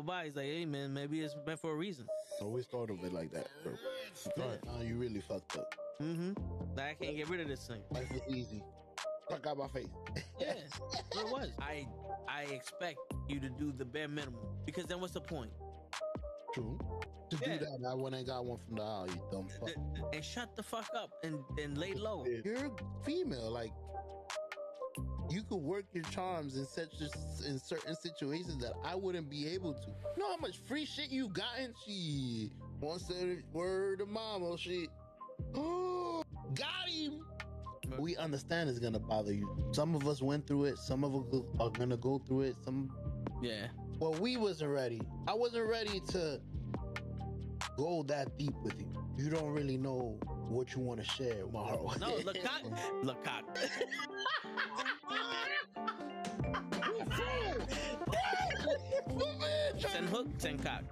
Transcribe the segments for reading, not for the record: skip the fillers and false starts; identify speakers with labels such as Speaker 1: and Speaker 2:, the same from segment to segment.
Speaker 1: by. He's like, hey man, maybe it's meant for a reason.
Speaker 2: I always thought of it like that, bro. Now you really fucked up.
Speaker 1: Like, I can't get rid of this thing.
Speaker 2: Life was easy. Fuck out my face.
Speaker 1: Yeah, but it was. I expect you to do the bare minimum, because then what's the point?
Speaker 2: True. To do that, I went and got one from the aisle, you dumb fuck.
Speaker 1: And shut the fuck up and lay low.
Speaker 2: You're female, like you could work your charms in certain situations that I wouldn't be able to. You know how much free shit you gotten? She once said word to mama, shit. Oh, got him. We understand it's gonna bother you. Some of us went through it. Some of us are gonna go through it.
Speaker 1: Yeah.
Speaker 2: Well, we wasn't ready. I wasn't ready to go that deep with you. You don't really know what you want to share, Maro.
Speaker 1: No, Lecoq. Send hook, send cock.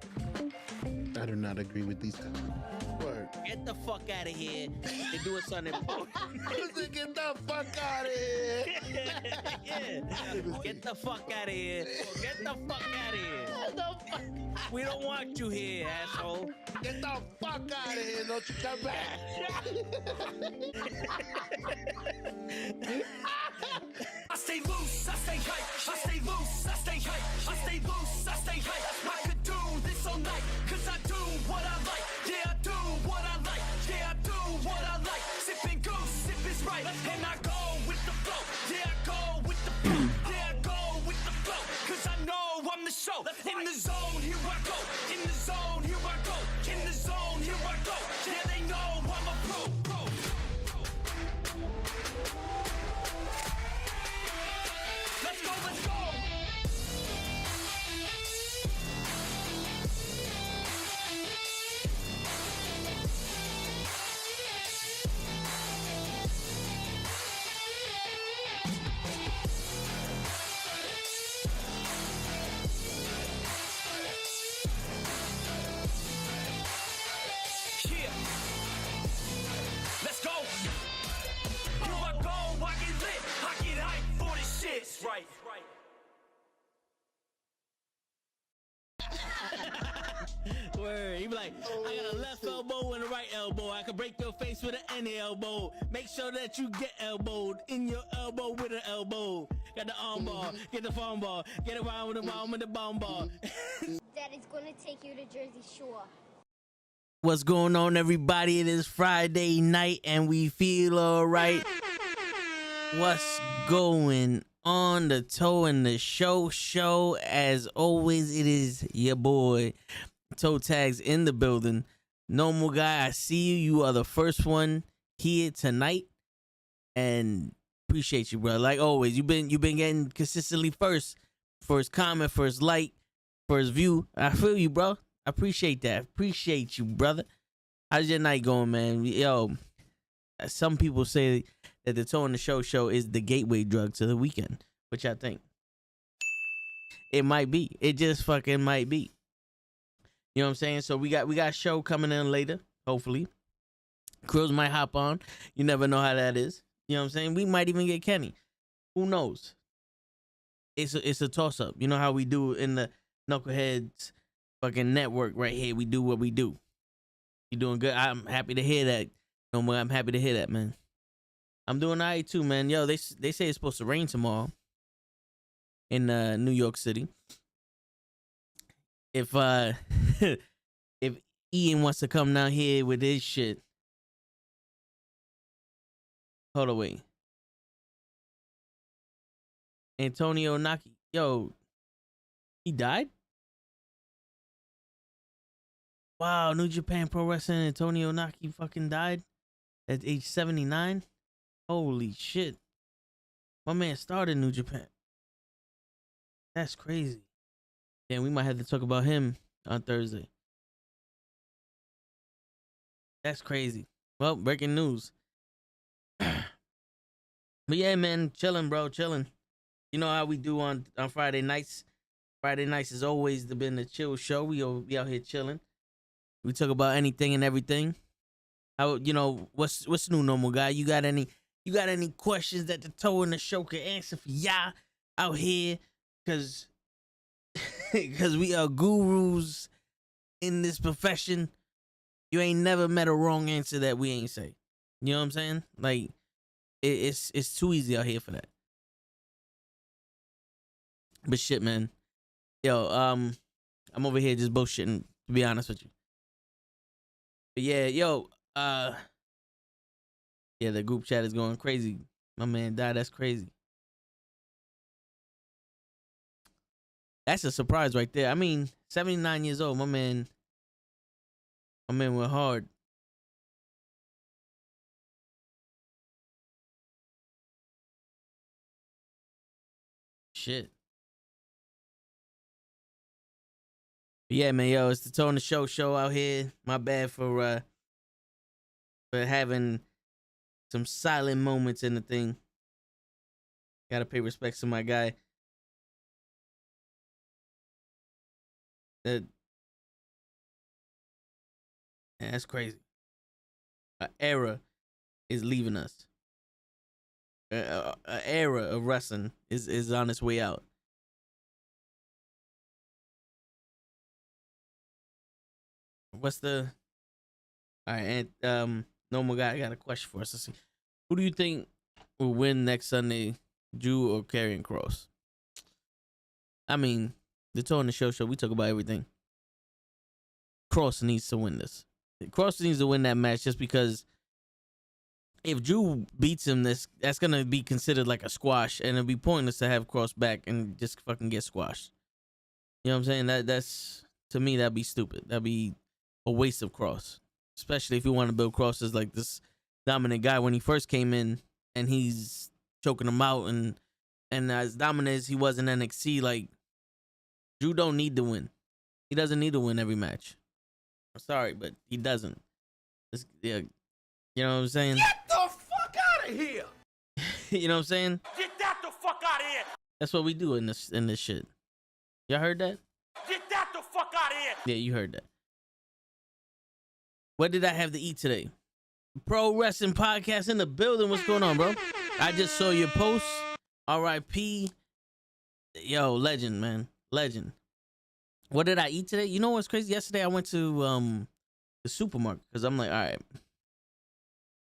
Speaker 2: I do not agree with these comments. Word.
Speaker 1: Get the fuck out of here and do something important.
Speaker 2: Get the fuck out of here.
Speaker 1: Yeah. Get the fuck out of here. Get the fuck out of here. We don't want you here, asshole.
Speaker 2: Get the fuck out of here. Don't you come back.
Speaker 3: I stay loose, I stay hype. I stay loose, I stay hype. I stay loose, I stay hype. I could do this all night, cause I do what I like. Yeah, I do what I like. Yeah, I do what I like. Sipping goose, sip is right. And I go with the flow. Yeah, I go with the flow. Yeah, I go with the flow. Cause I know I'm the show. In the zone, here I go. In the zone, here I go. In the zone, here I go. Yeah, they know I'm a pro. Let's go, let's go! Yeah. Let's go! Here I go, I get lit, I get hyped for this shit. Right.
Speaker 1: Word. He be like, I got a left elbow and a right elbow. I can break your face with an any elbow. Make sure that you get elbowed in your elbow with an elbow. Got the arm bar, get the phone ball, get around with the bomb with the bomb ball.
Speaker 4: That is gonna take you to Jersey Shore.
Speaker 1: What's going on, everybody? It is Friday night and we feel all right. What's going on? The Toe and the Show. As always, it is your boy Toe Tags in the building. Normal guy, I see you. You are the first one here tonight, and appreciate you, bro. Like always, you've been getting consistently first comment, first like, first view. I feel you, bro. I appreciate that. Appreciate you, brother. How's your night going, man? Yo, some people say that the Toe and the Show is the gateway drug to the weekend, which I think it might be. It just fucking might be. You know what I'm saying? So we got a show coming in later, hopefully. Krills might hop on. You never know how that is. You know what I'm saying? We might even get Kenny. Who knows? It's a toss up. You know how we do in the Knuckleheads fucking network right here. We do what we do. You doing good? I'm happy to hear that. No more. I'm happy to hear that, man. I'm doing all right too, man. Yo, they say it's supposed to rain tomorrow in New York City. If if Ian wants to come down here with his shit. Hold on, wait. Antonio Naki, yo, he died? Wow, New Japan Pro Wrestling Antonio Naki fucking died at age 79. Holy shit. My man started New Japan. That's crazy. Yeah, we might have to talk about him on Thursday. That's crazy. Well, breaking news. But yeah, man, chilling, bro, chilling. You know how we do on Friday nights. Friday nights has always been the chill show. We out here chilling. We talk about anything and everything. How, you know, what's new, normal guy? You got any questions that the Toe and the Show can answer for y'all out here? Cause because we are gurus in this profession. You ain't never met a wrong answer that we ain't say. You know what I'm saying? Like, it's too easy out here for that. But shit, man. Yo, I'm over here just bullshitting, to be honest with you. But yeah, yo, yeah, the group chat is going crazy. My man died. That's crazy. That's a surprise right there. I mean, 79 years old. My man went hard. Shit. But yeah, man, yo, it's the Tone the Show out here. My bad for having some silent moments in the thing. Gotta pay respects to my guy. That's crazy. An era is leaving us. An era of wrestling is on its way out. What's the... All right, and normal guy, I got a question for us. Let's see. Who do you think will win next Sunday, Drew or Karrion Kross? I mean, the Tone the Show, we talk about everything. Kross needs to win this. Kross needs to win that match just because if Drew beats him, that's gonna be considered like a squash, and it'd be pointless to have Kross back and just fucking get squashed. You know what I'm saying? That's to me, that'd be stupid. That'd be a waste of Kross, especially if you want to build Kross as like this dominant guy when he first came in, and he's choking him out, and as dominant as he was in NXT, like Drew don't need to win. He doesn't need to win every match. I'm sorry, but he doesn't. Yeah, you know what I'm saying?
Speaker 3: Get the fuck out of here!
Speaker 1: You know what I'm saying?
Speaker 3: Get that the fuck out of here!
Speaker 1: That's what we do in this shit. Y'all heard that?
Speaker 3: Get that the fuck out of here!
Speaker 1: Yeah, you heard that. What did I have to eat today? Pro Wrestling Podcast in the building. What's going on, bro? I just saw your post. R.I.P. Yo, legend, man. Legend. What did I eat today? You know what's crazy? Yesterday I went to the supermarket because I'm like, all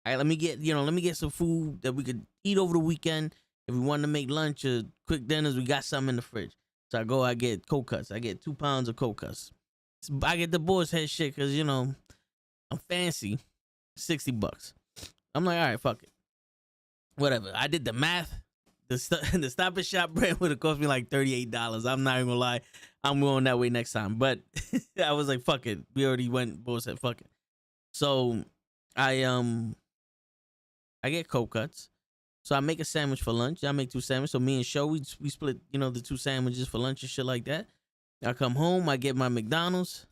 Speaker 1: right, let me get some food that we could eat over the weekend. If we want to make lunch or quick dinners, we got something in the fridge. So I get cold cuts. I get 2 pounds of cold cuts. I get the boar's head shit because, you know, I'm fancy. $60. I'm like, all right, fuck it. Whatever. I did the math. The Stop and Shop bread would have cost me like $38. I'm not even gonna lie. I'm going that way next time. But I was like, fuck it. We already went, both said fuck it. So I get cold cuts. So I make a sandwich for lunch. I make 2 sandwiches. So me and Sho, we split, you know, the 2 sandwiches for lunch and shit like that. I come home, I get my McDonald's.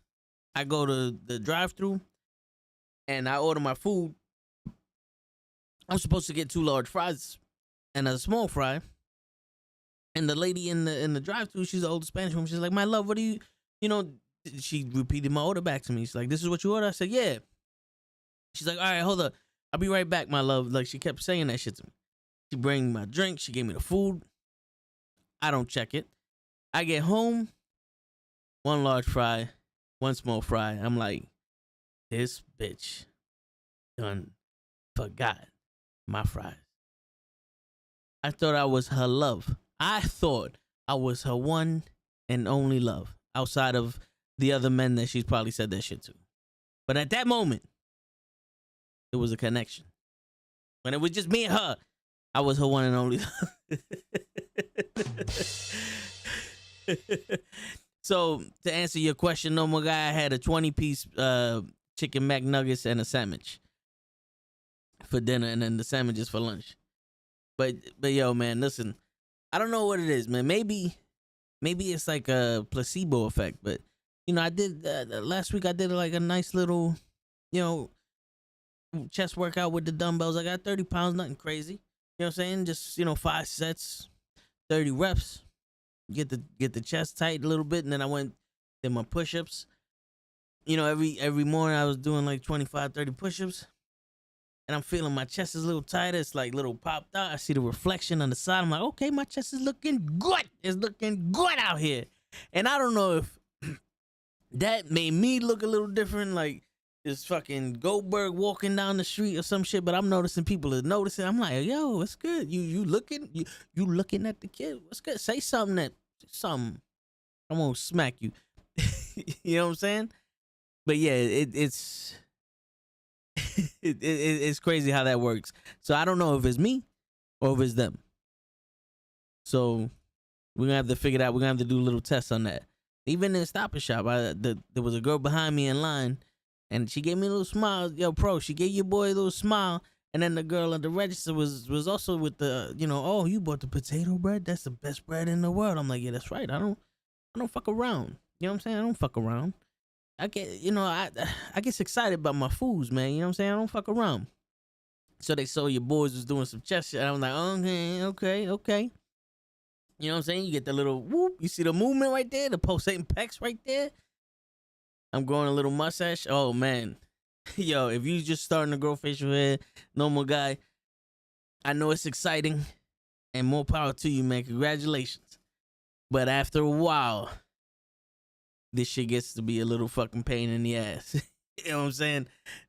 Speaker 1: I go to the drive-thru and I order my food. I'm supposed to get 2 large fries and a small fry. And the lady in the drive-thru, she's the old Spanish woman. She's like, my love, what do you know, she repeated my order back to me. She's like, this is what you order? I said, yeah. She's like, all right, hold up. I'll be right back, my love. Like, she kept saying that shit to me. She bring me my drink. She gave me the food. I don't check it. I get home, 1 large fry, 1 small fry. I'm like, this bitch done forgot my fries. I thought I was her love. I thought I was her one and only love outside of the other men that she's probably said that shit to. But at that moment, it was a connection. When it was just me and her, I was her one and only love. So, to answer your question, normal guy, I had a 20-piece chicken McNuggets and a sandwich for dinner, and then the sandwiches for lunch. But yo, man, listen, I don't know what it is, man. Maybe it's like a placebo effect, but you know, I did last week. I did like a nice little, you know, chest workout with the dumbbells. I got 30 pounds, nothing crazy. You know what I'm saying? Just, you know, 5 sets, 30 reps. Get the chest tight a little bit, and then I did my push-ups. You know, every morning I was doing like 25, 30 push-ups. And I'm feeling my chest is a little tighter. It's like little popped out. I see the reflection on the side. I'm like, okay, my chest is looking good. It's looking good out here. And I don't know if that made me look a little different, like this fucking Goldberg walking down the street or some shit. But I'm noticing people are noticing. I'm like, yo, what's good? You looking at the kid? What's good? Say something something. I'm gonna smack you. You know what I'm saying? But yeah, it's it's crazy how that works. So I don't know if it's me or if it's them. So we're gonna have to figure it out. We're gonna have to do a little test on that. Even in Stop and Shop, there was a girl behind me in line, and she gave me a little smile. Yo, pro, she gave your boy a little smile. And then the girl at the register was also with the, oh, you bought the potato bread? That's the best bread in the world. I'm like, yeah, that's right. I don't fuck around. You know what I'm saying? I don't fuck around. I get, I get excited about my foods, man. You know what I'm saying? I don't fuck around. So they saw your boys was doing some chest shit. I was like, okay. You know what I'm saying? You get the little whoop. You see the movement right there? The pulsating pecs right there? I'm growing a little mustache. Oh, man. Yo, if you just starting to grow facial hair, normal guy, I know it's exciting and more power to you, man. Congratulations. But after a while, this shit gets to be a little fucking pain in the ass. You know what I'm saying?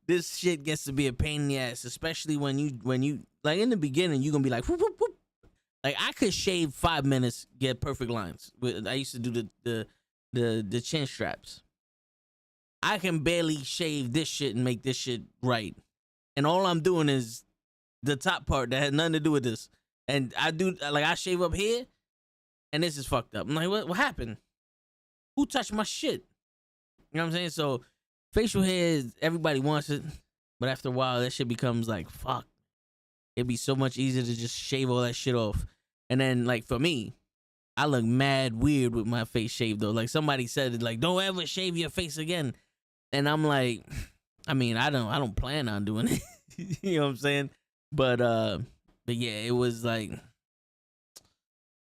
Speaker 1: This shit gets to be a pain in the ass, especially when you like in the beginning, you're gonna be like, whoop, whoop, whoop. Like I could shave 5 minutes, get perfect lines. I used to do the chin straps. I can barely shave this shit and make this shit right. And all I'm doing is the top part that has nothing to do with this. And I shave up here and this is fucked up. I'm like, what happened? Who touched my shit? You know what I'm saying? So facial hair, everybody wants it. But after a while, that shit becomes like, fuck. It'd be so much easier to just shave all that shit off. And then like for me, I look mad weird with my face shaved though. Like somebody said, like, don't ever shave your face again. And I'm like, I mean, I don't plan on doing it. You know what I'm saying? But yeah, it was like,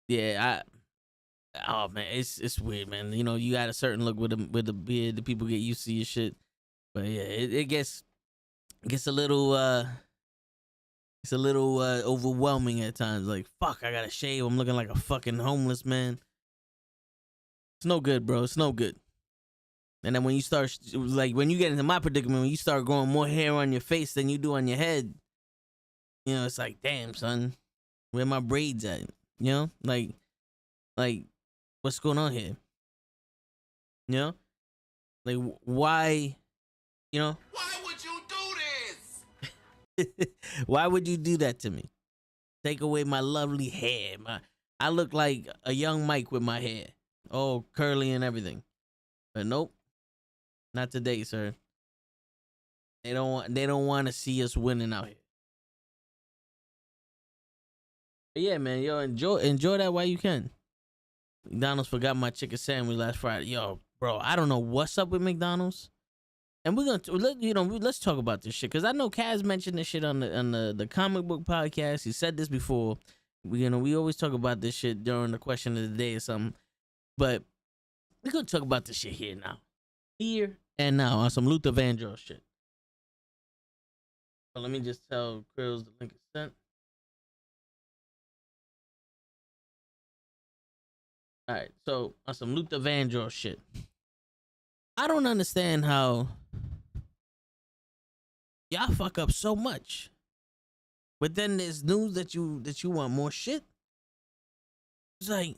Speaker 1: yeah, oh man, it's weird, man. You know, you got a certain look with the beard, the people get used to your shit. But yeah, it gets a little overwhelming at times. Like, fuck, I gotta shave. I'm looking like a fucking homeless man. It's no good, bro. It's no good. And then when you start, like, when you get into my predicament, when you start growing more hair on your face than you do on your head, you know, it's like, damn, son, where my braids at? You know, like, what's going on here? You know, like, why, you know?
Speaker 3: Why would you do this?
Speaker 1: Why would you do that to me? Take away my lovely hair. I look like a young Mike with my hair, all curly and everything. But nope. Not today, sir. They don't want to see us winning out here. But yeah, man, yo, enjoy that while you can. McDonald's forgot my chicken sandwich last Friday. Yo, bro, I don't know what's up with McDonald's. And we're let's talk about this shit, because I know Kaz mentioned this shit on the comic book podcast. He said this before. We always talk about this shit during the question of the day or something. But we're gonna talk about this shit here now. Here and now on some Luther Vandross shit. So let me just tell Krills the link is sent. Alright, so on some Luther Vandross shit. I don't understand how y'all fuck up so much. But then there's news that you want more shit. It's like,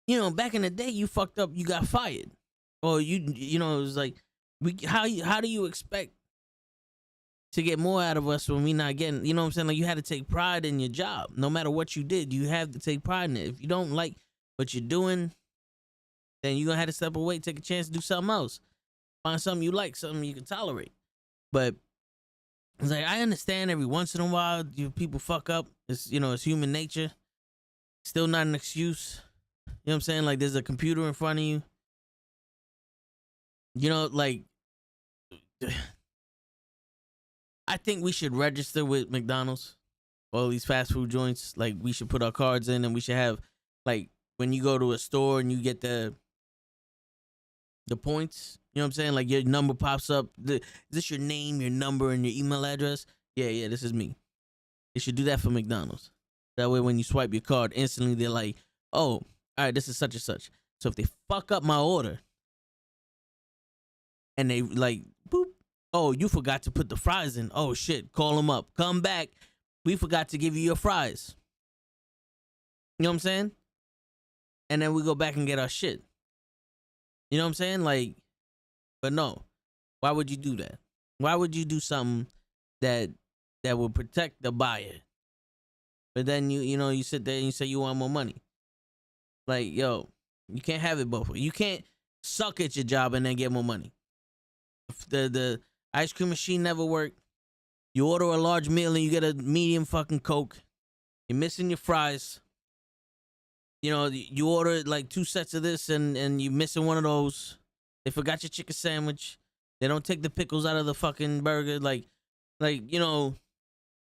Speaker 1: you know, back in the day you fucked up, you got fired. Or you know, it was like, how do you expect to get more out of us when we not getting, you know what I'm saying? Like, you had to take pride in your job. No matter what you did, you have to take pride in it. If you don't like what you're doing, then you're gonna have to step away, take a chance to do something else. Find something you like, something you can tolerate. But it's like, I understand every once in a while people fuck up. It's, you know, it's human nature. Still not an excuse. You know what I'm saying? Like, there's a computer in front of you. You know, like, I think we should register with McDonald's, all these fast food joints. Like, we should put our cards in, and we should have, like, when you go to a store and you get the points, you know what I'm saying? Like, your number pops up. Is this your name, your number, and your email address? Yeah, this is me. They should do that for McDonald's. That way, when you swipe your card, instantly they're like, oh, all right, this is such and such. So if they fuck up my order and they like, boop, oh, you forgot to put the fries in. Oh shit, call them up. Come back. We forgot to give you your fries. You know what I'm saying? And then we go back and get our shit. You know what I'm saying? Like, but no. Why would you do that? Why would you do something that would protect the buyer? But then you sit there and you say you want more money. Like, yo, you can't have it both ways. You can't suck at your job and then get more money. The ice cream machine never worked. You order a large meal and you get a medium fucking Coke. You're missing your fries. You know, you order like 2 sets of this and you're missing one of those. They forgot your chicken sandwich. They don't take the pickles out of the fucking burger. Like, you know,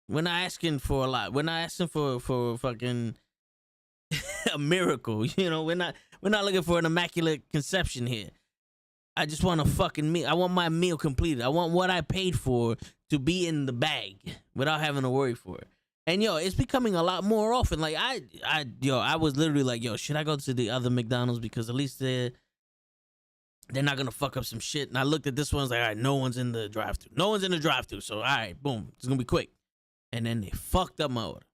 Speaker 1: we're not asking for a lot. We're not asking for fucking a miracle. You know, we're not looking for an immaculate conception here. I just want a fucking meal. I want my meal completed. I want what I paid for to be in the bag without having to worry for it. And yo, it's becoming a lot more often. Like I was literally like, yo, should I go to the other McDonald's because at least they're not gonna fuck up some shit. And I looked at this one, I was like, all right, no one's in the drive-thru. No one's in the drive-thru. So all right, boom, it's gonna be quick. And then they fucked up my order.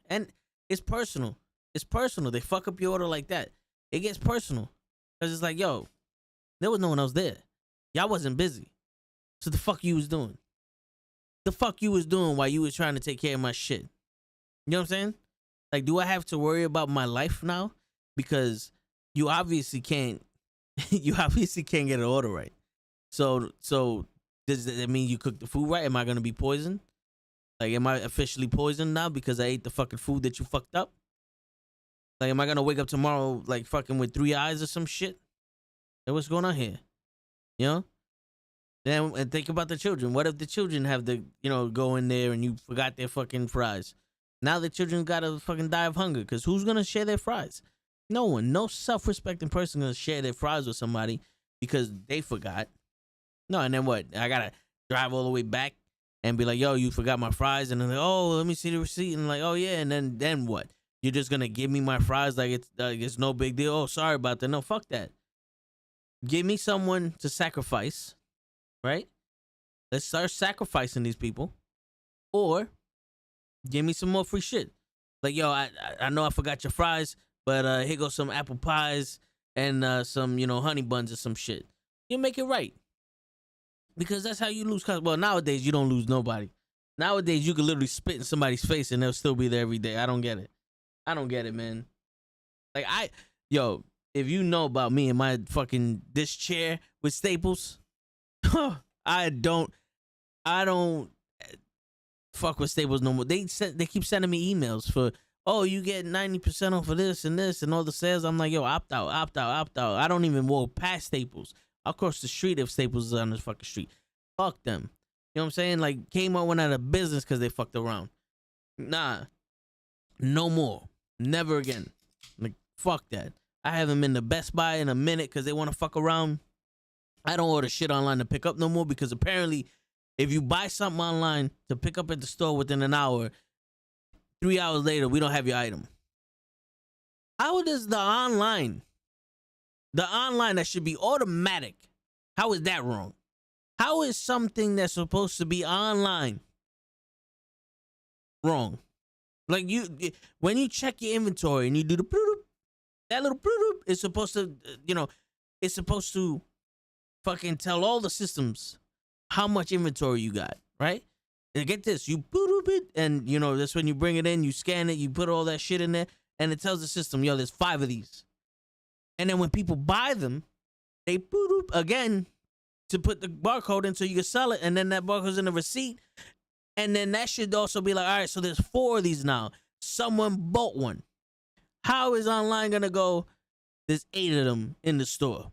Speaker 1: And it's personal. It's personal. They fuck up your order like that. It gets personal. Cause it's like, yo, there was no one else there. Y'all wasn't busy. So the fuck you was doing? The fuck you was doing while you was trying to take care of my shit? You know what I'm saying? Like, do I have to worry about my life now? Because you obviously can't get an order right. So does that mean you cooked the food right? Am I gonna be poisoned? Like, am I officially poisoned now because I ate the fucking food that you fucked up? Like, am I gonna wake up tomorrow like fucking with 3 eyes or some shit? Like, what's going on here? You know? Then and think about the children. What if the children have to, go in there and you forgot their fucking fries? Now the children gotta fucking die of hunger because who's gonna share their fries? No one. No self-respecting person gonna share their fries with somebody because they forgot. No, and then what? I gotta drive all the way back and be like, yo, you forgot my fries. And then like, oh, let me see the receipt. And like, oh yeah. And then what? You're just gonna give me my fries like it's no big deal. Oh, sorry about that. No, fuck that. Give me someone to sacrifice, right? Let's start sacrificing these people. Or give me some more free shit. Like, yo, I know I forgot your fries, but here goes some apple pies and some, honey buns or some shit. You make it right. Because that's how you lose customers. Well, nowadays, you don't lose nobody. Nowadays, you can literally spit in somebody's face and they'll still be there every day. I don't get it. I don't get it, man. Like, if you know about me and my fucking, this chair with staples, I don't fuck with Staples no more. They keep sending me emails for, oh, you get 90% off of this and all the sales. I'm like, yo, opt out. I don't even walk past Staples. I'll cross the street if Staples is on this fucking street. Fuck them. You know what I'm saying? Like, Kmart went out of business because they fucked around. Nah. No more. Never again. Like, fuck that. I haven't been to Best Buy in a minute because they want to fuck around. I don't order shit online to pick up no more because apparently if you buy something online to pick up at the store within an hour, 3 hours later, we don't have your item. How does the online that should be automatic, how is that wrong? How is something that's supposed to be online wrong? Like, when you check your inventory and you do the that little is supposed to, it's supposed to fucking tell all the systems how much inventory you got, right? And get this, you boot it, and that's when you bring it in, you scan it, you put all that shit in there, and it tells the system, yo, there's 5 of these. And then when people buy them, they boot again to put the barcode in so you can sell it, and then that barcode's in the receipt, and then that should also be like, all right, so there's 4 of these now. Someone bought one. How is online gonna go, there's 8 of them in the store?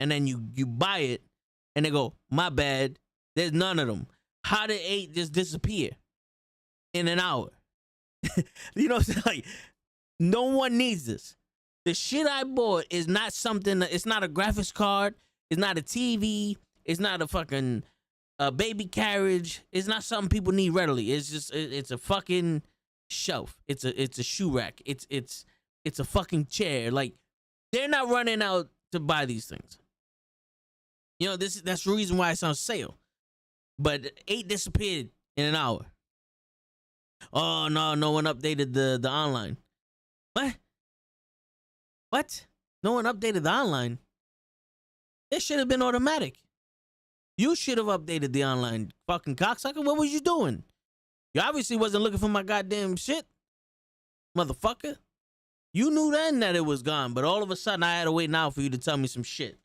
Speaker 1: And then you buy it, and they go, my bad, there's none of them. How did 8 just disappear in an hour? You know what I'm saying? Like, no one needs this. The shit I bought is not something, it's not a graphics card, it's not a TV, it's not a fucking baby carriage, it's not something people need readily. It's just, it's a fucking shelf. It's a shoe rack. It's a fucking chair. Like, They're not running out to buy these things. You know, that's the reason why it's on sale. But 8 disappeared in an hour. Oh no one updated the online. What? No one updated the online. It should have been automatic. You should have updated the online, fucking cocksucker. What was you doing? You obviously wasn't looking for my goddamn shit, motherfucker. You knew then that it was gone, but all of a sudden I had to wait now for you to tell me some shit.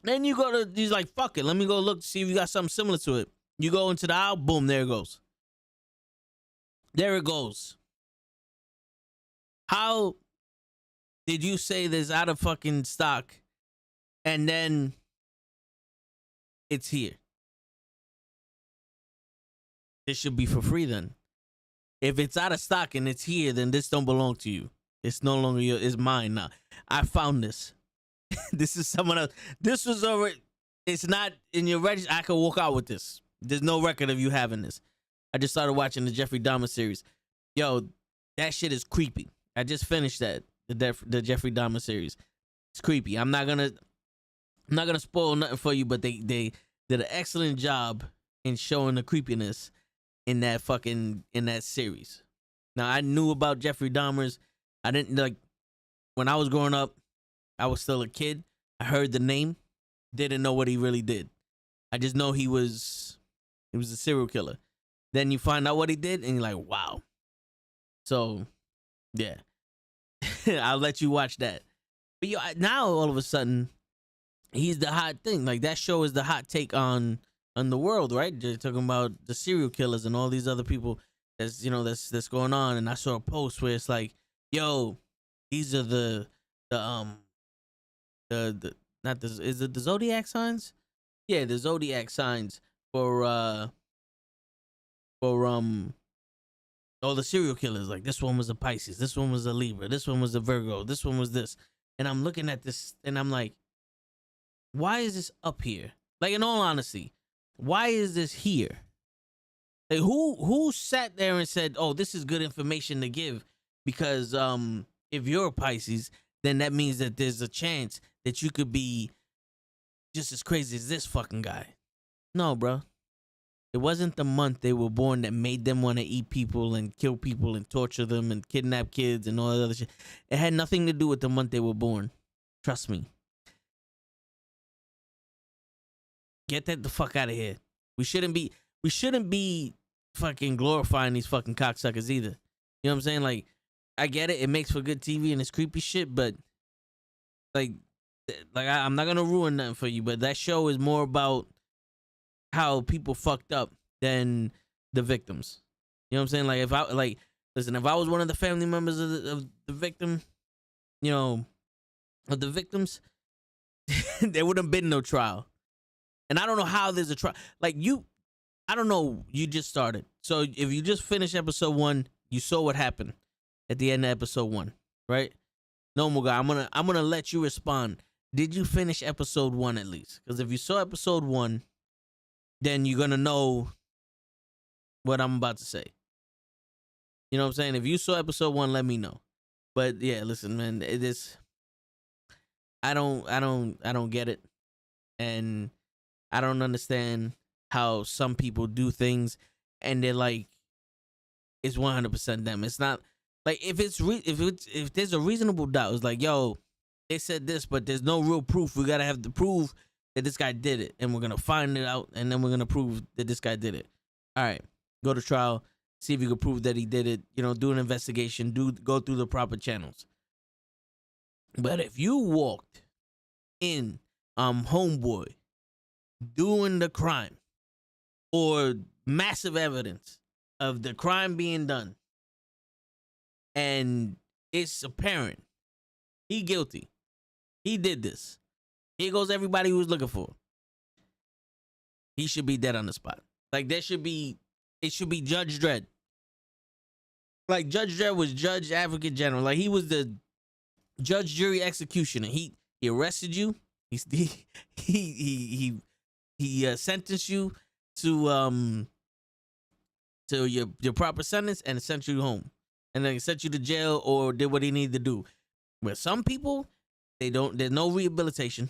Speaker 1: Then you go to, he's like, fuck it, let me go look to see if you got something similar to it. You go into the aisle, boom, there it goes. There it goes. How did you say this out of fucking stock and then it's here? This should be for free then. If it's out of stock and it's here, then this don't belong to you. It's no longer your, it's mine now. I found this. This is someone else. This was over. It's not in your register. I could walk out with this. There's no record of you having this. I just started watching the Jeffrey Dahmer series. Yo, that shit is creepy. I just finished that. The Jeffrey Dahmer series. It's creepy. I'm not gonna spoil nothing for you, but they did an excellent job in showing the creepiness in that series. Now, I knew about Jeffrey Dahmer's. I didn't, like, when I was growing up, I was still a kid. I heard the name, didn't know what he really did. I just know he was a serial killer. Then you find out what he did, and you're like, wow. So, yeah. I'll let you watch that. But now, all of a sudden, he's the hot thing. Like, that show is the hot take on the world, right? They're talking about the serial killers and all these other people that's going on. And I saw a post where it's like, yo, these are is it the zodiac signs? Yeah, the zodiac signs for all the serial killers. Like, this one was a Pisces, this one was a Libra, this one was a Virgo, this one was this. And I'm looking at this and I'm like, why is this up here? Like, in all honesty, why is this here? Like, who sat there and said, oh, this is good information to give? Because if you're a Pisces, then that means that there's a chance that you could be just as crazy as this fucking guy. No, bro. It wasn't the month they were born that made them want to eat people and kill people and torture them and kidnap kids and all that other shit. It had nothing to do with the month they were born. Trust me. Get that the fuck out of here. We shouldn't be fucking glorifying these fucking cocksuckers either. You know what I'm saying? Like, I get it. It makes for good TV and it's creepy shit, but like I'm not gonna ruin nothing for you. But that show is more about how people fucked up than the victims. You know what I'm saying? Like, if I was one of the family members of the victim, you know, of the victims, there would have been no trial. And I don't know how there's a trial. Like, I don't know. You just started. So if you just finished episode 1, you saw what happened at the end of episode 1, right? Normal guy, I'm gonna let you respond. Did you finish episode 1 at least? Because if you saw episode 1, then you're gonna know what I'm about to say. You know what I'm saying? If you saw episode 1, let me know. But yeah, listen, man, it is. I don't get it, and I don't understand how some people do things, and they're like, it's 100% them. It's not like if there's a reasonable doubt. It's like, yo, they said this, but there's no real proof. We gotta have to prove that this guy did it, and we're gonna find it out, and then we're gonna prove that this guy did it. All right, go to trial, see if you can prove that he did it. You know, do an investigation, go through the proper channels. But if you walked in, homeboy, doing the crime, or massive evidence of the crime being done, and it's apparent he guilty, he did this, here goes everybody who was looking for him. He should be dead on the spot. Like, it should be Judge Dredd. Like, Judge Dredd was Judge Advocate General. Like, he was the judge, jury, executioner. He arrested you. He sentenced you to your proper sentence and sent you home, and then he sent you to jail or did what he needed to do. Where some people, they don't. There's no rehabilitation.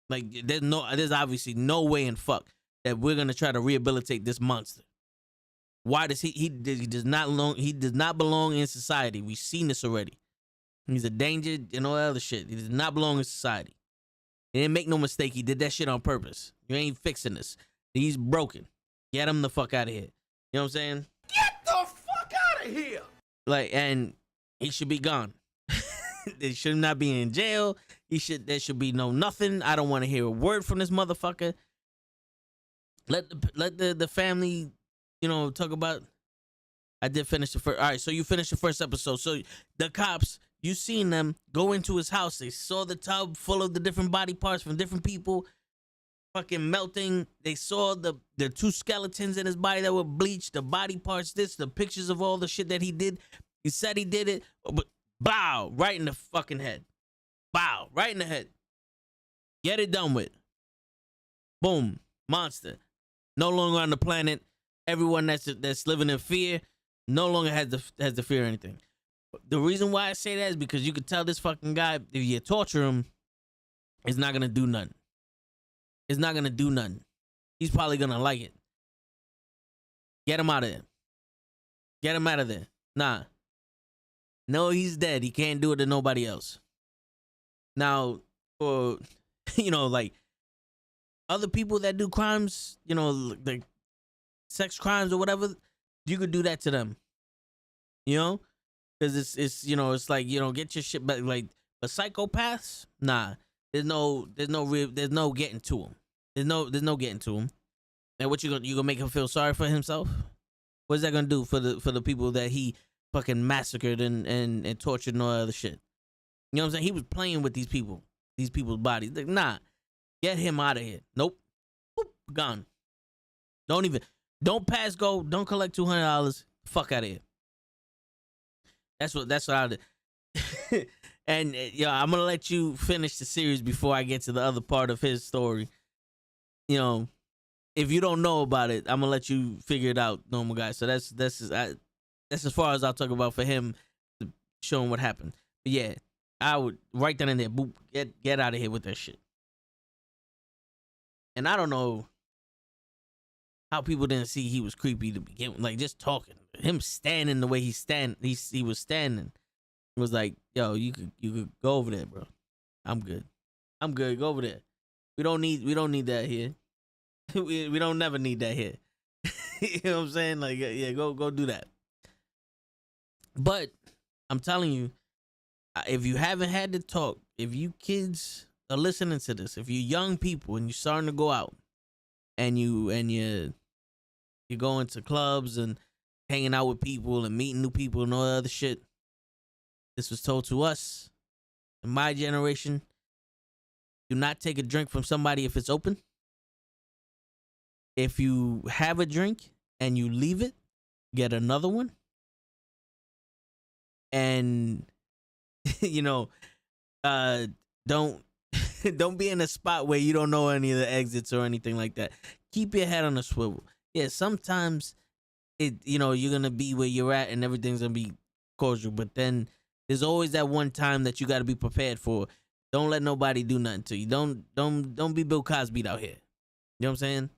Speaker 1: Like there's obviously no way in fuck that we're gonna try to rehabilitate this monster. Why does he does not belong in society? We've seen this already. He's a danger and all that other shit. He does not belong in society. He didn't make no mistake. He did that shit on purpose. You ain't fixing this. He's broken. Get him the fuck out of here. You know what I'm saying?
Speaker 3: Get the fuck out of here!
Speaker 1: Like, and he should be gone. They should not be in jail. There should be no nothing. I don't want to hear a word from this motherfucker. Let the family, talk about. I did finish the first. All right, so you finished the first episode. So the cops, you seen them go into his house. They saw the tub full of the different body parts from different people, fucking melting. They saw the two skeletons in his body that were bleached, the body parts, the pictures of all the shit that he did. He said he did it, but bow, right in the fucking head. Bow, right in the head. Get it done with. Boom, monster. No longer on the planet. Everyone that's living in fear no longer has to fear anything. The reason why I say that is because you could tell this fucking guy, if you torture him, it's not gonna do nothing. It's not gonna do nothing. He's probably gonna like it. Get him out of there. Get him out of there. Nah. No, he's dead. He can't do it to nobody else. Now, for like other people that do crimes, like sex crimes or whatever, you could do that to them. Because it's like, get your shit back. Like, but psychopaths, nah. There's no getting to him. There's no getting to him. And what you gonna make him feel sorry for himself? What's that gonna do for the people that he fucking massacred and tortured and all that other shit? You know what I'm saying? He was playing with these people's bodies. Like, nah, get him out of here. Nope. Boop, gone. Don't pass go. Don't collect $200. Fuck out of here. That's what I did. And I'm gonna let you finish the series before I get to the other part of his story. If you don't know about it, I'm gonna let you figure it out, normal guy. So that's as far as I'll talk about for him, showing what happened. But yeah, I would right then and there, boop, get out of here with that shit. And I don't know how people didn't see he was creepy to begin with. Like, just talking, him standing the way he was standing. It was like, yo, you could go over there, bro. I'm good. Go over there. We don't need that here. we don't never need that here. You know what I'm saying? Like, yeah, go do that. But I'm telling you, if you haven't had to talk, if you kids are listening to this, if you're young people and you're starting to go out and you're going to clubs and hanging out with people and meeting new people and all that other shit, this was told to us in my generation. Do not take a drink from somebody if it's open. If you have a drink and you leave it, get another one. And don't be in a spot where you don't know any of the exits or anything like that. Keep your head on a swivel. Yeah, sometimes you're gonna be where you're at and everything's gonna be cordial, but then there's always that one time that you got to be prepared for. Don't let nobody do nothing to you. Don't be Bill Cosby out here. You know what I'm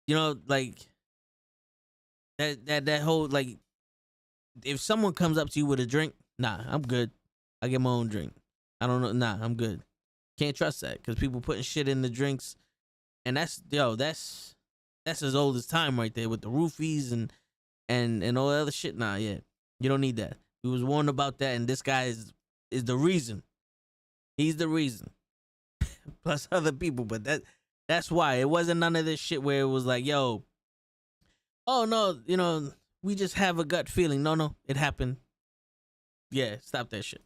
Speaker 1: saying? Like that whole, like, if someone comes up to you with a drink, nah, I'm good. I get my own drink. I don't know. Nah, I'm good. Can't trust that because people putting shit in the drinks, and that's as old as time right there with the roofies and all the other shit. Nah, yeah, you don't need that. We was warned about that, and this guy is the reason. He's the reason. Plus other people, but that's why. It wasn't none of this shit where it was like, yo, oh no, we just have a gut feeling. No, it happened. Yeah, stop that shit.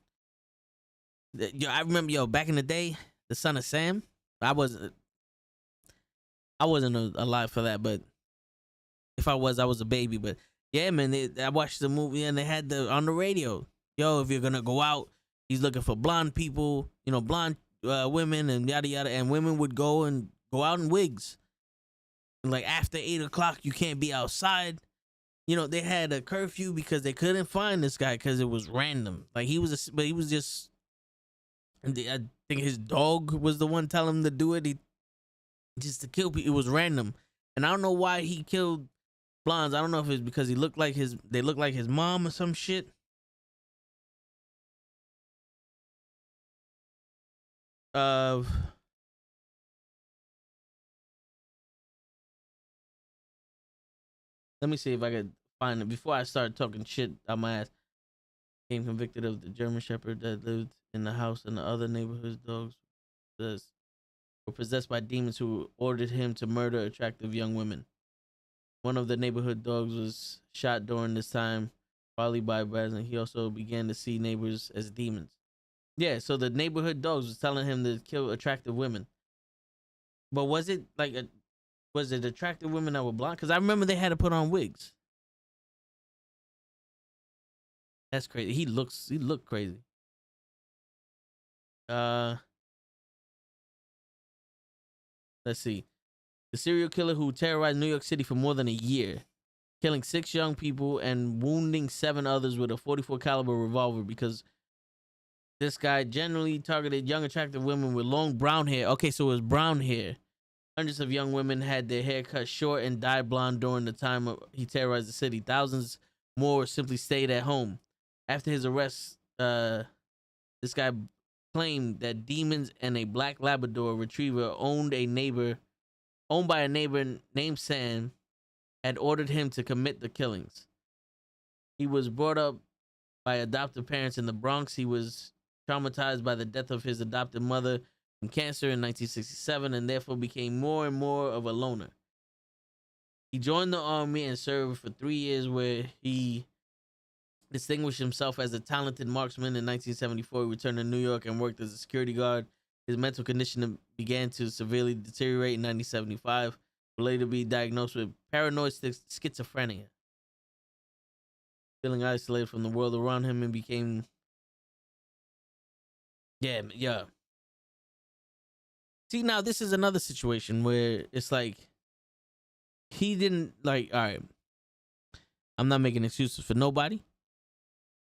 Speaker 1: I remember, back in the day, the Son of Sam. I wasn't alive for that, but if I was a baby. But yeah, man, I watched the movie and they had on the radio, yo, if you're gonna go out, he's looking for blonde people, blonde women and yada yada, and women would go out in wigs. And like after 8 o'clock, you can't be outside. they had a curfew because they couldn't find this guy because it was random. Like but he was just. I think his dog was the one telling him to do it. He just to kill people. It was random, and I don't know why he killed blondes. I don't know if it's because they looked like his mom or some shit. Let me see if I could find it before I start talking shit out my ass. Became convicted of the German Shepherd that lived in the house and the other neighborhood dogs were possessed by demons who ordered him to murder attractive young women. One of the neighborhood dogs was shot during this time, probably by Baz, and he also began to see neighbors as demons. Yeah, so the neighborhood dogs was telling him to kill attractive women. But was it attractive women that were blonde? Because I remember they had to put on wigs. That's crazy. He looked crazy. Let's see. The serial killer who terrorized New York City for more than a year, killing 6 young people and wounding 7 others with a .44 caliber revolver, because this guy generally targeted young attractive women with long brown hair. Okay, so it was brown hair. Hundreds of young women had their hair cut short and dyed blonde during the time he terrorized the city. Thousands more simply stayed at home. After his arrest, this guy claimed that demons and a black Labrador retriever owned by a neighbor named Sam had ordered him to commit the killings. He was brought up by adoptive parents in the Bronx. He was traumatized by the death of his adopted mother from cancer in 1967 and therefore became more and more of a loner. He joined the army and served for 3 years, where he distinguished himself as a talented marksman. In 1974, he returned to New York and worked as a security guard. His mental condition began to severely deteriorate in 1975, would later be diagnosed with paranoid schizophrenia. Feeling isolated from the world around him, and became... Yeah. See, now this is another situation where it's like, he didn't, like, all right, I'm not making excuses for nobody,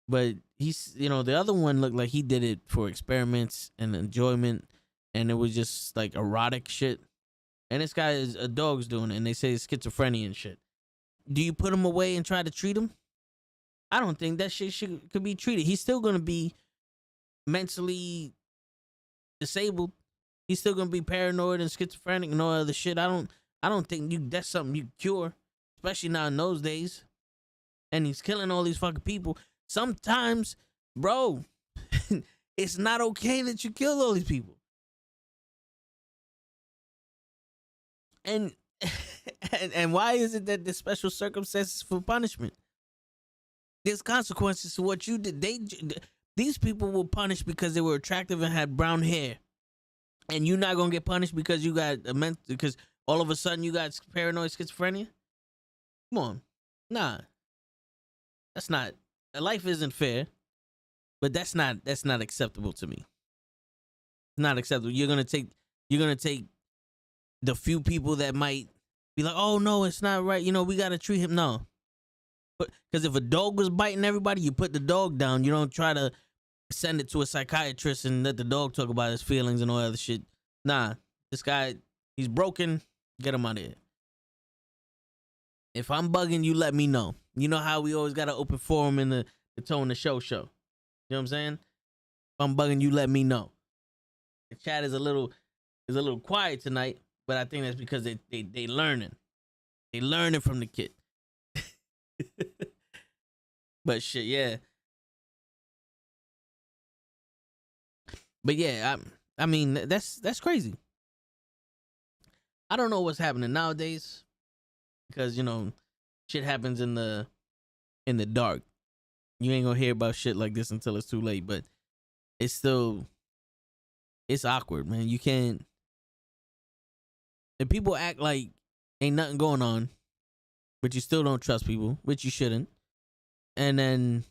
Speaker 1: but he's, the other one looked like he did it for experiments and enjoyment, and it was just like erotic shit. And this guy is a dog's doing it, and they say it's schizophrenia and shit. Do you put him away and try to treat him? I don't think that shit could be treated. He's still gonna be mentally disabled. He's still gonna be paranoid and schizophrenic and all other shit. I don't think that's something you cure, especially now in those days. And he's killing all these fucking people. Sometimes, bro, it's not okay that you kill all these people. And and why is it that there's special circumstances for punishment? There's consequences to what you did. These people were punished because they were attractive and had brown hair. And you're not gonna get punished because you got because all of a sudden you got paranoid schizophrenia? Come on. Nah. That's not, life isn't fair, but that's not acceptable to me. It's not acceptable. You're gonna take the few people that might be like, oh no, it's not right. We gotta treat him. No. Because if a dog was biting everybody, you put the dog down. You don't try to send it to a psychiatrist and let the dog talk about his feelings and all that other shit. Nah, this guy, he's broken. Get him out of here. If I'm bugging, you let me know. You know how we always got an open forum in the Tone the Show show. You know what I'm saying? If I'm bugging, you let me know. The chat is a little quiet tonight, but I think that's because they learning. They learning from the kid. But shit, yeah. But yeah, I mean that's crazy. I don't know what's happening nowadays, because shit happens in the dark. You ain't gonna hear about shit like this until it's too late. But it's awkward, man. You can't. If people act like ain't nothing going on, but you still don't trust people, which you shouldn't, and then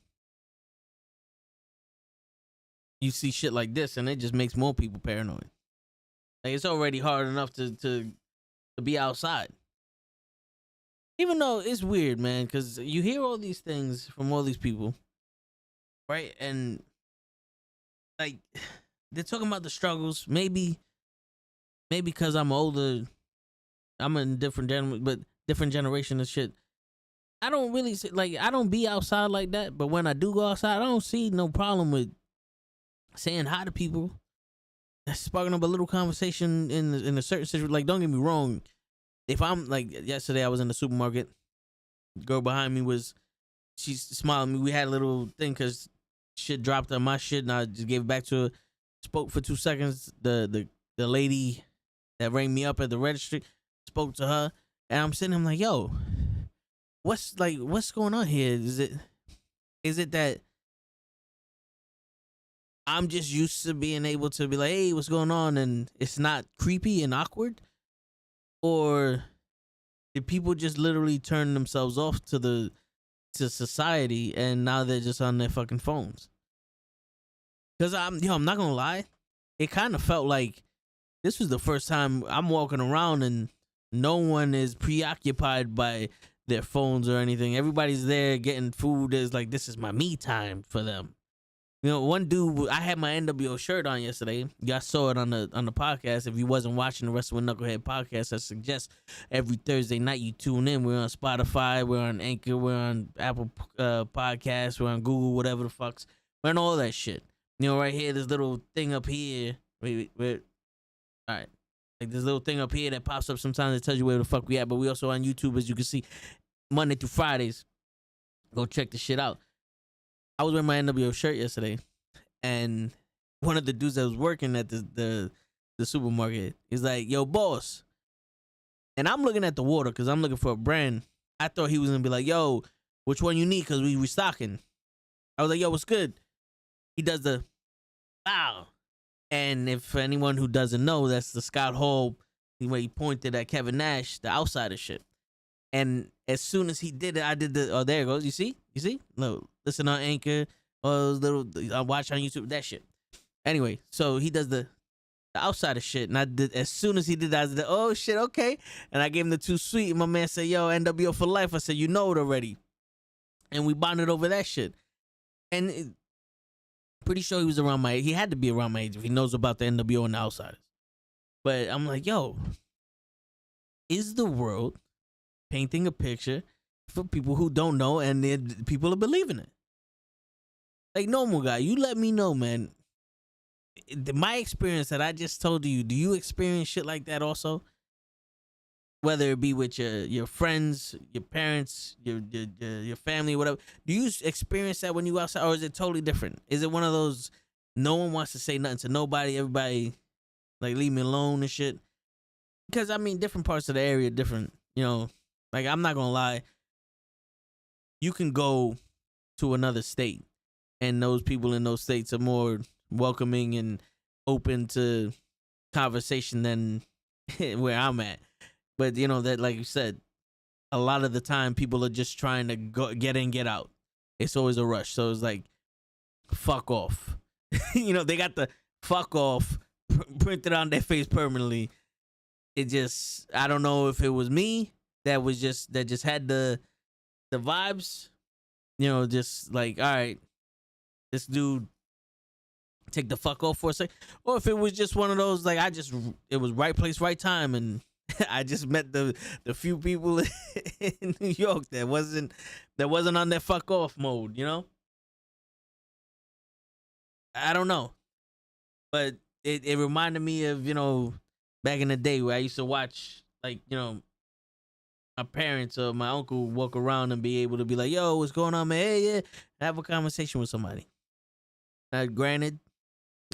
Speaker 1: you see shit like this, and it just makes more people paranoid. Like, it's already hard enough to be outside. Even though it's weird, man, because you hear all these things from all these people, right? And like they're talking about the struggles. Maybe because I'm older, I'm in different generation of shit. I don't really like. I don't be outside like that. But when I do go outside, I don't see no problem with saying hi to people. That's sparking up a little conversation in a certain situation. Like, don't get me wrong. If I'm like yesterday, I was in the supermarket. Girl behind me she's smiling at me. We had a little thing because shit dropped on my shit, and I just gave it back to her. Spoke for 2 seconds. The lady that rang me up at the registry spoke to her, and I'm sitting. I'm like, yo, what's going on here? Is it that I'm just used to being able to be like, hey, what's going on, and it's not creepy and awkward, or did people just literally turn themselves off to society and now they're just on their fucking phones? Because I'm not gonna lie, it kind of felt like this was the first time I'm walking around and no one is preoccupied by their phones or anything. Everybody's there getting food. Is like, this is my me time for them. You know, one dude, I had my NWO shirt on yesterday. Y'all saw it on the podcast. If you wasn't watching the rest of the Knucklehead podcast, I suggest every Thursday night you tune in. We're on Spotify, we're on Anchor, we're on Apple Podcasts, we're on Google, whatever the fucks. We're on all that shit. You know, right here, this little thing up here. Wait. All right. Like this little thing up here that pops up sometimes that tells you where the fuck we at. But we also on YouTube, as you can see, Monday through Fridays. Go check the shit out. I was wearing my NWO shirt yesterday, and one of the dudes that was working at the supermarket is like, yo, boss. And I'm looking at the water because I'm looking for a brand. I thought he was going to be like, yo, which one you need because we restocking. I was like, yo, what's good? He does the, wow. And if anyone who doesn't know, that's the Scott Hall, where he pointed at Kevin Nash, the outsider shit. And as soon as he did it, I did the, oh, there it goes. You see? No, listen on Anchor, or I watch on YouTube, that shit. Anyway, so he does the outsider shit. And I did, as soon as he did that, I said, oh shit, okay. And I gave him the too sweet. And my man said, yo, NWO for life. I said, you know it already. And we bonded over that shit. And pretty sure he was around my age. He had to be around my age if he knows about the NWO and the outsiders. But I'm like, yo, is the world painting a picture for people who don't know and people are believing it? Like, normal guy, you let me know, man. My experience that I just told you, do you experience shit like that also? Whether it be with your friends, your parents, your family, whatever. Do you experience that when you outside, or is it totally different? Is it one of those no one wants to say nothing to nobody, everybody like leave me alone and shit? Because I mean, different parts of the area, different, you know. Like, I'm not gonna lie, you can go to another state, and those people in those states are more welcoming and open to conversation than where I'm at. But you know that, like you said, a lot of the time people are just trying to get in, get out. It's always a rush. So it's like, fuck off. You know, they got the fuck off printed on their face permanently. It just, I don't know if it was me that just had the vibes, you know, just like, all right, this dude take the fuck off for a second, or if it was just one of those, like, it was right place, right time, and I just met the few people in New York that wasn't on their fuck off mode, you know. I don't know, but it reminded me of, you know, back in the day where I used to watch, like, you know, my parents or my uncle walk around and be able to be like, yo, what's going on, man? Hey, yeah, have a conversation with somebody. Granted,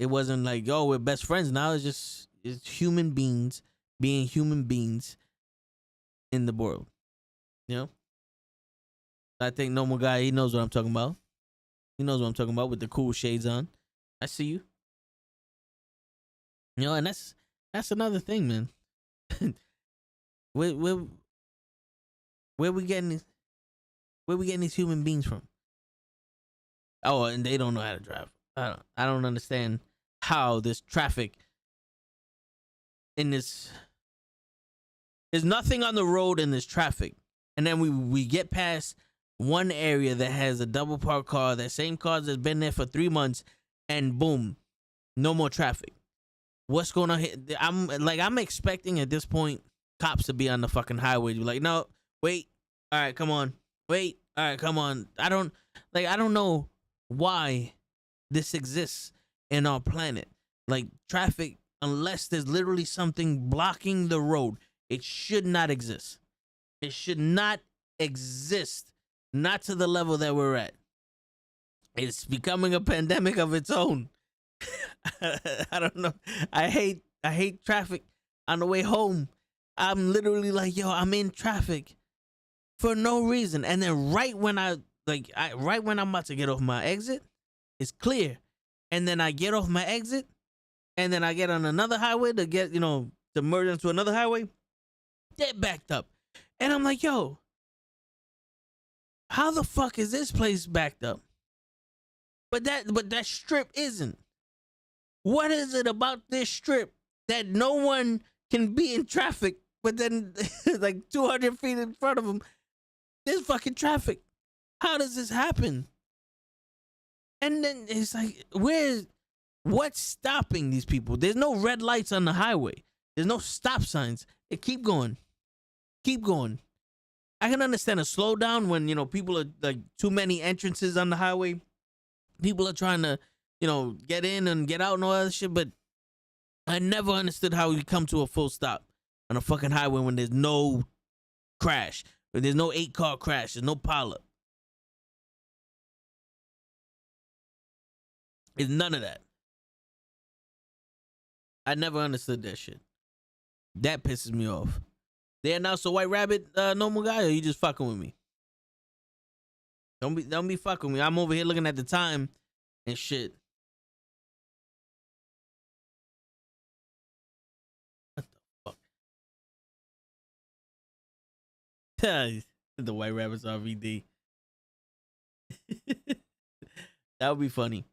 Speaker 1: it wasn't like, oh, we're best friends now. It's human beings being human beings in the world, you know. I think normal guy, he knows what I'm talking about. He knows what I'm talking about with the cool shades on. I see you. You know, and that's another thing, man. Where we getting these human beings from? Oh, and they don't know how to drive. I don't understand how this traffic in this. There's nothing on the road in this traffic And then we get past one area that has a double park car, that same car that's been there for 3 months, and boom, no more traffic. What's going on here? I'm expecting at this point cops to be on the fucking highway. You're like, no, wait, all right, come on, wait, all right, come on. I don't know why this exists in our planet. Like, traffic, unless there's literally something blocking the road, it should not exist. It should not exist. Not to the level that we're at. It's becoming a pandemic of its own. I don't know. I hate traffic on the way home. I'm literally like, yo, I'm in traffic for no reason. And then right when I'm about to get off my exit, it's clear. And then I get off my exit, and then I get on another highway to merge into another highway. They're backed up. And I'm like, yo, how the fuck is this place backed up? But that strip isn't. What is it about this strip that no one can be in traffic, but then like 200 feet in front of them, there's fucking traffic? How does this happen? And then it's like, what's stopping these people? There's no red lights on the highway. There's no stop signs. Keep going. Keep going. I can understand a slowdown when, people are like too many entrances on the highway. People are trying to, get in and get out and all that shit. But I never understood how we come to a full stop on a fucking highway when there's no crash. When there's no 8-car crash. There's no pileup. It's none of that. I never understood that shit. That pisses me off. They announced a White Rabbit normal guy, or you just fucking with me? Don't be fucking with me. I'm over here looking at the time and shit. What the fuck? The White Rabbit's RVD. That would be funny.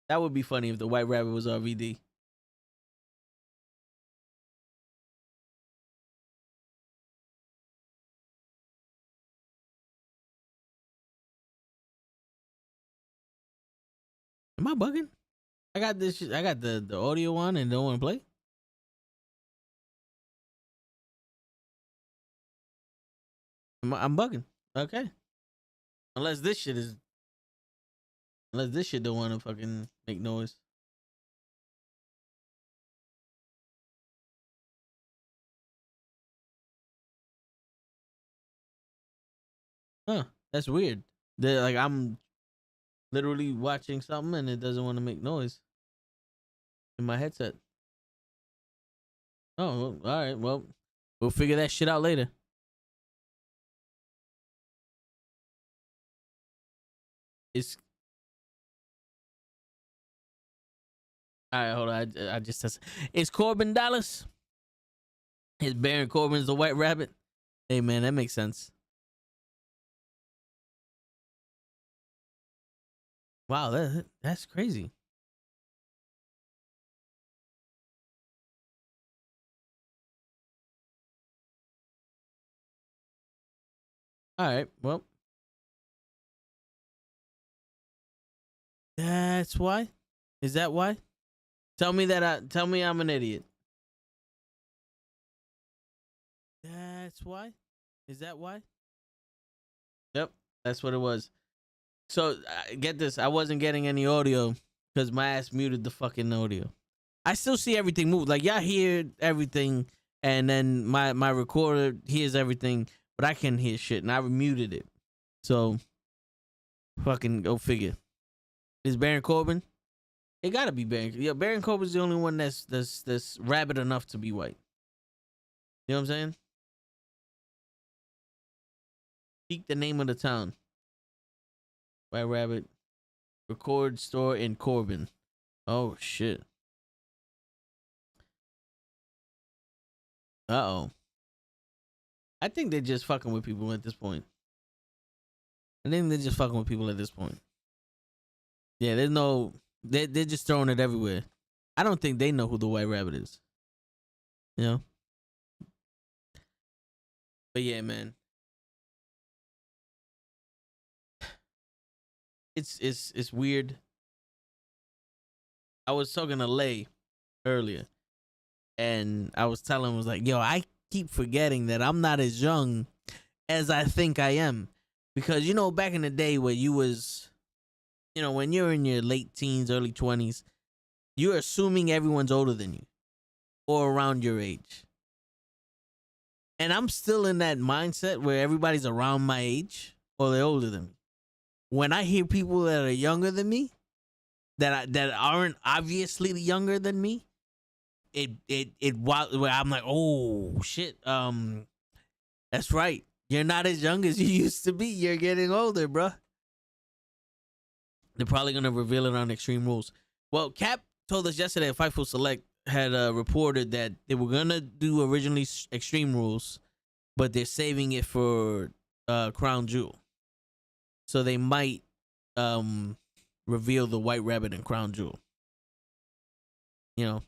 Speaker 1: That would be funny if the White Rabbit was RVD. Am I bugging? I got this shit. I got the audio on and don't want to play. I'm bugging. Okay. Unless this shit don't want to fucking make noise. Huh. That's weird. I'm literally watching something and it doesn't want to make noise in my headset. Oh, all right. Well, we'll figure that shit out later. It's all right. Hold on. I just tested. Is Corbin Dallas? Is Baron Corbin's the White Rabbit? Hey man, that makes sense. Wow, that's crazy. All right. Well, that's why. Is that why? Tell me I'm an idiot. That's why. Is that why? Yep, that's what it was. So get this, I wasn't getting any audio because my ass muted the fucking audio. I still see everything move. Like y'all hear everything, and then my recorder hears everything, but I can't hear shit, and I muted it. So fucking go figure. Is Baron Corbin? It gotta be Baron. Yeah, Baron Corbin's the only one that's rabbit enough to be white. You know what I'm saying? Speak the name of the town. White Rabbit record store in Corbin. Oh shit. Uh-oh. I think they're just fucking with people at this point. Yeah, they're just throwing it everywhere. I don't think they know who the White Rabbit is. You know. But yeah, man. It's weird. I was talking to Lay earlier, and I was telling him, I was like, yo, I keep forgetting that I'm not as young as I think I am. Because, you know, back in the day where you was, you know, when you're in your late teens, early 20s, you're assuming everyone's older than you or around your age. And I'm still in that mindset where everybody's around my age or they're older than me. When I hear people that are younger than me, that aren't obviously younger than me, where I'm like, oh shit, that's right. You're not as young as you used to be. You're getting older, bruh. They're probably gonna reveal it on Extreme Rules. Well, Cap told us yesterday at Fightful Select had reported that they were gonna do originally Extreme Rules, but they're saving it for Crown Jewel. So they might reveal the White Rabbit and Crown Jewel. You know,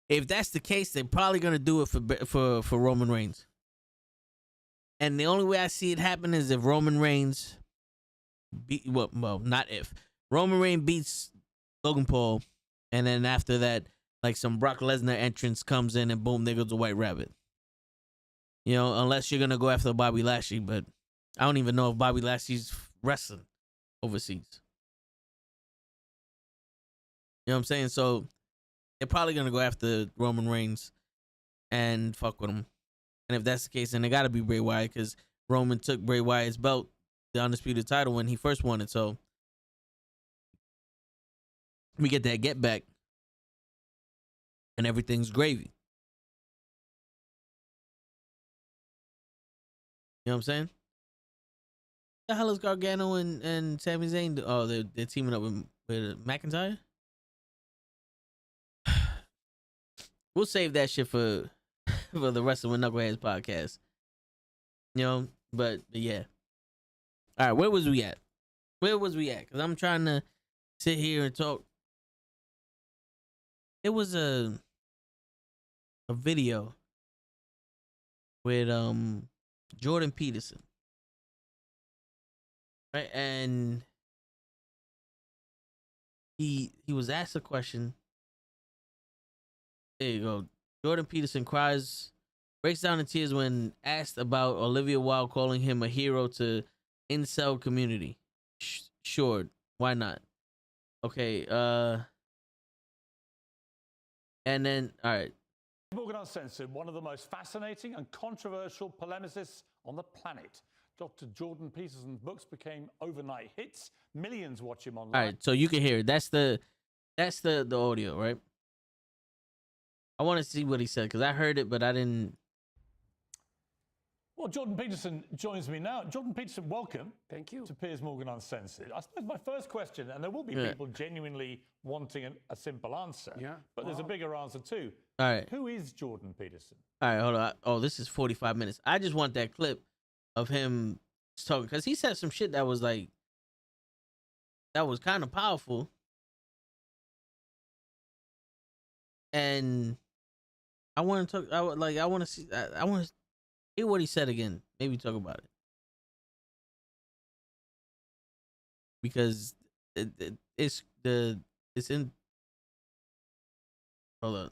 Speaker 1: if that's the case, they're probably gonna do it for Roman Reigns. And the only way I see it happen is if Roman Reigns not if Roman Reigns beats Logan Paul, and then after that, like some Brock Lesnar entrance comes in, and boom, there goes the White Rabbit. You know, unless you're gonna go after Bobby Lashley, but I don't even know if Bobby Lashley's wrestling overseas. You know what I'm saying? So they're probably gonna go after Roman Reigns and fuck with him. And if that's the case, then it gotta be Bray Wyatt, because Roman took Bray Wyatt's belt, the undisputed title, when he first won it. So we get that get back, and everything's gravy. You know what I'm saying? The hell is Gargano and Sami Zayn? Oh, they're teaming up with McIntyre. We'll save that shit for the rest of the Knuckleheads podcast. You know, but yeah. All right, where was we at? Because I'm trying to sit here and talk. It was a video with Jordan Peterson, right? And he was asked a question. There you go. Jordan Peterson breaks down in tears when asked about Olivia Wilde calling him a hero to incel community. Sure, why not? Okay, and then, all right.
Speaker 5: Morgan Uncensored, one of the most fascinating and controversial polemicists on the planet. Dr. Jordan Peterson's books became overnight hits. Millions watch him online.
Speaker 1: All right, so you can hear it. That's the audio, right? I want to see what he said, because I heard it, but I didn't.
Speaker 5: Well, Jordan Peterson joins me now. Jordan Peterson, welcome.
Speaker 6: Thank you.
Speaker 5: To Piers Morgan Uncensored. I suppose my first question, and there will be people genuinely wanting a simple answer, but there's a bigger answer too.
Speaker 1: All right.
Speaker 5: Who is Jordan Peterson?
Speaker 1: All right, hold on. Oh, this is 45 minutes. I just want that clip of him talking, because he said some shit that was kind of powerful. And I want to talk. I want to hear what he said again. Maybe talk about it, because it's in. Hold on.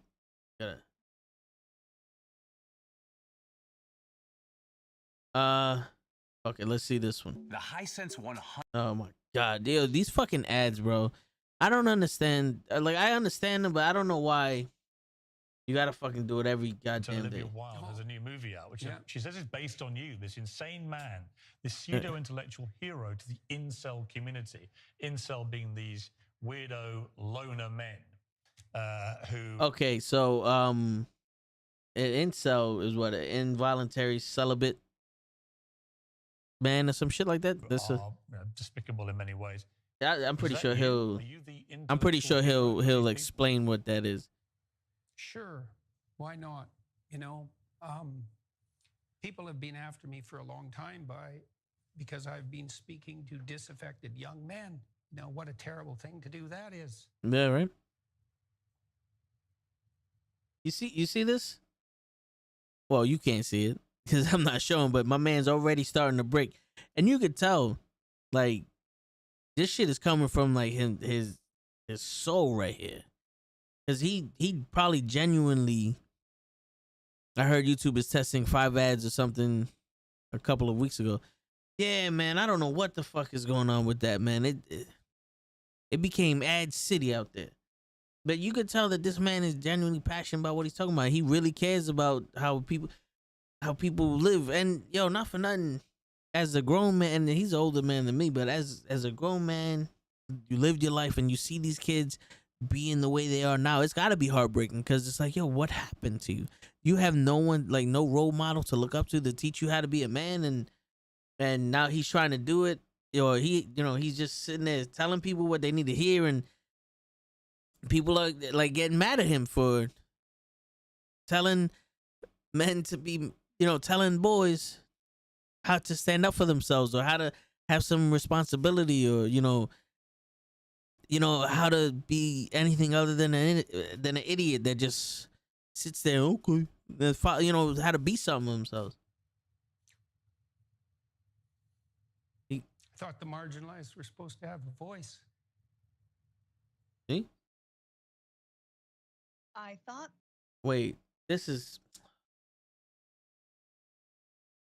Speaker 1: Okay, let's see this one.
Speaker 3: The Hisense 100.
Speaker 1: Oh my god, dude, these fucking ads, bro. I don't understand. Like, I understand them, but I don't know why you gotta fucking do it every goddamn
Speaker 5: Olivia
Speaker 1: day.
Speaker 5: Wilde has a new movie out, which she says is based on you, this insane man, this pseudo-intellectual hero to the incel community. Incel being these weirdo loner men who.
Speaker 1: Okay, so an incel is what, an involuntary celibate man or some shit like that. That's
Speaker 5: despicable in many ways.
Speaker 1: I'm pretty sure he'll.
Speaker 5: Are you the
Speaker 1: I'm pretty sure he'll
Speaker 5: intellectual
Speaker 1: explain what that is.
Speaker 6: Sure. Why not? You know, people have been after me for a long time because I've been speaking to disaffected young men. You know, what a terrible thing to do that is.
Speaker 1: Yeah, right. You see this? Well, you can't see it because I'm not showing, but my man's already starting to break, and you could tell, like, this shit is coming from like his soul right here, because he probably genuinely. I heard YouTube is testing 5 ads or something a couple of weeks ago. Yeah, man, I don't know what the fuck is going on with that, man. It became ad city out there. But you could tell that this man is genuinely passionate about what he's talking about. He really cares about how people live. And yo, not for nothing, as a grown man, and he's an older man than me, but as a grown man, you lived your life and you see these kids being the way they are now. It's got to be heartbreaking, because it's like, yo, what happened to you? You have no one, like, no role model to look up to teach you how to be a man, and now he's trying to do it. Or he's just sitting there telling people what they need to hear, and people are like getting mad at him for telling men to be, telling boys how to stand up for themselves, or how to have some responsibility, or how to be anything other than an idiot that just sits there. Okay, how to be something themselves.
Speaker 6: I thought the marginalized were supposed to have a voice.
Speaker 1: See?
Speaker 7: I thought.
Speaker 1: Wait, this is.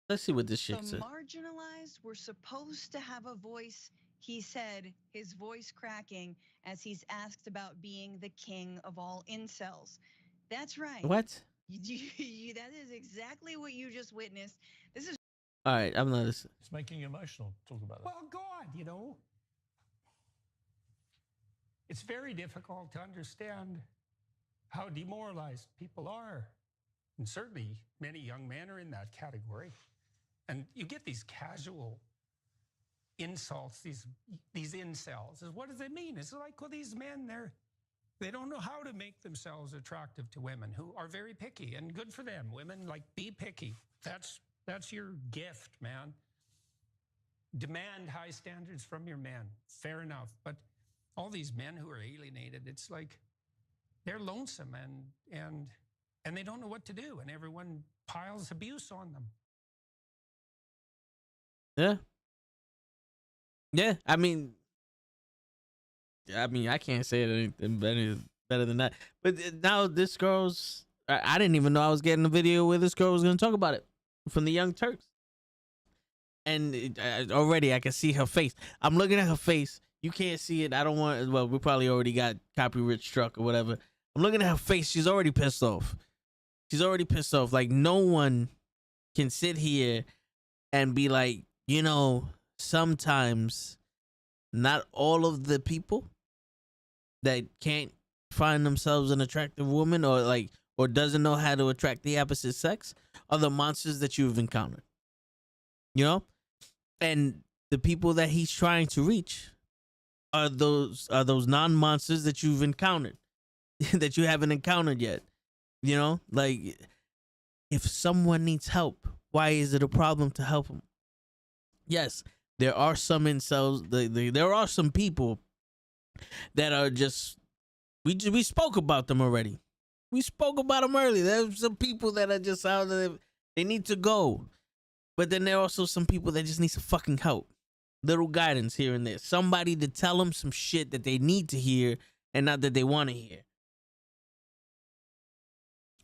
Speaker 1: Let's see what this shit
Speaker 7: The
Speaker 1: says.
Speaker 7: marginalized were supposed to have a voice, he said, his voice cracking as he's asked about being the king of all incels. That's right.
Speaker 1: What?
Speaker 7: That is exactly what you just witnessed. This is.
Speaker 1: All right, I'm not listening.
Speaker 5: It's making you emotional. Talk about that.
Speaker 6: Well, God, it's very difficult to understand how demoralized people are. And certainly many young men are in that category. And you get these casual insults, these incels. What does it mean? It's like, well, these men, they don't know how to make themselves attractive to women who are very picky, and good for them. Women, like, be picky. That's your gift, man. Demand high standards from your men. Fair enough. But all these men who are alienated, it's like they're lonesome and they don't know what to do, and everyone piles abuse on them.
Speaker 1: Yeah. Yeah, I mean, I can't say anything better than that. But now this girl's, I didn't even know I was getting a video where this girl was going to talk about it from the Young Turks. And already I can see her face. I'm looking at her face. You can't see it. I don't want, well, we probably already got copyright struck or whatever. I'm looking at her face. She's already pissed off. Like, no one can sit here and be like, sometimes not all of the people that can't find themselves an attractive woman, or doesn't know how to attract the opposite sex, are the monsters that you've encountered. And the people that he's trying to reach are those non-monsters that you've encountered, that you haven't encountered yet. Like, if someone needs help, why is it a problem to help them? Yes, there are some incels. There are some people that are just. We spoke about them already. We spoke about them earlier. There's some people that are just out there. They need to go. But then there are also some people that just need some fucking help. Little guidance here and there. Somebody to tell them some shit that they need to hear and not that they want to hear.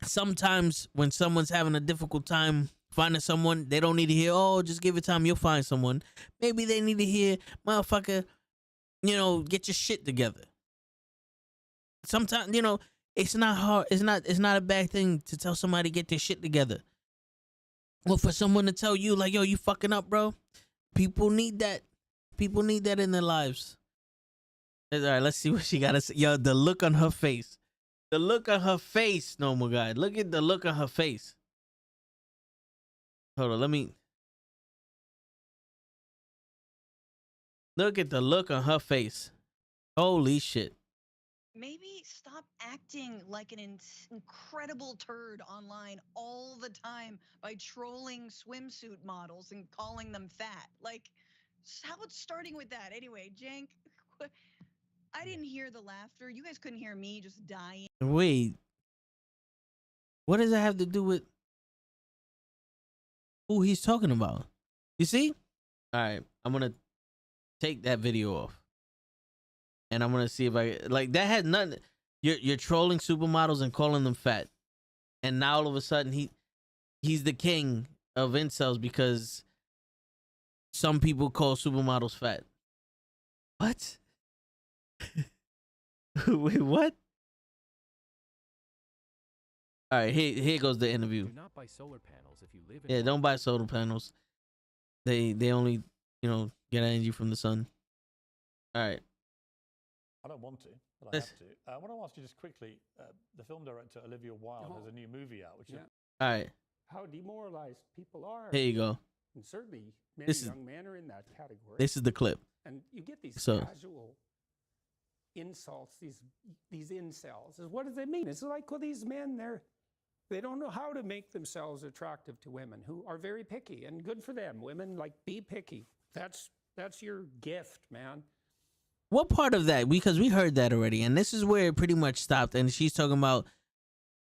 Speaker 1: Sometimes when someone's having a difficult time finding someone, they don't need to hear, oh, just give it time, you'll find someone. Maybe they need to hear, motherfucker, get your shit together. Sometimes, it's not hard. It's not a bad thing to tell somebody to get their shit together. Or for someone to tell you, like, yo, you fucking up, bro. People need that. People need that in their lives. All right, let's see what she got to say. Yo, the look on her face. The look on her face, normal guy. Look at the look on her face. Hold on, let me. Look at the look on her face. Holy shit.
Speaker 7: Maybe stop acting like an incredible turd online all the time by trolling swimsuit models and calling them fat. Like, how about starting with that? Anyway, Jank, I didn't hear the laughter. You guys couldn't hear me just dying.
Speaker 1: Wait. What does that have to do with who he's talking about? You see? All right, I'm gonna take that video off, and I'm gonna see if I like that had nothing. You're trolling supermodels and calling them fat, and now all of a sudden he's the king of incels because some people call supermodels fat. What? Wait, what? All right, here goes the interview.
Speaker 8: Do not buy solar panels if you live in
Speaker 1: Yeah, don't buy solar panels. They only, get energy from the sun. All right.
Speaker 5: I don't want to, but I
Speaker 1: Let's-
Speaker 5: have to. I want to ask you just quickly, the film director Olivia Wilde has a new movie out, which is
Speaker 1: All right.
Speaker 9: how demoralized people are.
Speaker 1: Here you go.
Speaker 9: And certainly many
Speaker 1: This is-
Speaker 9: young men are in that category.
Speaker 1: This is the clip.
Speaker 9: And you get these
Speaker 1: So-
Speaker 9: casual insults, these incels. What does it mean? It's like, well, these men, they don't know how to make themselves attractive to women who are very picky, and good for them. Women, like, be picky. That's your gift, man.
Speaker 1: What part of that? Because we heard that already, and this is where it pretty much stopped. And she's talking about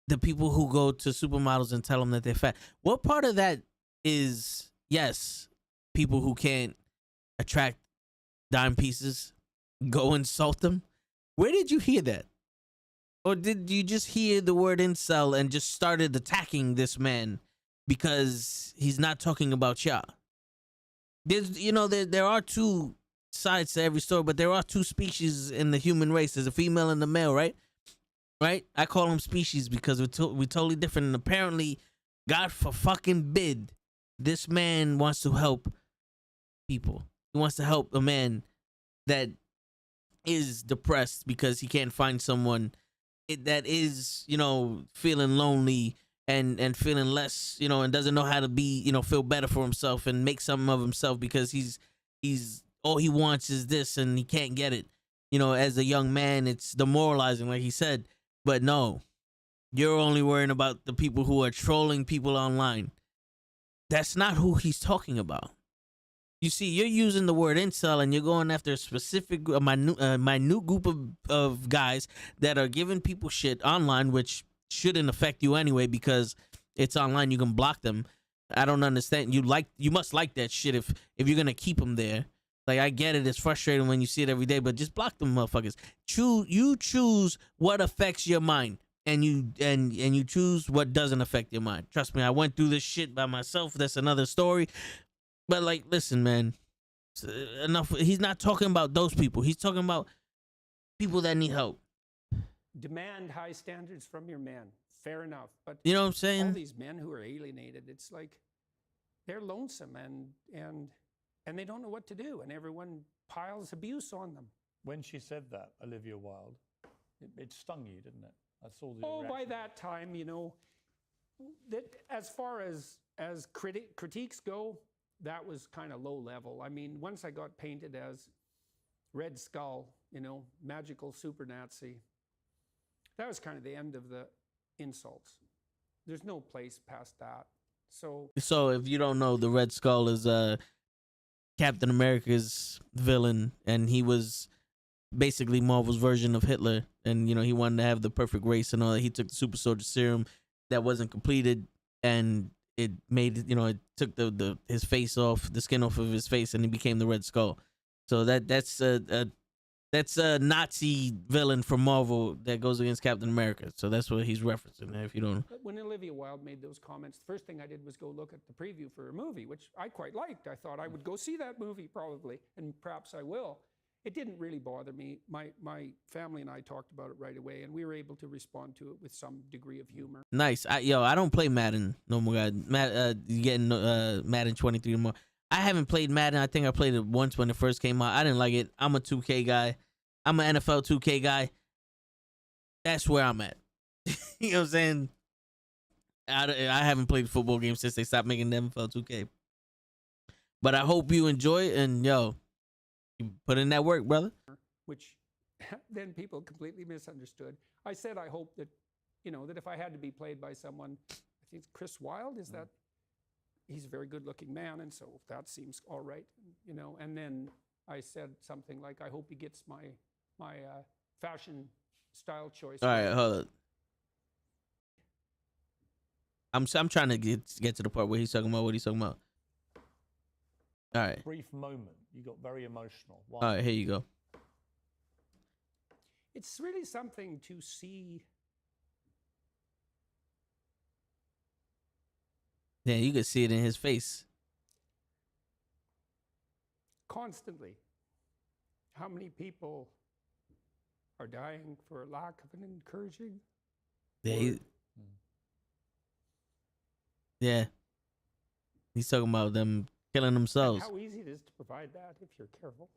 Speaker 1: the people who go to supermodels and tell them that they're fat. What part of that is, yes, people who can't attract dime pieces, go insult them? Where did you hear that? Or did you just hear the word incel and just started attacking this man because he's not talking about y'all? There's, there are two sides to every story, but there are two species in the human race. There's a female and a male, right? Right? I call them species because we're totally different. And apparently, God for fucking bid, this man wants to help people. He wants to help a man that is depressed because he can't find someone that is, feeling lonely and feeling less, and doesn't know how to be, feel better for himself and make something of himself because he's all he wants is this and he can't get it. As a young man, it's demoralizing, like he said. But no, you're only worrying about the people who are trolling people online. That's not who he's talking about. You see, you're using the word incel and you're going after a specific, minute group of guys that are giving people shit online, which shouldn't affect you anyway because it's online. You can block them. I don't understand. You must like that shit if you're gonna keep them there. Like, I get it. It's frustrating when you see it every day, but just block them motherfuckers. You choose what affects your mind, and you choose what doesn't affect your mind. Trust me, I went through this shit by myself. That's another story. But, like, listen, man, enough. He's not talking about those people. He's talking about people that need help.
Speaker 9: Demand high standards from your men. Fair enough. But
Speaker 1: you know what I'm saying?
Speaker 9: All these men who are alienated, it's like they're lonesome and they don't know what to do, and everyone piles abuse on them.
Speaker 5: When she said that, Olivia Wilde, it stung you, didn't it? I saw the
Speaker 9: by
Speaker 5: reaction.
Speaker 9: that time, that as far as critiques go, that was kind of low level. I mean, once I got painted as Red Skull, magical super Nazi, that was kind of the end of the insults. There's no place past that. So
Speaker 1: if you don't know, the Red Skull is Captain America's villain, and he was basically Marvel's version of Hitler. And he wanted to have the perfect race and all that. He took the super soldier serum that wasn't completed, and it made it took his face off, the skin off of his face, and he became the Red Skull. So that's a Nazi villain from Marvel that goes against Captain America. So that's what he's referencing. If you don't,
Speaker 9: when Olivia Wilde made those comments, the first thing I did was go look at the preview for her movie, which I quite liked. I thought I would go see that movie probably, and perhaps I will. It didn't really bother me. My family and I talked about it right away, and we were able to respond to it with some degree of humor.
Speaker 1: Nice. I don't play Madden no more. Getting Madden 23 no more. I haven't played Madden. I think I played it once when it first came out. I didn't like it. I'm a 2K guy. I'm an NFL 2K guy. That's where I'm at. You know what I'm saying? I haven't played football games since they stopped making the NFL 2K. But I hope you enjoy it, and you put in that work, brother.
Speaker 9: Which then people completely misunderstood. I said I hope that, that if I had to be played by someone, I think it's Chris Wilde, is that he's a very good-looking man, and so that seems all right, And then I said something like, I hope he gets my fashion style choice.
Speaker 1: All right, hold on. I'm trying to get to the part where he's talking about what he's talking about. All right.
Speaker 5: Brief moment. You got very emotional. Why?
Speaker 1: All right, here you go.
Speaker 9: It's really something to see.
Speaker 1: Yeah, you can see it in his face.
Speaker 9: Constantly. How many people are dying for lack of an encouraging?
Speaker 1: Yeah, yeah. He's talking about them killing
Speaker 9: And
Speaker 1: themselves.
Speaker 9: how easy it is to provide that if you're careful.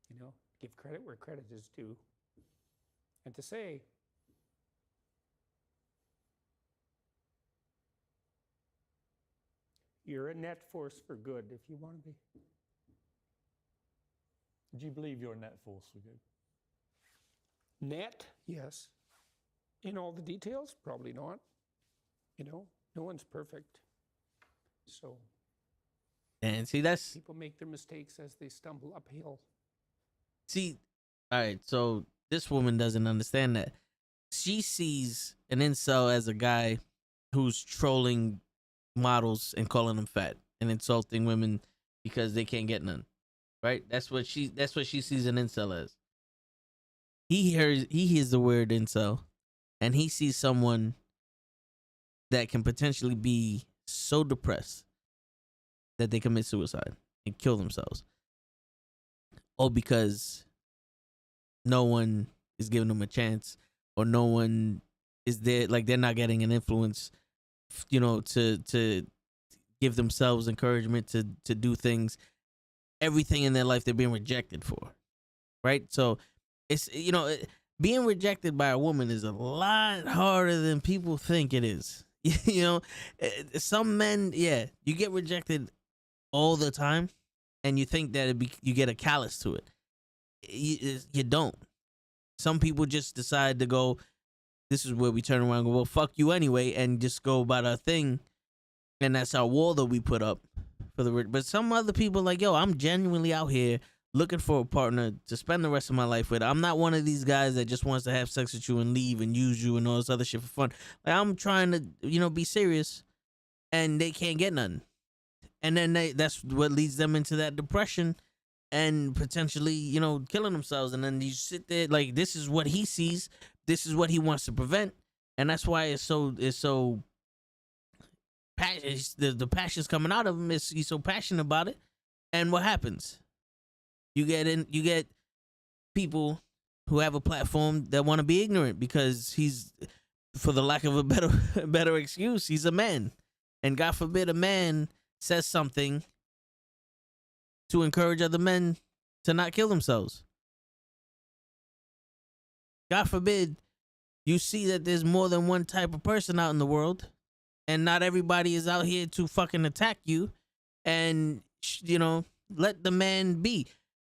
Speaker 9: You know, give credit where credit is due. And to say, you're a net force for good if you want to be.
Speaker 5: Do you believe you're a net force for good?
Speaker 9: Net, yes. In all the details, probably not. You know, no one's perfect. So
Speaker 1: And see, that's
Speaker 9: people make their mistakes as they stumble uphill.
Speaker 1: see. All right, so this woman doesn't understand that. She sees an incel as a guy who's trolling models and calling them fat and insulting women because they can't get none. Right? That's what she sees an incel as. He hears the word incel, and he sees someone that can potentially be so depressed that they commit suicide and kill themselves. All because no one is giving them a chance, or no one is there, like they're not getting an influence, you know, to give themselves encouragement to do things. Everything in their life they're being rejected for, right? So it's, you know, being rejected by a woman is a lot harder than people think it is. You know, some men, yeah, you get rejected all the time, and you think that you get a callous to it. You don't. Some people just decide to go, this is where we turn around and go, well, fuck you anyway, and just go about our thing, and that's our wall that we put up for the. But some other people like, yo, I'm genuinely out here looking for a partner to spend the rest of my life with. I'm not one of these guys that just wants to have sex with you and leave and use you and all this other shit for fun. Like, I'm trying to, you know, be serious, and they can't get nothing. And then that's what leads them into that depression and potentially, you know, killing themselves. And then you sit there like, this is what he sees. This is what he wants to prevent. And that's why it's so the passion's coming out of him. He's so passionate about it. And what happens? You get people who have a platform that want to be ignorant because he's, for the lack of a better excuse, he's a man. And God forbid a man says something to encourage other men to not kill themselves. God forbid you see that there's more than one type of person out in the world, and not everybody is out here to fucking attack you, and, you know, let the man be.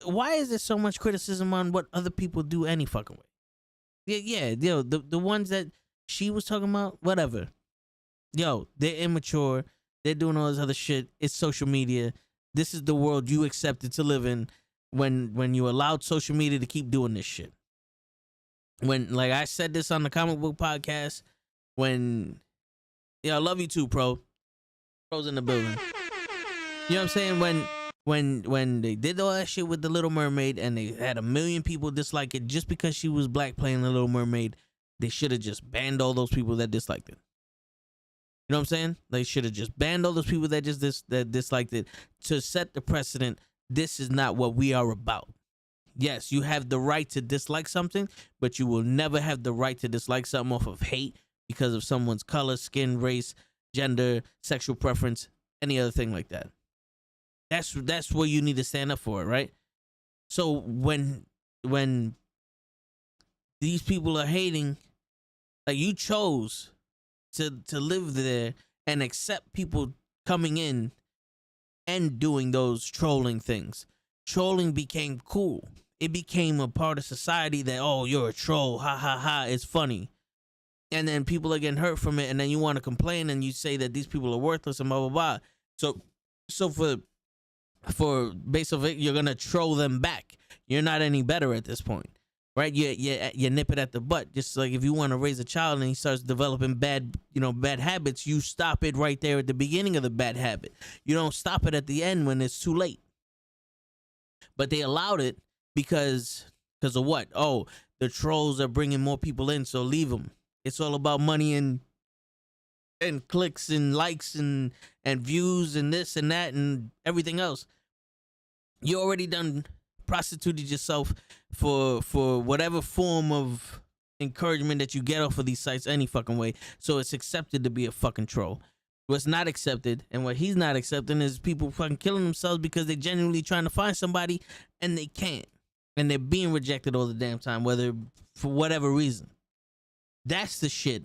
Speaker 1: Why is there so much criticism on what other people do any fucking way? Yeah, yo, the ones that she was talking about, whatever. Yo, they're immature. They're doing all this other shit. It's social media. This is the world you accepted to live in when you allowed social media to keep doing this shit. When, like I said this on the comic book podcast, when, yeah, I love you too, Pro. Pro's in the building. You know what I'm saying? When they did all that shit with the Little Mermaid and they had 1 million people dislike it just because she was black playing the Little Mermaid, they should have just banned all those people that disliked it. You know what I'm saying? They should have just banned all those people that that disliked it to set the precedent. This is not what we are about. Yes, you have the right to dislike something, but you will never have the right to dislike something off of hate because of someone's color, skin, race, gender, sexual preference, any other thing like that. That's what you need to stand up for, right? So when these people are hating, like, you chose to live there and accept people coming in and doing those trolling things. Trolling became cool. It became a part of society that, oh, you're a troll, ha ha ha, it's funny. And then people are getting hurt from it, and then you want to complain and you say that these people are worthless and blah blah blah. So for base of it, you're gonna troll them back. You're not any better at this point. right? You nip it at the butt. Just like if you want to raise a child and he starts developing bad habits, you stop it right there at the beginning of the bad habit. You don't stop it at the end when it's too late. But they allowed it because of what? Oh, the trolls are bringing more people in, so leave them. It's all about money and clicks and likes and views and this and that and everything else. You already done prostituted yourself for whatever form of encouragement that you get off of these sites any fucking way. So it's accepted to be a fucking troll. What's not accepted and what he's not accepting is people fucking killing themselves because they're genuinely trying to find somebody and they can't. And they're being rejected all the damn time, whether for whatever reason. That's the shit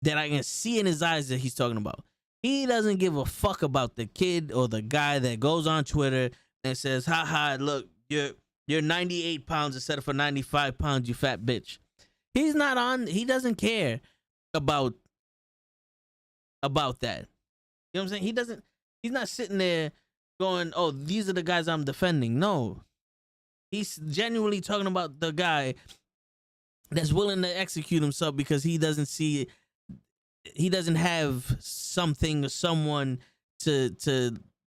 Speaker 1: that I can see in his eyes that he's talking about. He doesn't give a fuck about the kid or the guy that goes on Twitter and says, haha, look, you're 98 pounds instead of for 95 pounds, you fat bitch. He doesn't care about that. You know what I'm saying? He's not sitting there going, oh, these are the guys I'm defending. No. He's genuinely talking about the guy that's willing to execute himself because he doesn't have something or someone to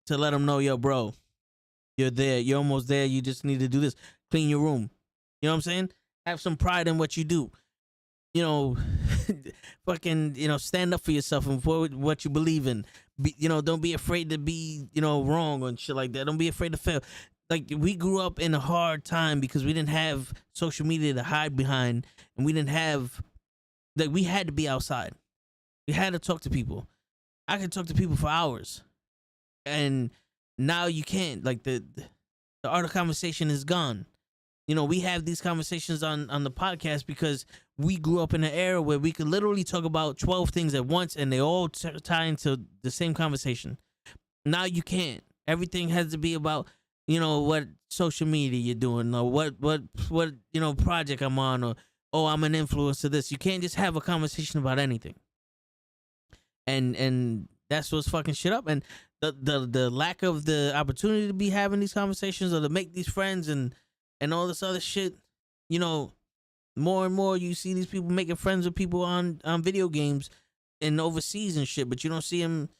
Speaker 1: let him know, yo, bro, you're there. You're almost there. You just need to do this. Clean your room. You know what I'm saying? Have some pride in what you do. You know, fucking, stand up for yourself and for what you believe in. Don't be afraid to be, wrong and shit like that. Don't be afraid to fail. Like, we grew up in a hard time because we didn't have social media to hide behind, and we didn't have, like, we had to be outside. We had to talk to people. I could talk to people for hours, and now you can't. Like, the art of conversation is gone. We have these conversations on the podcast because we grew up in an era where we could literally talk about 12 things at once, and they all tie into the same conversation. Now you can't. Everything has to be about, what social media you're doing, or what project I'm on, or, oh, I'm an influencer, this. You can't just have a conversation about anything. And that's what's fucking shit up. And the lack of the opportunity to be having these conversations or to make these friends and all this other shit, more and more you see these people making friends with people on video games and overseas and shit, but you don't see them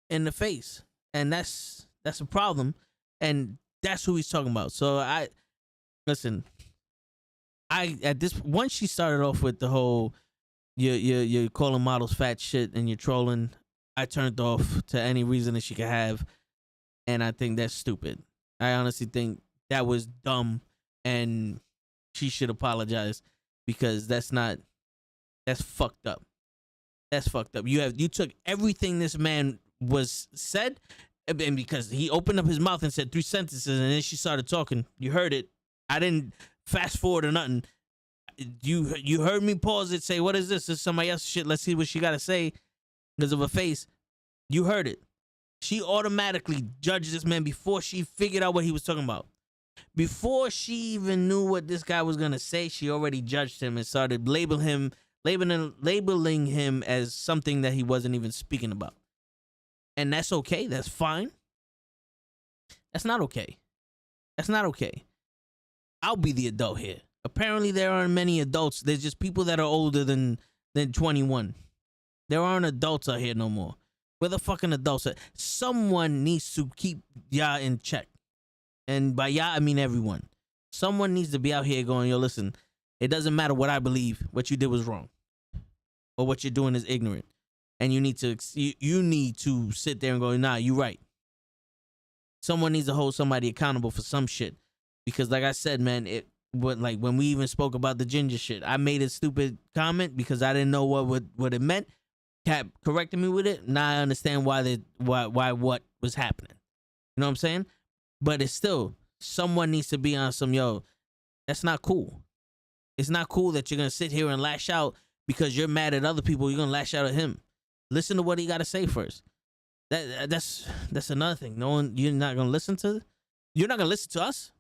Speaker 1: in the face. And that's a problem. And that's who he's talking about. So once she started off with the whole you're calling models fat shit and you're trolling, I turned off to any reason that she could have, and I think that's stupid. I honestly think that was dumb, and she should apologize because that's fucked up. That's fucked up. You took everything this man was said. And because he opened up his mouth and said 3 sentences and then she started talking. You heard it. I didn't fast forward or nothing. You heard me pause it, say, what is this? This is somebody else's shit. Let's see what she got to say because of her face. You heard it. She automatically judged this man before she figured out what he was talking about. Before she even knew what this guy was going to say, she already judged him and started labeling him as something that he wasn't even speaking about. And that's okay. That's fine. That's not okay. That's not okay. I'll be the adult here. Apparently, there aren't many adults. There's just people that are older than 21. There aren't adults out here no more. Where the fucking adults are? Someone needs to keep y'all in check. And by y'all, I mean everyone. Someone needs to be out here going, yo, listen, it doesn't matter what I believe. What you did was wrong. Or what you're doing is ignorant. And you need to sit there and go, nah, you right. Someone needs to hold somebody accountable for some shit. Because like I said, man, when we even spoke about the ginger shit, I made a stupid comment because I didn't know what it meant. Cap corrected me with it. Now I understand why what was happening. You know what I'm saying? But it's still, someone needs to be on some, yo, that's not cool. It's not cool that you're going to sit here and lash out because you're mad at other people. You're going to lash out at him. Listen to what he got to say first. That's another thing. You're not gonna listen to us.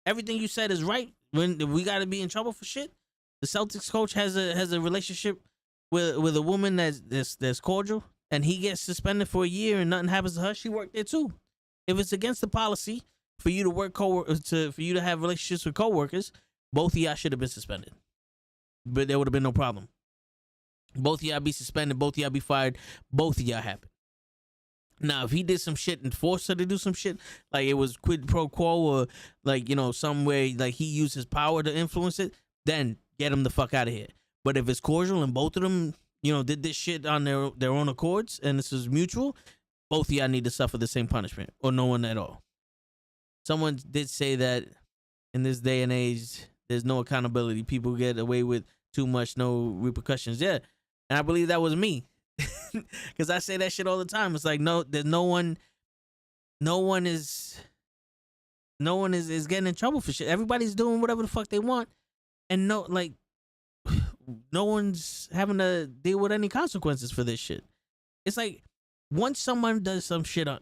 Speaker 1: Everything you said is right. When we got to be in trouble for shit. The Celtics coach has a relationship with a woman that's cordial, and he gets suspended for a year and nothing happens to her. She worked there too. If it's against the policy for you to work for you to have relationships with coworkers, both of y'all should have been suspended. But there would have been no problem. Both of y'all be suspended, both of y'all be fired, both of y'all happen. Now, if he did some shit and forced her to do some shit, like it was quid pro quo or like, you know, some way like he used his power to influence it, then get him the fuck out of here. But if it's cordial and both of them, you know, did this shit on their own accords and this is mutual, both of y'all need to suffer the same punishment or no one at all. Someone did say that in this day and age, there's no accountability. People get away with too much, no repercussions. Yeah. And I believe that was me. Because I say that shit all the time. It's like, no, there's no one is getting in trouble for shit. Everybody's doing whatever the fuck they want. And no one's having to deal with any consequences for this shit. It's like, once someone does something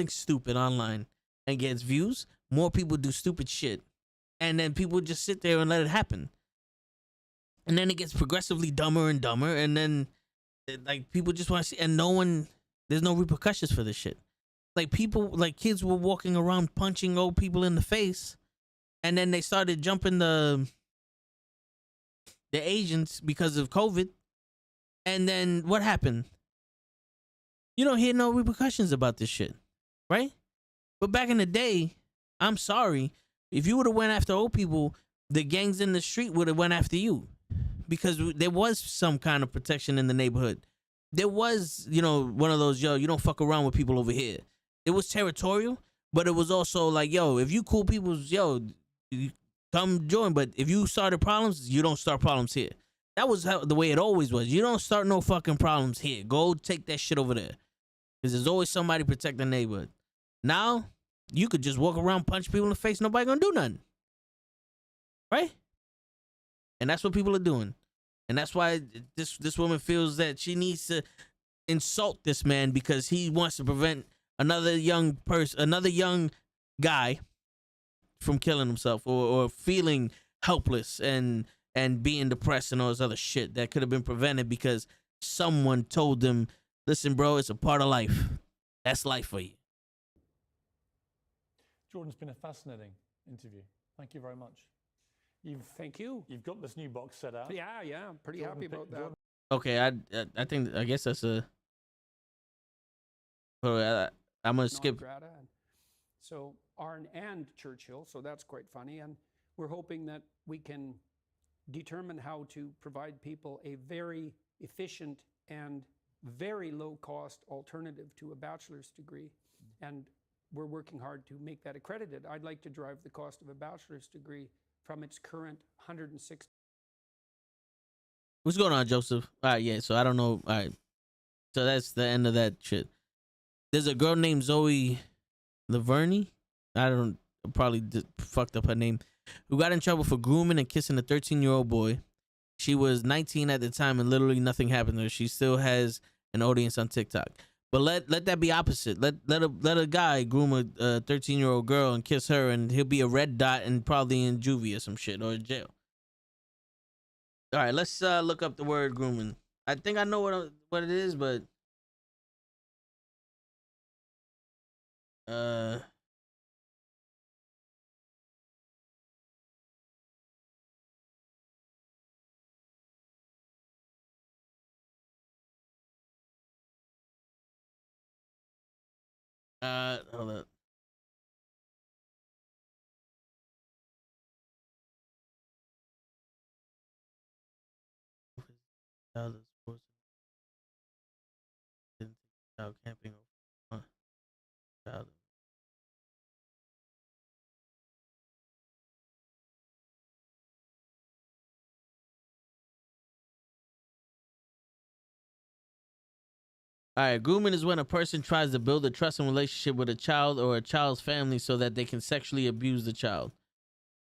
Speaker 1: stupid online and gets views, more people do stupid shit. And then people just sit there and let it happen. And then it gets progressively dumber and dumber. And then like people just want to see, and there's no repercussions for this shit. Like kids were walking around punching old people in the face. And then they started jumping the Asians because of COVID. And then what happened? You don't hear no repercussions about this shit, right? But back in the day, I'm sorry, if you would have went after old people, the gangs in the street would have went after you because there was some kind of protection in the neighborhood. There was, you know, one of those, yo, you don't fuck around with people over here. It was territorial, but it was also like, yo, if you cool people, yo, you come join. But if you started problems, you don't start problems here. That was the way it always was. You don't start no fucking problems here. Go take that shit over there. Because there's always somebody protect the neighborhood. Now, you could just walk around, punch people in the face, nobody gonna do nothing. Right? And that's what people are doing. And that's why this woman feels that she needs to insult this man because he wants to prevent another young guy from killing himself or feeling helpless and being depressed and all this other shit that could have been prevented because someone told them, listen, bro, it's a part of life. That's life for you.
Speaker 5: Jordan, it's been a fascinating interview. Thank you very much.
Speaker 9: Thank you.
Speaker 5: You've got this new box set out.
Speaker 9: Yeah, I'm pretty happy about that.
Speaker 1: Okay, I guess that's a. I'm gonna skip.
Speaker 9: So Arn and Churchill, so that's quite funny, and we're hoping that we can determine how to provide people a very efficient and very low-cost alternative to a bachelor's degree, and we're working hard to make that accredited. I'd like to drive the cost of a bachelor's degree from its current 160.
Speaker 1: What's going on, Joseph? All right, yeah. So I don't know. All right, so that's the end of that shit. There's a girl named Zoe Laverne. I don't probably fucked up her name. Who got in trouble for grooming and kissing a 13-year-old boy. She was 19 at the time, and literally nothing happened to her. She still has an audience on TikTok. But let that be opposite. Let a guy groom a 13-year-old girl and kiss her, and he'll be a red dot and probably in juvie or some shit or jail. All right, let's look up the word grooming. I think I know what it is, but hold up. Camping. All right, grooming is when a person tries to build a trusting relationship with a child or a child's family so that they can sexually abuse the child.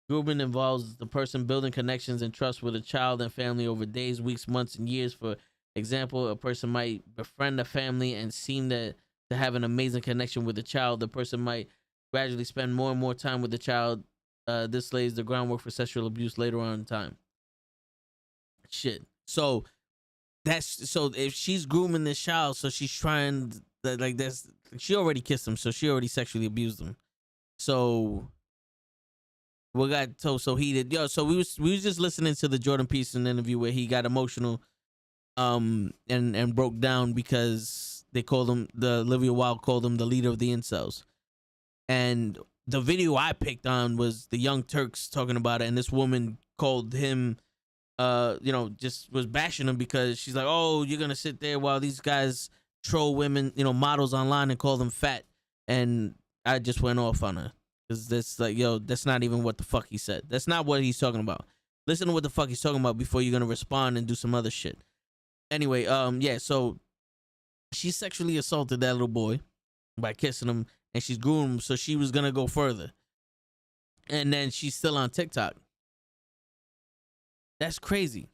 Speaker 1: Grooming involves the person building connections and trust with a child and family over days, weeks, months, and years. For example, a person might befriend a family and seem to have an amazing connection with the child. The person might gradually spend more and more time with the child. This lays the groundwork for sexual abuse later on in time. Shit. So if she's grooming this child, so she's trying she already kissed him, so she already sexually abused him. So what got so heated? Yo, so we was just listening to the Jordan Peterson interview where he got emotional, and broke down because they called him, the Olivia Wilde called him the leader of the incels, and the video I picked on was the Young Turks talking about it, and this woman called him, just was bashing him because she's like, oh, you're gonna sit there while these guys troll women, models online and call them fat, and I just went off on her. Cause that's like, yo, that's not even what the fuck he said. That's not what he's talking about. Listen to what the fuck he's talking about before you're gonna respond and do some other shit. Anyway, so she sexually assaulted that little boy by kissing him, and she's groomed him, so she was gonna go further. And then she's still on TikTok. That's crazy.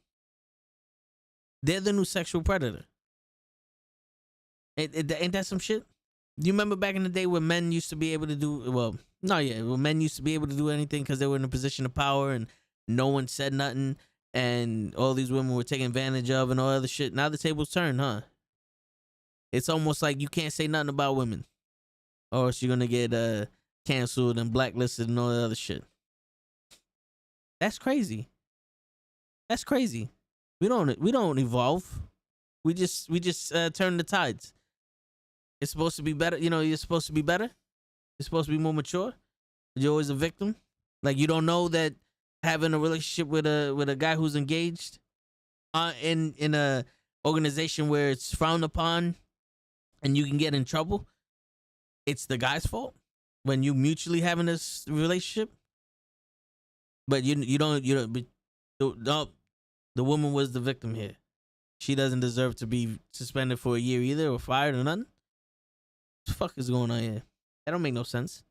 Speaker 1: They're the new sexual predator. Ain't that some shit? Do you remember back in the day when men used to be able to do, when men used to be able to do anything because they were in a position of power and no one said nothing and all these women were taken advantage of and all other shit? Now the tables turn, huh? It's almost like you can't say nothing about women or else you're going to get canceled and blacklisted and all that other shit. That's crazy. That's crazy. We don't evolve. We just turn the tides. It's supposed to be better. You're supposed to be better. You're supposed to be more mature. You're always a victim. Like, you don't know that having a relationship with a guy who's engaged in a organization where it's frowned upon and you can get in trouble, it's the guy's fault when you mutually having this relationship. But the woman was the victim here. She doesn't deserve to be suspended for a year either, or fired or nothing. What the fuck is going on here? That don't make no sense.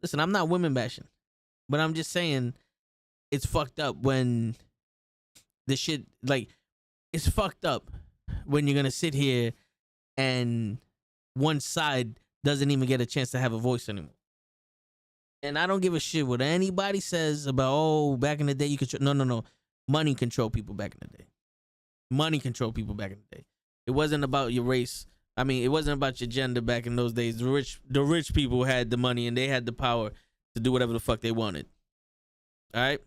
Speaker 1: Listen, I'm not women bashing, but I'm just saying it's fucked up when the shit, like, it's fucked up when you're gonna sit here and one side doesn't even get a chance to have a voice anymore. And I don't give a shit what anybody says about, oh, back in the day you could. No. Money control people back in the day. It wasn't about your race. I mean, it wasn't about your gender back in those days. The rich people had the money and they had the power to do whatever the fuck they wanted. All right?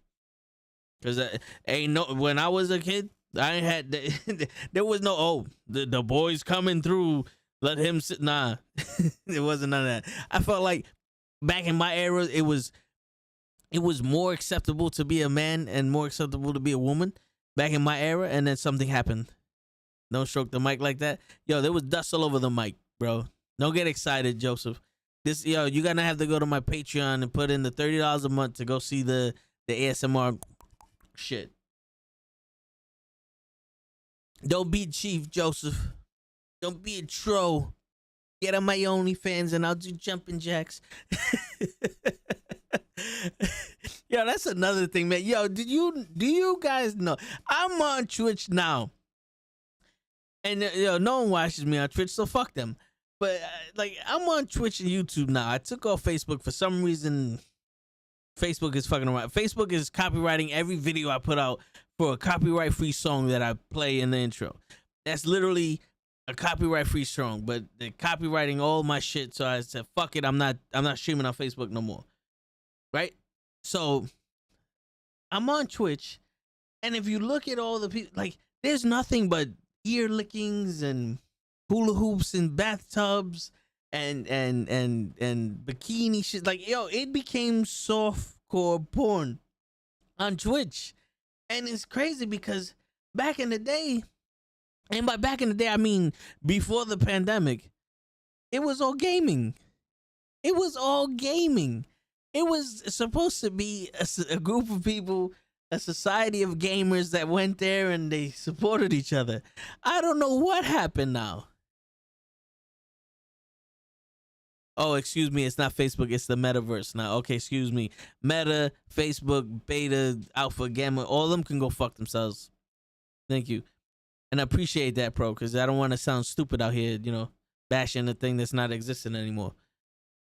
Speaker 1: Because when I was a kid, I ain't had there was no, the boy's coming through, let him sit. Nah, it wasn't none of that. I felt like back in my era, it was more acceptable to be a man and more acceptable to be a woman back in my era, and then something happened. Don't stroke the mic like that. Yo, there was dust all over the mic, bro. Don't get excited, Joseph. You're gonna have to go to my Patreon and put in the $30 a month to go see the ASMR shit. Don't be a chief, Joseph. Don't be a troll. Get on my OnlyFans and I'll do jumping jacks. Yo, that's another thing, man. Yo, do you guys know I'm on Twitch now? And no one watches me on Twitch, so fuck them. But I'm on Twitch and YouTube now. I took off Facebook for some reason. Facebook is fucking around. Facebook is copywriting every video I put out for a copyright-free song that I play in the intro. That's literally a copyright-free song, but they're copywriting all my shit. So I said, fuck it. I'm not streaming on Facebook no more. Right? So I'm on Twitch, and if you look at all the people, there's nothing but ear lickings and hula hoops and bathtubs and bikini shit. It became softcore porn on Twitch. And it's crazy because back in the day, and by back in the day I mean before the pandemic, it was all gaming. It was supposed to be a group of people, a society of gamers that went there and they supported each other. I don't know what happened now. Oh, excuse me, it's not Facebook, it's the metaverse now. Okay, excuse me. Meta, Facebook, Beta, Alpha, Gamma, all of them can go fuck themselves. Thank you. And I appreciate that, bro, because I don't want to sound stupid out here, bashing a thing that's not existing anymore.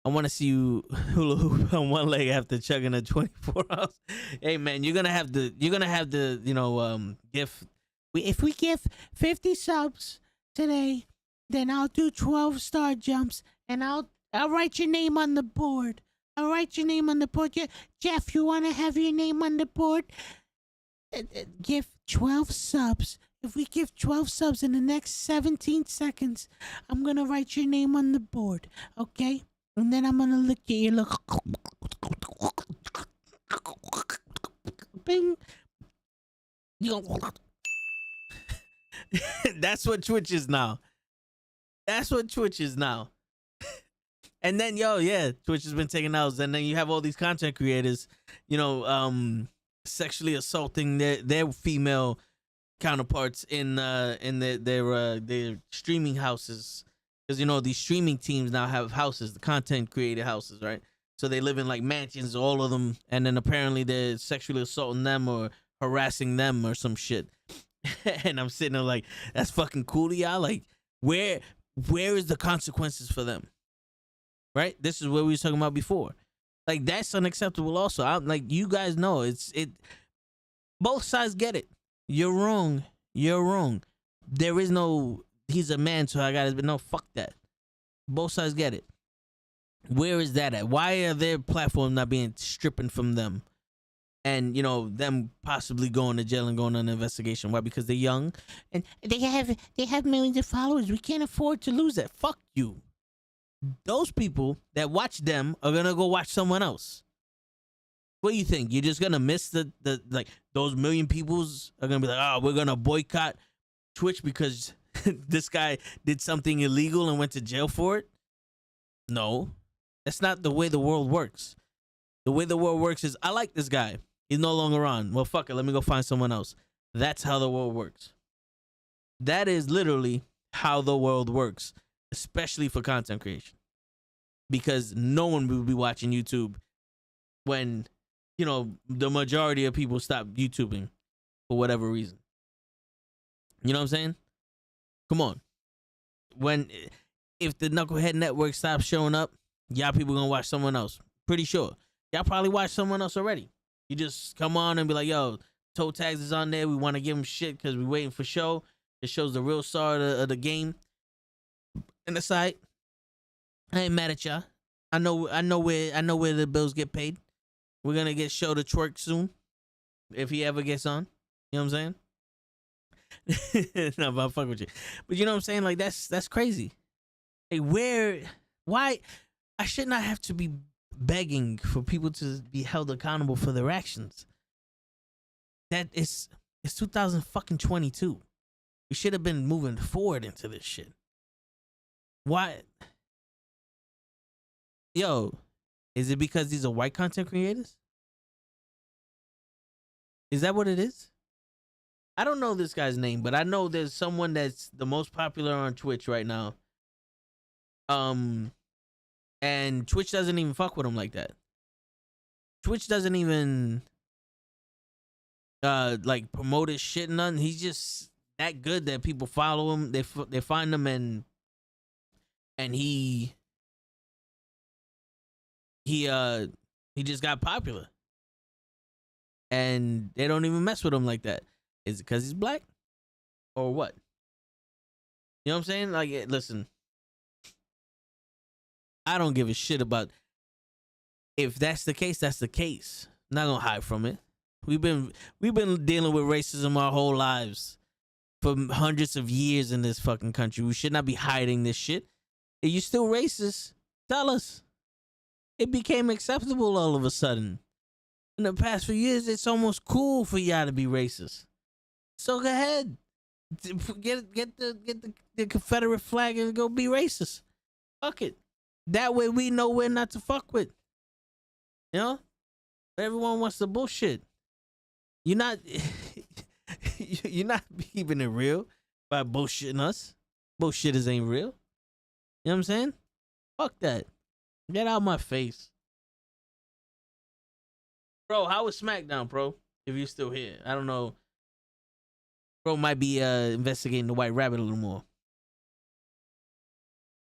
Speaker 1: I want to see you hula hoop on one leg after chugging a 24 ounce. Hey man, you're gonna have the gift. If we give 50 subs today, then I'll do 12 star jumps and I'll write your name on the board I'll write your name on the board. Jeff, you want to have your name on the board? Give 12 subs. If we give 12 subs in the next 17 seconds, I'm going to write your name on the board, okay? And then I'm going to look at you. Look. Bing. That's what Twitch is now. That's what Twitch is now. And then, Twitch has been taking out. And then you have all these content creators, sexually assaulting their female counterparts in their streaming houses, because these streaming teams now have houses, the content creator houses, right? So they live in like mansions, all of them, and then apparently they're sexually assaulting them or harassing them or some shit. And I'm sitting there like, that's fucking cool to y'all. Like, where is the consequences for them? Right? This is what we were talking about before. Like, that's unacceptable also. I'm like, you guys know both sides get it. You're wrong. There is no, he's a man, so I gotta, no, fuck that. Both sides get it. Where is that at? Why are their platforms not being stripping from them? And, them possibly going to jail and going on an investigation. Why? Because they're young and they have millions of followers. We can't afford to lose that. Fuck you. Those people that watch them are gonna go watch someone else. What do you think? You're just gonna miss the like those million peoples are gonna be like, oh, we're gonna boycott Twitch because this guy did something illegal and went to jail for it? No, that's not the way the world works. The way the world works is, I like this guy. He's no longer on. Well, fuck it. Let me go find someone else. That's how the world works. That is literally how the world works, especially for content creation. Because no one will be watching YouTube when, the majority of people stop YouTubing for whatever reason. You know what I'm saying? Come on. If the Knucklehead Network stops showing up, y'all people gonna watch someone else. Pretty sure. Y'all probably watched someone else already. You just come on and be like, yo, Toe Tags is on there. We want to give him shit because we're waiting for show. It shows the real star of the game. And the site, I ain't mad at y'all. I know where the bills get paid. We're gonna get Show to twerk soon, if he ever gets on. You know what I'm saying? No, but I'll fuck with you. But you know what I'm saying? Like, that's crazy. Like, why? I should not have to be begging for people to be held accountable for their actions. It's 2022. We should have been moving forward into this shit. Why? Yo, is it because these are white content creators? Is that what it is? I don't know this guy's name, but I know there's someone that's the most popular on Twitch right now. And Twitch doesn't even fuck with him like that. Twitch doesn't even like promote his shit and nothing. He's just that good that people follow him. They find him and he just got popular. And they don't even mess with him like that. Is it because he's black? Or what? You know what I'm saying? Like, listen, I don't give a shit about, if that's the case, that's the case. I'm not gonna hide from it. We've been dealing with racism our whole lives for hundreds of years in this fucking country. We should not be hiding this shit. If you're still racist, tell us. It became acceptable all of a sudden. In the past few years, it's almost cool for y'all to be racist. So go ahead, get the Confederate flag and go be racist. Fuck it. That way we know where not to fuck with. You know, everyone wants to bullshit. You're not keeping it real by bullshitting us. Bullshitters ain't real. You know what I'm saying? Fuck that. Get out of my face. Bro, how was SmackDown, bro? If you're still here. I don't know. Bro might be investigating the White Rabbit a little more.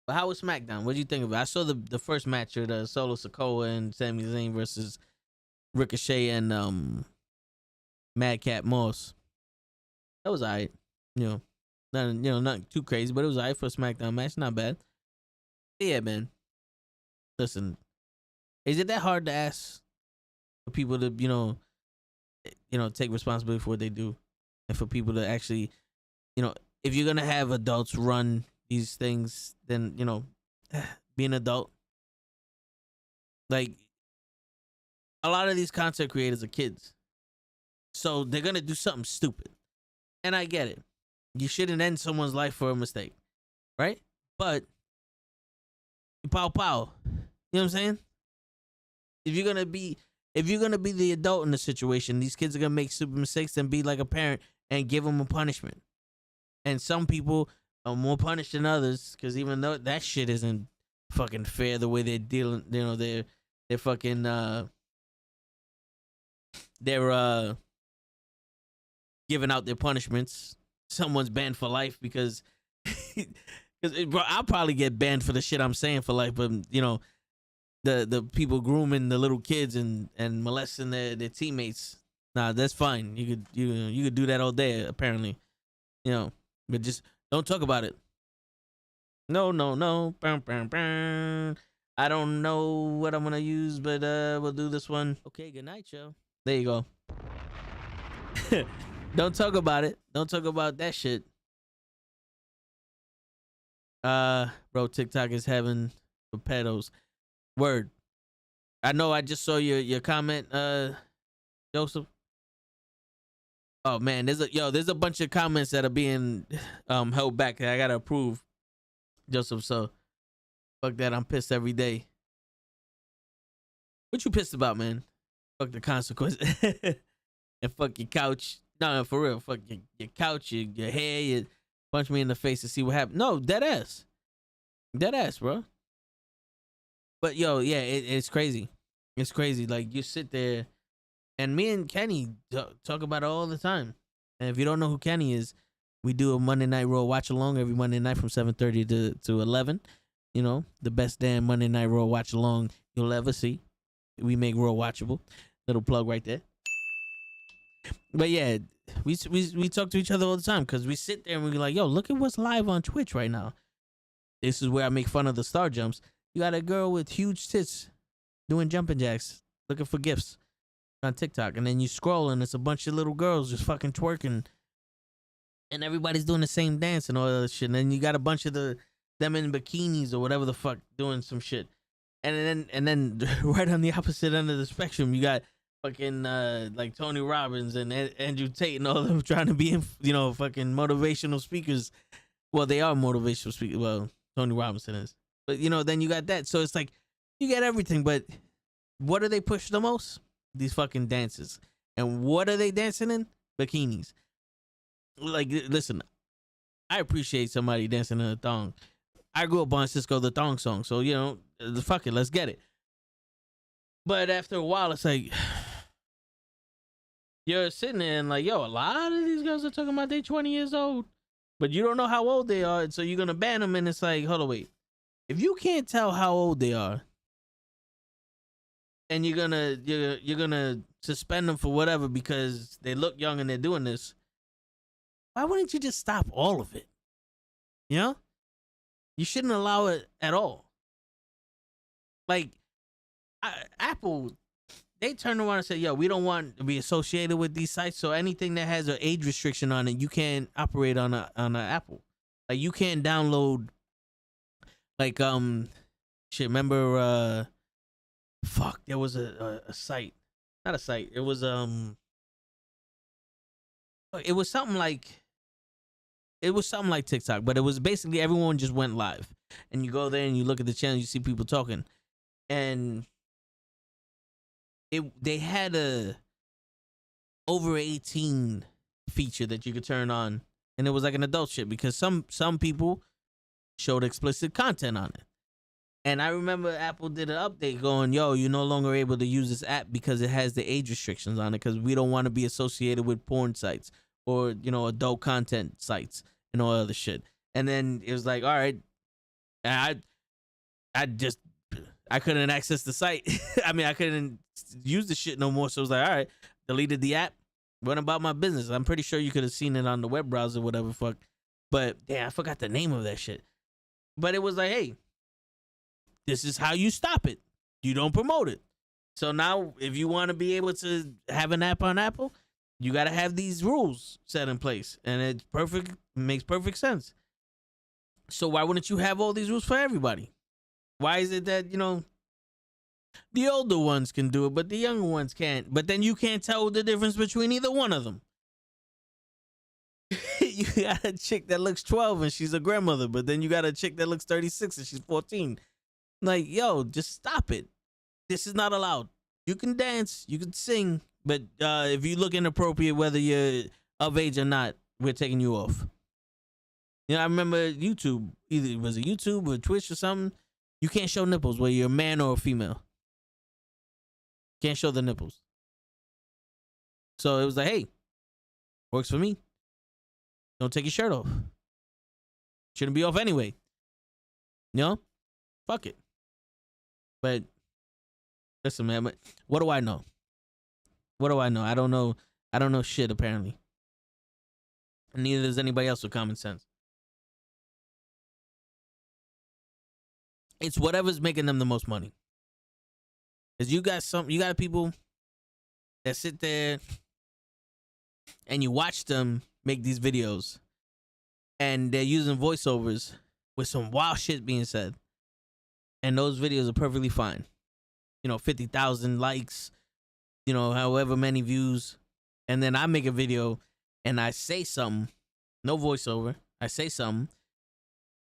Speaker 1: But how was SmackDown? What do you think of it? I saw the first match of the Solo Sikoa and Sami Zayn versus Ricochet and Madcap Moss. That was alright. Nothing too crazy, but it was alright for a SmackDown match. Not bad. Yeah, man. Listen, Is it that hard to ask for people to, take responsibility for what they do, and for people to actually, if you're gonna have adults run these things, then be an adult. Like, a lot of these content creators are kids, so they're gonna do something stupid, and I get it. You shouldn't end someone's life for a mistake, right? But pow pow, you know what I'm saying? If you're gonna be the adult in the situation, these kids are gonna make stupid mistakes. Then be like a parent and give them a punishment. And some people are more punished than others, because even though that shit isn't fucking fair, the way they're dealing, they're fucking they're giving out their punishments. Someone's banned for life because bro, I'll probably get banned for the shit I'm saying for life, but the people grooming the little kids and molesting their teammates, nah, that's fine. You could do that all day, apparently, but just don't talk about it. No. Bam, bam, bam. I don't know what I'm gonna use, but we'll do this one. Okay, good night, yo. There you go. Don't talk about it. Don't talk about that shit. Bro, TikTok is heaven for pedos. Word. I know I just saw your comment, Joseph. Oh man, there's a bunch of comments that are being held back that I gotta approve, Joseph. So fuck that. I'm pissed every day. What you pissed about, man? Fuck the consequences. And fuck your couch. No, for real. Fuck your couch, your hair, you punch me in the face to see what happens. No, dead ass. Dead ass, bro. But yo, yeah, it's crazy. It's crazy. Like, you sit there, and me and Kenny talk about it all the time. And if you don't know who Kenny is, we do a Monday Night Raw watch along every Monday night from 7:30 to 11. The best damn Monday Night Raw watch along you'll ever see. We make Raw watchable. Little plug right there. But yeah, we talk to each other all the time, because we sit there and we're like, yo, look at what's live on Twitch right now. This is where I make fun of the star jumps. You got a girl with huge tits doing jumping jacks, looking for gifts on TikTok. And then you scroll and it's a bunch of little girls just fucking twerking. And everybody's doing the same dance and all that shit. And then you got a bunch of them in bikinis or whatever the fuck doing some shit. And then right on the opposite end of the spectrum, you got fucking like Tony Robbins and Andrew Tate and all of them trying to be, fucking motivational speakers. Well, they are motivational speakers. Well, Tony Robinson is. But, then you got that. So it's like, you get everything. But what do they push the most? These fucking dances. And what are they dancing in? Bikinis. Like, listen, I appreciate somebody dancing in a thong. I grew up on Cisco the Thong Song. So, fuck it, let's get it. But after a while, it's like, you're sitting there and like, yo, a lot of these girls are talking about they 20 years old. But you don't know how old they are. So you're going to ban them. And it's like, hold on, wait. If you can't tell how old they are, and you're gonna suspend them for whatever because they look young and they're doing this, why wouldn't you just stop all of it? You shouldn't allow it at all. Like, Apple, they turned around and said, yo, we don't want to be associated with these sites, so anything that has an age restriction on it, you can't operate on an Apple. Like, you can't download, like, shit, remember, fuck, there was a site. Not a site. It was something like TikTok, but it was basically everyone just went live. And you go there and you look at the channel, you see people talking. And they had a over 18 feature that you could turn on, and it was like an adult shit, because some people showed explicit content on it. And I remember Apple did an update going, yo, you're no longer able to use this app because it has the age restrictions on it, because we don't want to be associated with porn sites or, adult content sites and all other shit. And then it was like, all right, I couldn't access the site. I mean, I couldn't use the shit no more. So it was like, all right, deleted the app, went about my business. I'm pretty sure you could have seen it on the web browser, whatever fuck. But damn, I forgot the name of that shit. But it was like, hey, this is how you stop it. you don't promote it. So now, if you want to be able to have an app on Apple, you got to have these rules set in place, and it's perfect. Makes perfect sense. So why wouldn't you have all these rules for everybody? Why is it that, the older ones can do it, but the younger ones can't? But then you can't tell the difference between either one of them. You got a chick that looks 12 and she's a grandmother, but then you got a chick that looks 36 and she's 14. Like, yo, just stop it. This is not allowed. You can dance, you can sing, but if you look inappropriate, whether you're of age or not, we're taking you off. I remember YouTube, either was it YouTube or Twitch or something. You can't show nipples whether you're a man or a female. Can't show the nipples. So it was like, hey, works for me. Don't take your shirt off. Shouldn't be off anyway. Fuck it. But listen, man, what do I know? What do I know? I don't know. I don't know shit, apparently. And neither does anybody else with common sense. It's whatever's making them the most money. Because you got people that sit there and you watch them make these videos and they're using voiceovers with some wild shit being said. And those videos are perfectly fine. 50,000 likes, however many views. And then I make a video and I say something, no voiceover. I say something,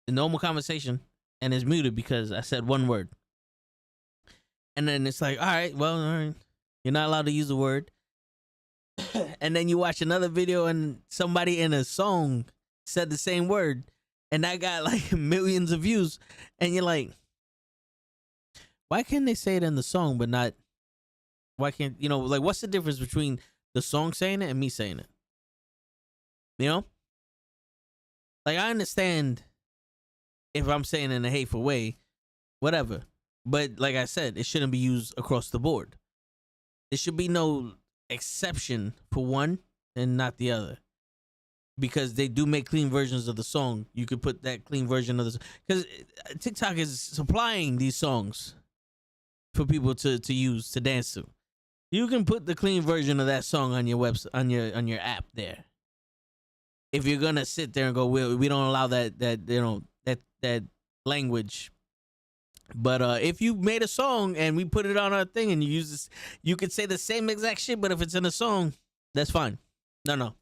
Speaker 1: a normal conversation, and it's muted because I said one word. And then it's like, all right, you're not allowed to use the word. And then you watch another video and somebody in a song said the same word and that got like millions of views. And you're like, why can't they say it in the song but not, why can't, what's the difference between the song saying it and me saying it? Like, I understand if I'm saying it in a hateful way, whatever. But like I said, it shouldn't be used across the board. There should be no exception for one and not the other. Because they do make clean versions of the song. You could put that clean version of the, because TikTok is supplying these songs for people to use, to dance to. You can put the clean version of that song on your website, on your app there. If you're gonna sit there and go, we don't allow that language. But if you made a song and we put it on our thing and you use this, you could say the same exact shit, but if it's in a song, that's fine. No.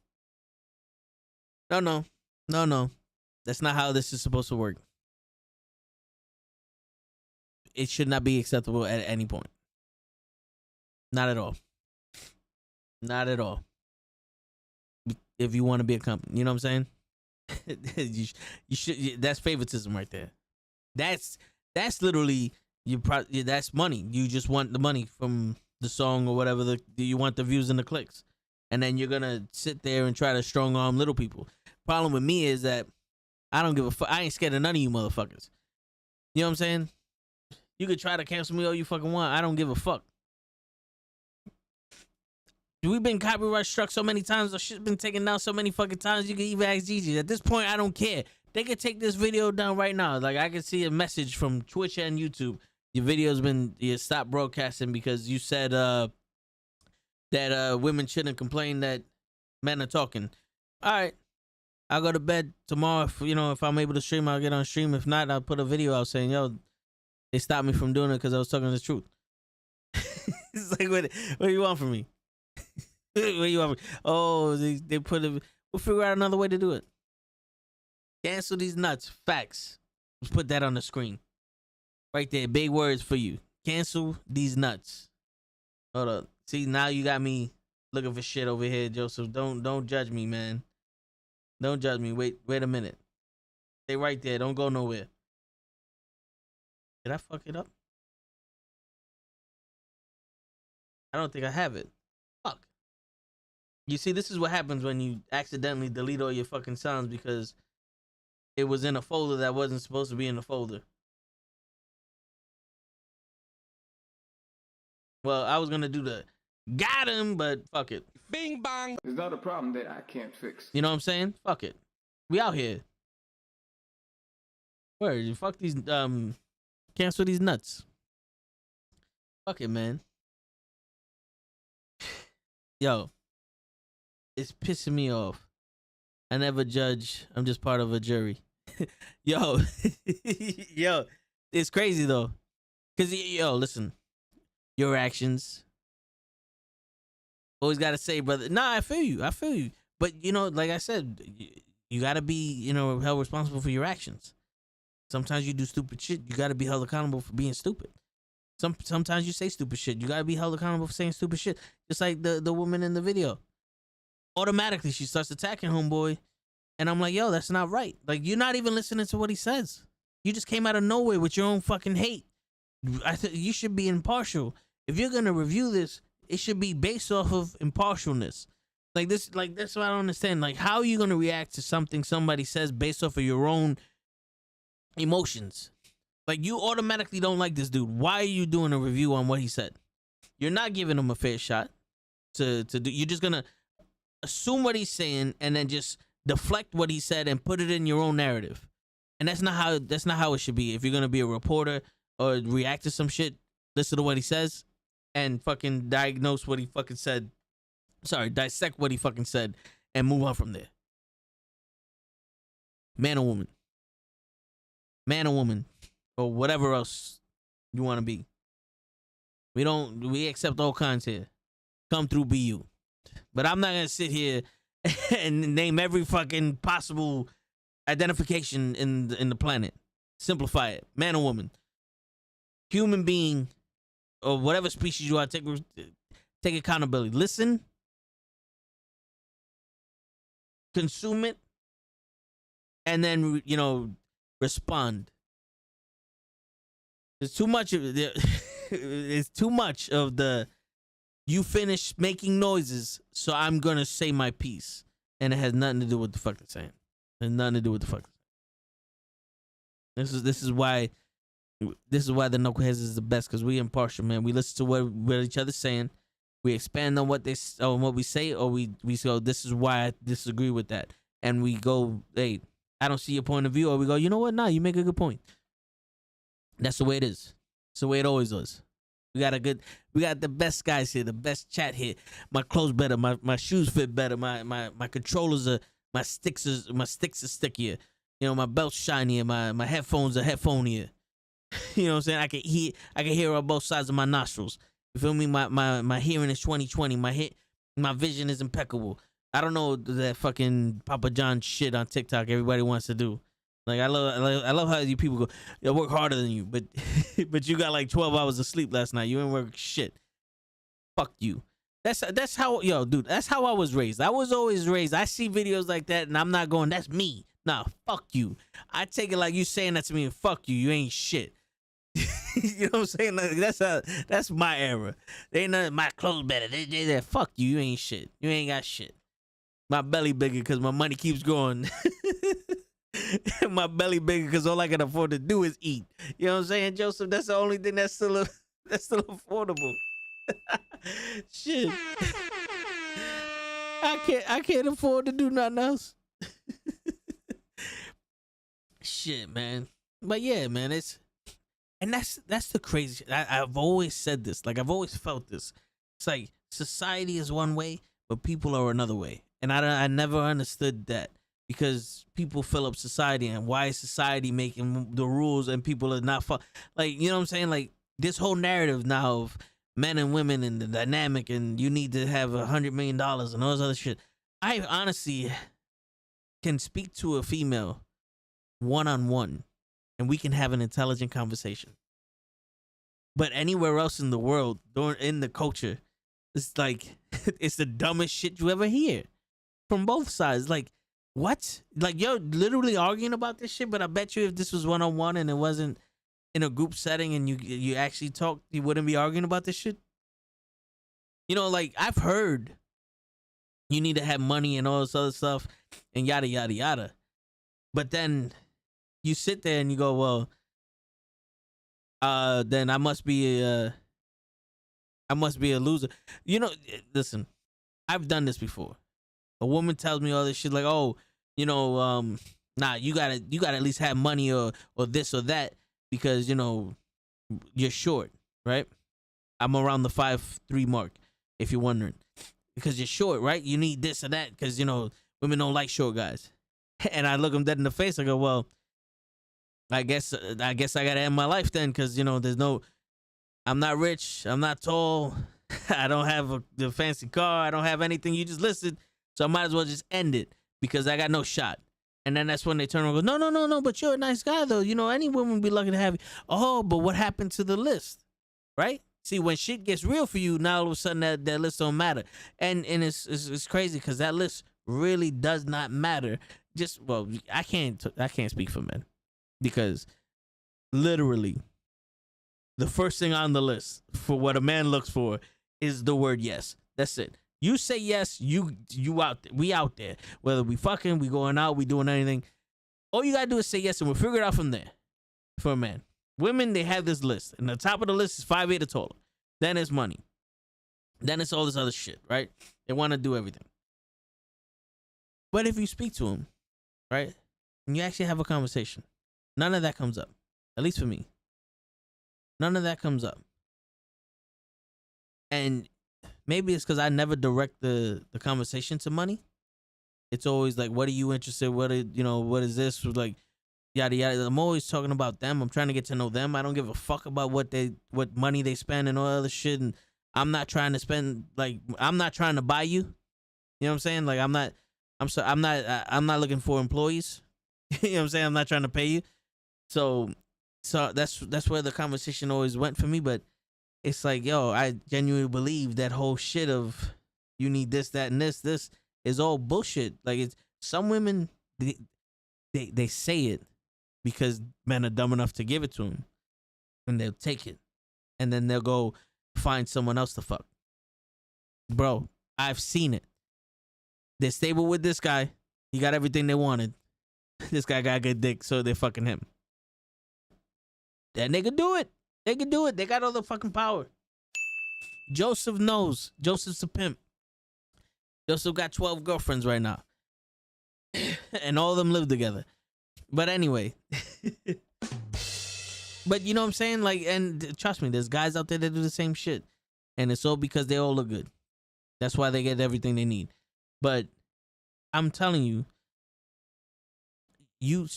Speaker 1: That's not how this is supposed to work. It should not be acceptable at any point. Not at all. Not at all. If you want to be a company, you know what I'm saying? you should. That's favoritism right there. That's literally that's money. You just want the money from the song or whatever. You want the views and the clicks, and then you're gonna sit there and try to strong arm little people. Problem with me is that I don't give a fuck. I ain't scared of none of you motherfuckers. You know what I'm saying? You could try to cancel me all you fucking want. I don't give a fuck. We've been copyright struck so many times. The shit's been taken down so many fucking times. You can even ask Gigi. At this point, I don't care. They could take this video down right now. Like, I can see a message from Twitch and YouTube. Your video's been stopped broadcasting because you said that women shouldn't complain that men are talking. All right, I'll go to bed tomorrow. If I'm able to stream, I'll get on stream. If not, I'll put a video out saying, yo, they stopped me from doing it because I was talking the truth. It's like, what do you want from me? What do you want from me? Oh, they put it. We'll figure out another way to do it. Cancel these nuts. Facts. Let's put that on the screen. Right there. Big words for you. Cancel these nuts. Hold up. See, now you got me looking for shit over here, Joseph. Don't judge me, man. Don't judge me. Wait a minute. Stay right there. Don't go nowhere. Did I fuck it up? I don't think I have it. Fuck. You see, this is what happens when you accidentally delete all your fucking sounds because it was in a folder that wasn't supposed to be in the folder. Well, I was gonna do the got him, but fuck it.
Speaker 10: Bing bang. It's not a problem that I can't fix.
Speaker 1: You know what I'm saying? Fuck it. We out here. Where you fuck these cancel these nuts. Fuck it, man. Yo, it's pissing me off. I never judge. I'm just part of a jury. Yo, yo, it's crazy though. Cause yo, listen, your actions. Always gotta say, brother. Nah, I feel you. I feel you. But you know, like I said, you gotta be, you know, held responsible for your actions. Sometimes you do stupid shit. You gotta be held accountable for being stupid. Sometimes you say stupid shit. You gotta be held accountable for saying stupid shit. Just like the woman in the video. Automatically, she starts attacking homeboy, and I'm like, yo, that's not right. Like, you're not even listening to what he says. You just came out of nowhere with your own fucking hate. You should be impartial. If you're gonna review this, it should be based off of impartialness. Like this, that's what I don't understand. Like, how are you gonna react to something somebody says based off of your own emotions? Like, you automatically don't like this dude. Why are you doing a review on what he said? You're not giving him a fair shot to do. You're just gonna assume what he's saying and then just deflect what he said and put it in your own narrative. And that's not how it should be. If you're gonna be a reporter or react to some shit, listen to what he says and fucking diagnose what he fucking said. Sorry, dissect what he fucking said and move on from there. Man or woman. Man or woman. Or whatever else you want to be. We accept all kinds here. Come through, be you. But I'm not gonna sit here and name every fucking possible identification in the planet. Simplify it. Man or woman. Human being or whatever species you are, take accountability. Listen. Consume it. And then, you know, respond. There's too much of it's too much of the you finish making noises, so I'm gonna say my piece. And it has nothing to do with the fuck they're saying. It has nothing to do with the fuck. This is why the Knuckleheads is the best, because we impartial, man. We listen to what each other's saying. We expand on what we say, or we go, this is why I disagree with that. And we go, hey, I don't see your point of view, or we go, you know what? Nah, you make a good point. That's the way it is. It's the way it always is. We got the best guys here, the best chat here. My clothes better, my shoes fit better, my controllers are, my sticks are stickier. You know, my belt's shinier, my headphones are headphoneier. You know what I'm saying? I can hear on both sides of my nostrils. You feel me? My hearing is 20/20. My vision is impeccable. I don't know that fucking Papa John shit on TikTok everybody wants to do. Like, I love how you people go, I work harder than you, but but you got like 12 hours of sleep last night. You didn't work shit. Fuck you. That's how, yo, dude, that's how I was raised. I was always raised. I see videos like that and I'm not going, that's me. Nah, fuck you. I take it like you saying that to me and fuck you. You ain't shit. You know what I'm saying? Like, that's my era. They ain't nothing, my clothes better. They fuck you. You ain't shit. You ain't got shit. My belly bigger because my money keeps growing. My belly bigger because all I can afford to do is eat. You know what I'm saying, Joseph? That's the only thing that's still affordable. Shit. I can't afford to do nothing else. Shit, man. But yeah, man, that's the crazy shit. I've always said this. Like, I've always felt this. It's like society is one way, but people are another way. And I never understood that, because people fill up society, and why is society making the rules and people are not like, you know what I'm saying? Like, this whole narrative now of men and women and the dynamic, and you need to have $100 million and all this other shit. I honestly can speak to a female one-on-one and we can have an intelligent conversation. But anywhere else in the world, in the culture, it's like, it's the dumbest shit you ever hear from both sides. Like, what? Like, you're literally arguing about this shit, but I bet you if this was one-on-one and it wasn't in a group setting and you actually talked, you wouldn't be arguing about this shit. You know, like, I've heard you need to have money and all this other stuff and yada, yada, yada. But then you sit there and you go, well, then I must be a loser. You know, listen, I've done this before. A woman tells me all this shit like, oh, you know, nah, you gotta at least have money or this or that because, you know, you're short, right? I'm around the 5'3" mark, if you're wondering. Because you're short, right? You need this or that because, women don't like short guys. And I look them dead in the face. I go, well, I guess I got to end my life then because, I'm not rich. I'm not tall. I don't have the fancy car. I don't have anything you just listed. So I might as well just end it because I got no shot. And then that's when they turn around and go, no, but you're a nice guy, though. Any woman would be lucky to have you. Oh, but what happened to the list, right? See, when shit gets real for you, now all of a sudden that list don't matter. And it's crazy because that list really does not matter. I can't speak for men because literally the first thing on the list for what a man looks for is the word yes. That's it. You say yes, you out there. We out there. Whether we fucking, we going out, we doing anything. All you gotta do is say yes, and we'll figure it out from there. For a man. Women, they have this list. And the top of the list is 5'8" or taller. Then it's money. Then it's all this other shit, right? They want to do everything. But if you speak to them, right, and you actually have a conversation, none of that comes up. At least for me. None of that comes up. And maybe it's because I never direct the conversation to money. It's always like, what are you interested? What is this? Like, yada yada. I'm always talking about them. I'm trying to get to know them. I don't give a fuck about what money they spend and all other shit. And I'm not trying to spend I'm not trying to buy you. You know what I'm saying? Like I'm not looking for employees. You know what I'm saying? I'm not trying to pay you. So that's where the conversation always went for me. But it's like, yo, I genuinely believe that whole shit of you need this, that, and this is all bullshit. Like it's some women they say it because men are dumb enough to give it to them, and they'll take it, and then they'll go find someone else to fuck. Bro, I've seen it. They're stable with this guy. He got everything they wanted. This guy got good dick, so they're fucking him. That nigga do it. They can do it. They got all the fucking power. Joseph knows. Joseph's a pimp. Joseph got 12 girlfriends right now. And all of them live together. But anyway. But you know what I'm saying? Like, and trust me, there's guys out there that do the same shit. And it's all because they all look good. That's why they get everything they need. But I'm telling you, you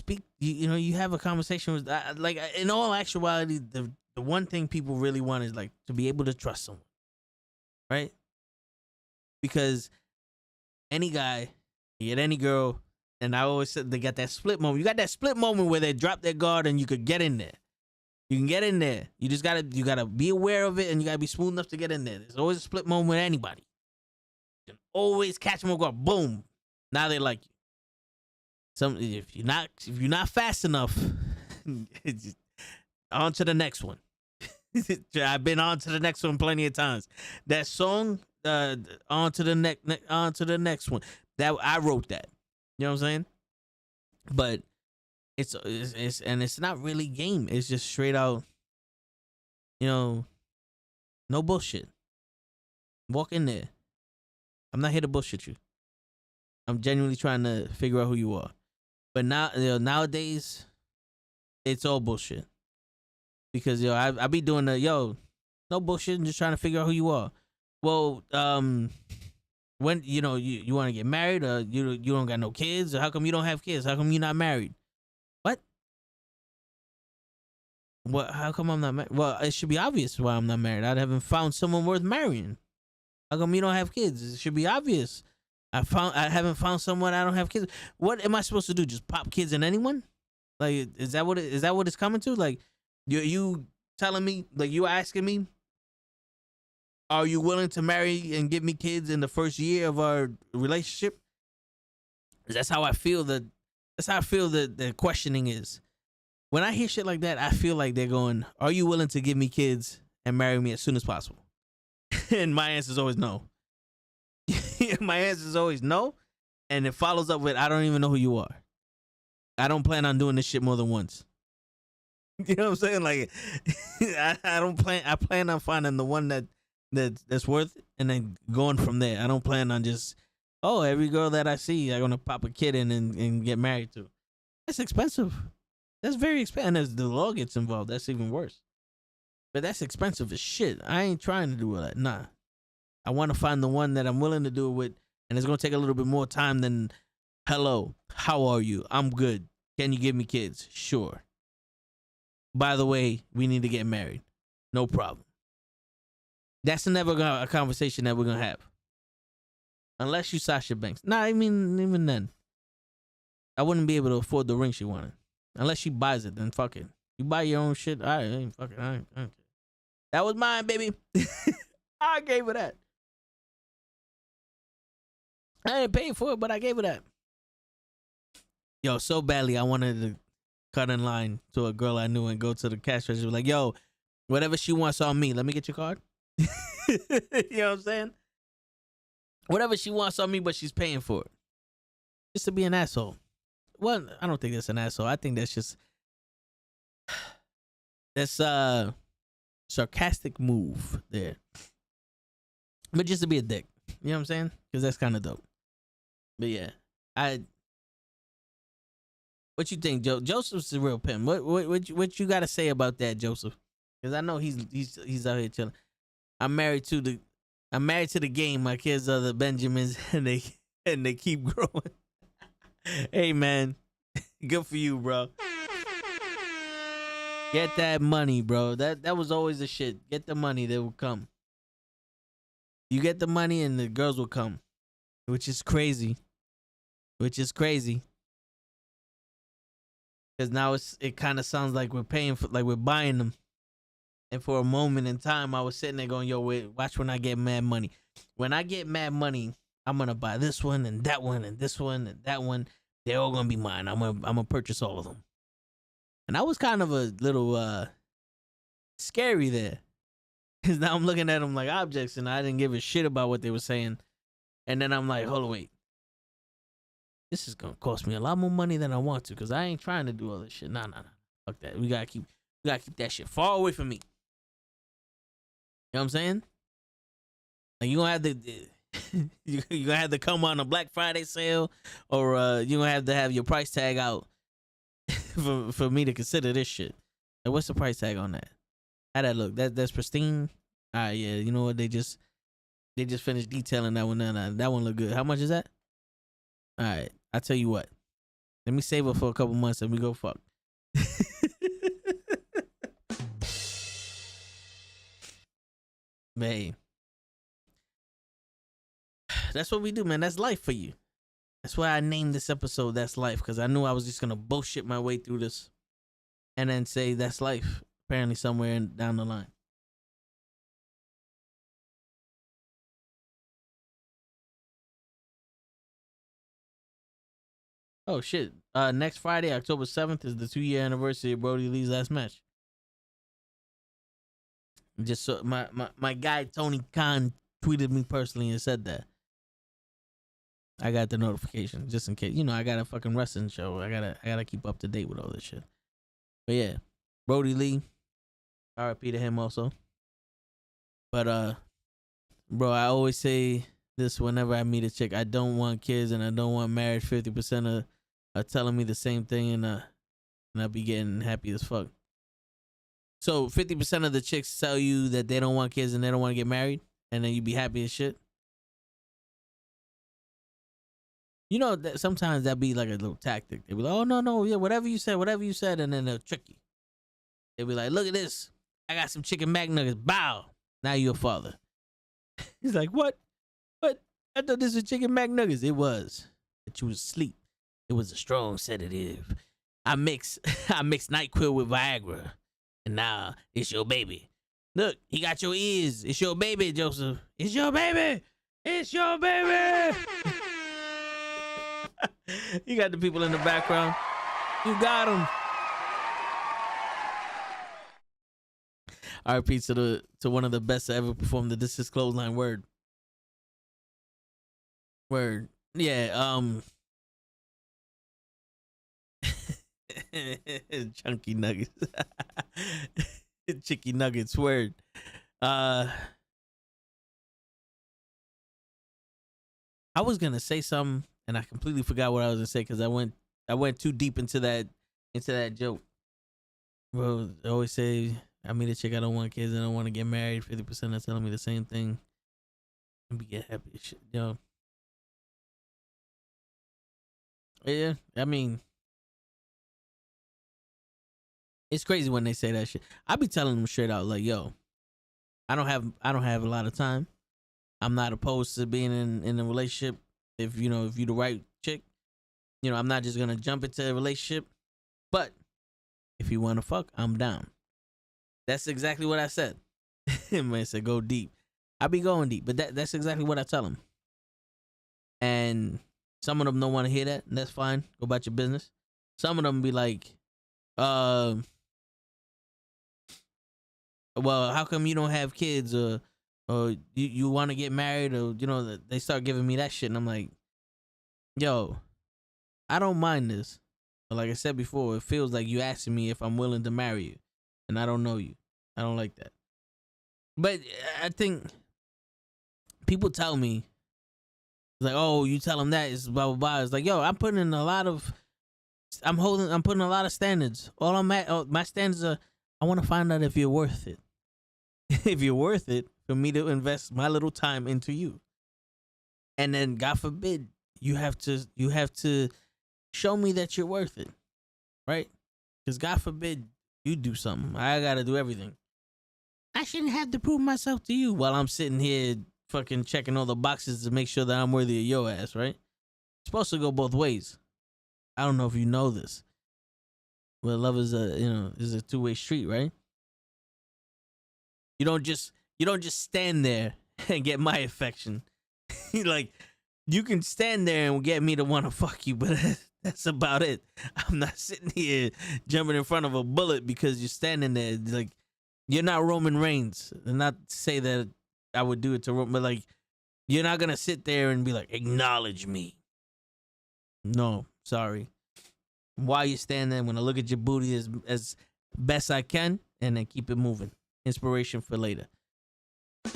Speaker 1: have a conversation with, like, in all actuality, the one thing people really want is, like, to be able to trust someone. Right? Because any guy, you get any girl, and I always said they got that split moment. You got that split moment where they drop their guard and you could get in there. You can get in there. You just gotta be aware of it, and you gotta be smooth enough to get in there. There's always a split moment with anybody. You can always catch them and go, boom. Now they like you. If you're not fast enough, on to the next one. I've been on to the next one plenty of times. That song, on to the next one. That I wrote that. You know what I'm saying? But it's not really game. It's just straight out, no bullshit. Walk in there. I'm not here to bullshit you. I'm genuinely trying to figure out who you are. But now, nowadays, it's all bullshit. Because I be doing no bullshit and just trying to figure out who you are. Well, when you want to get married, or you don't got no kids, or how come you don't have kids? How come you're not married? What? How come I'm not married? Well, it should be obvious why I'm not married. I haven't found someone worth marrying. How come you don't have kids? It should be obvious. I haven't found someone. I don't have kids. What am I supposed to do? Just pop kids in anyone? Like, is that what it's coming to? Like, you telling me, like, you asking me, are you willing to marry and give me kids in the first year of our relationship? That's how I feel that the questioning is. When I hear shit like that, I feel like they're going, are you willing to give me kids and marry me as soon as possible? And my answer is always no. My answer is always no. And it follows up with, I don't even know who you are. I don't plan on doing this shit more than once. You know what I'm saying? Like, I plan on finding the one that's worth it and then going from there. I don't plan on just, every girl that I see, I'm going to pop a kid in and get married to. That's expensive. That's very expensive. And as the law gets involved, that's even worse. But that's expensive as shit. I ain't trying to do all that. Nah. I want to find the one that I'm willing to do it with, and it's going to take a little bit more time than, hello, how are you? I'm good. Can you give me kids? Sure. By the way, we need to get married. No problem. That's never a conversation that we're going to have. Unless you Sasha Banks. Nah, I mean, even then. I wouldn't be able to afford the ring she wanted. Unless she buys it, then fuck it. You buy your own shit, all right, ain't fuck it. I don't care. That was mine, baby. I gave her that. I ain't paid for it, but I gave her that. Yo, so badly I wanted to cut in line to a girl I knew and go to the cash register. Like, yo, whatever she wants on me, let me get your card. You know what I'm saying? Whatever she wants on me, but she's paying for it. Just to be an asshole. Well, I don't think that's an asshole. I think that's just sarcastic move there. But just to be a dick. You know what I'm saying? Because that's kind of dope. But yeah, what you think, Joe? Joseph's a real pimp. What you got to say about that, Joseph? Because I know he's out here chilling. I'm married to the game. My kids are the Benjamins, and they keep growing. Hey man, good for you, bro. Get that money, bro. That was always the shit. Get the money, they will come. You get the money, and the girls will come, which is crazy. Because now it kind of sounds like we're paying for, like we're buying them. And for a moment in time, I was sitting there going, yo, wait, watch when I get mad money. When I get mad money, I'm going to buy this one and that one and this one and that one. They're all going to be mine. I'm gonna purchase all of them. And I was kind of a little scary there. Because now I'm looking at them like objects and I didn't give a shit about what they were saying. And then I'm like, hold on, wait. This is going to cost me a lot more money than I want to because I ain't trying to do all this shit. Nah. Fuck that. We gotta keep that shit far away from me. You know what I'm saying? Like you gonna have to you gonna have to come on a Black Friday sale, or you gonna have your price tag out for me to consider this shit. Like, what's the price tag on that? How that look? That's pristine. All right, yeah. You know what? They just finished detailing that one. That one look good. How much is that? All right, I tell you what. Let me save it for a couple months and we go fuck. Man, that's what we do, man. That's life for you. That's why I named this episode That's Life, because I knew I was just gonna bullshit my way through this and then say that's life apparently somewhere down the line. Oh shit. Next Friday, October 7th, is the 2-year anniversary of Brody Lee's last match. Just so my guy Tony Khan tweeted me personally and said that. I got the notification just in case. You know, I got a fucking wrestling show. I gotta keep up to date with all this shit. But yeah, Brody Lee, RIP to him also. But bro, I always say this whenever I meet a chick. I don't want kids and I don't want marriage. 50% are telling me the same thing, and I'll be getting happy as fuck. So 50% of the chicks tell you that they don't want kids and they don't want to get married, and then you be happy as shit. You know that sometimes that be like a little tactic. They be like, "Oh no, yeah, whatever you said," and then they'll trick you. They be like, "Look at this, I got some chicken McNuggets. Bow, now you're a father." He's like, "What? What? I thought this was chicken McNuggets." It was, but you was asleep. It was a strong sedative. I mixed NyQuil with Viagra, and now it's your baby. Look, he got your ears. It's your baby, Joseph. It's your baby. It's your baby. You got the people in the background. You got them. RP to one of the best to ever perform the This Is Clothesline. Word. Yeah. Chunky nuggets. Chicky nuggets. Word. I was gonna say something and I completely forgot what I was gonna say because I went too deep into that joke. Bro, I always say I meet a chick, I don't want kids, I don't want to get married. 50% are telling me the same thing. And we get happy as shit. Yo. Yeah, I mean, it's crazy when they say that shit. I be telling them straight out, like, yo, I don't have a lot of time. I'm not opposed to being in a relationship. If you the right chick, I'm not just gonna jump into a relationship. But if you want to fuck, I'm down. That's exactly what I said. Man said go deep. I be going deep, but that's exactly what I tell them. And some of them don't want to hear that, and that's fine. Go about your business. Some of them be like, well, how come you don't have kids, or you want to get married, or they start giving me that shit, and I'm like, yo, I don't mind this, but like I said before, it feels like you asking me if I'm willing to marry you, and I don't know you. I don't like that. But I think people tell me, like, oh, you tell them that, it's blah blah blah. It's like, yo, I'm putting a lot of standards. My standards are, I want to find out if you're worth it. If you're worth it for me to invest my little time into you. And then, God forbid, you have to show me that you're worth it, right? Because God forbid you do something, I gotta do everything. I shouldn't have to prove myself to you while I'm sitting here fucking checking all the boxes to make sure that I'm worthy of your ass, right? It's supposed to go both ways. I don't know if you know this, but love is a two-way street, right? You don't just stand there and get my affection. Like, you can stand there and get me to want to fuck you, but that's about it. I'm not sitting here jumping in front of a bullet because you're standing there. Like, you're not Roman Reigns. And not to say that I would do it to Roman, but like, you're not gonna sit there and be like, acknowledge me. No, sorry. While you stand there, I'm gonna look at your booty as best I can and then keep it moving. Inspiration for later. You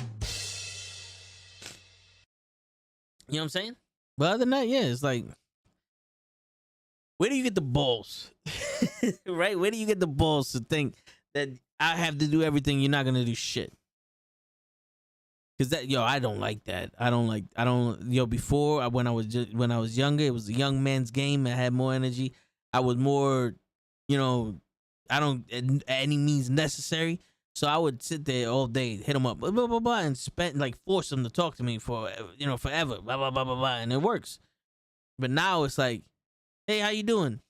Speaker 1: know what I'm saying? But other than that, yeah, it's like, where do you get the balls? Right? Where do you get the balls to think that I have to do everything, you're not gonna do shit? Cause I don't like that. Before, when I was younger, it was a young man's game. I had more energy. I was more, I don't at any means necessary. So I would sit there all day, hit them up, blah, blah, blah, blah, and force them to talk to me for, forever, blah, blah, blah, blah, blah, and it works. But now it's like, hey, how you doing?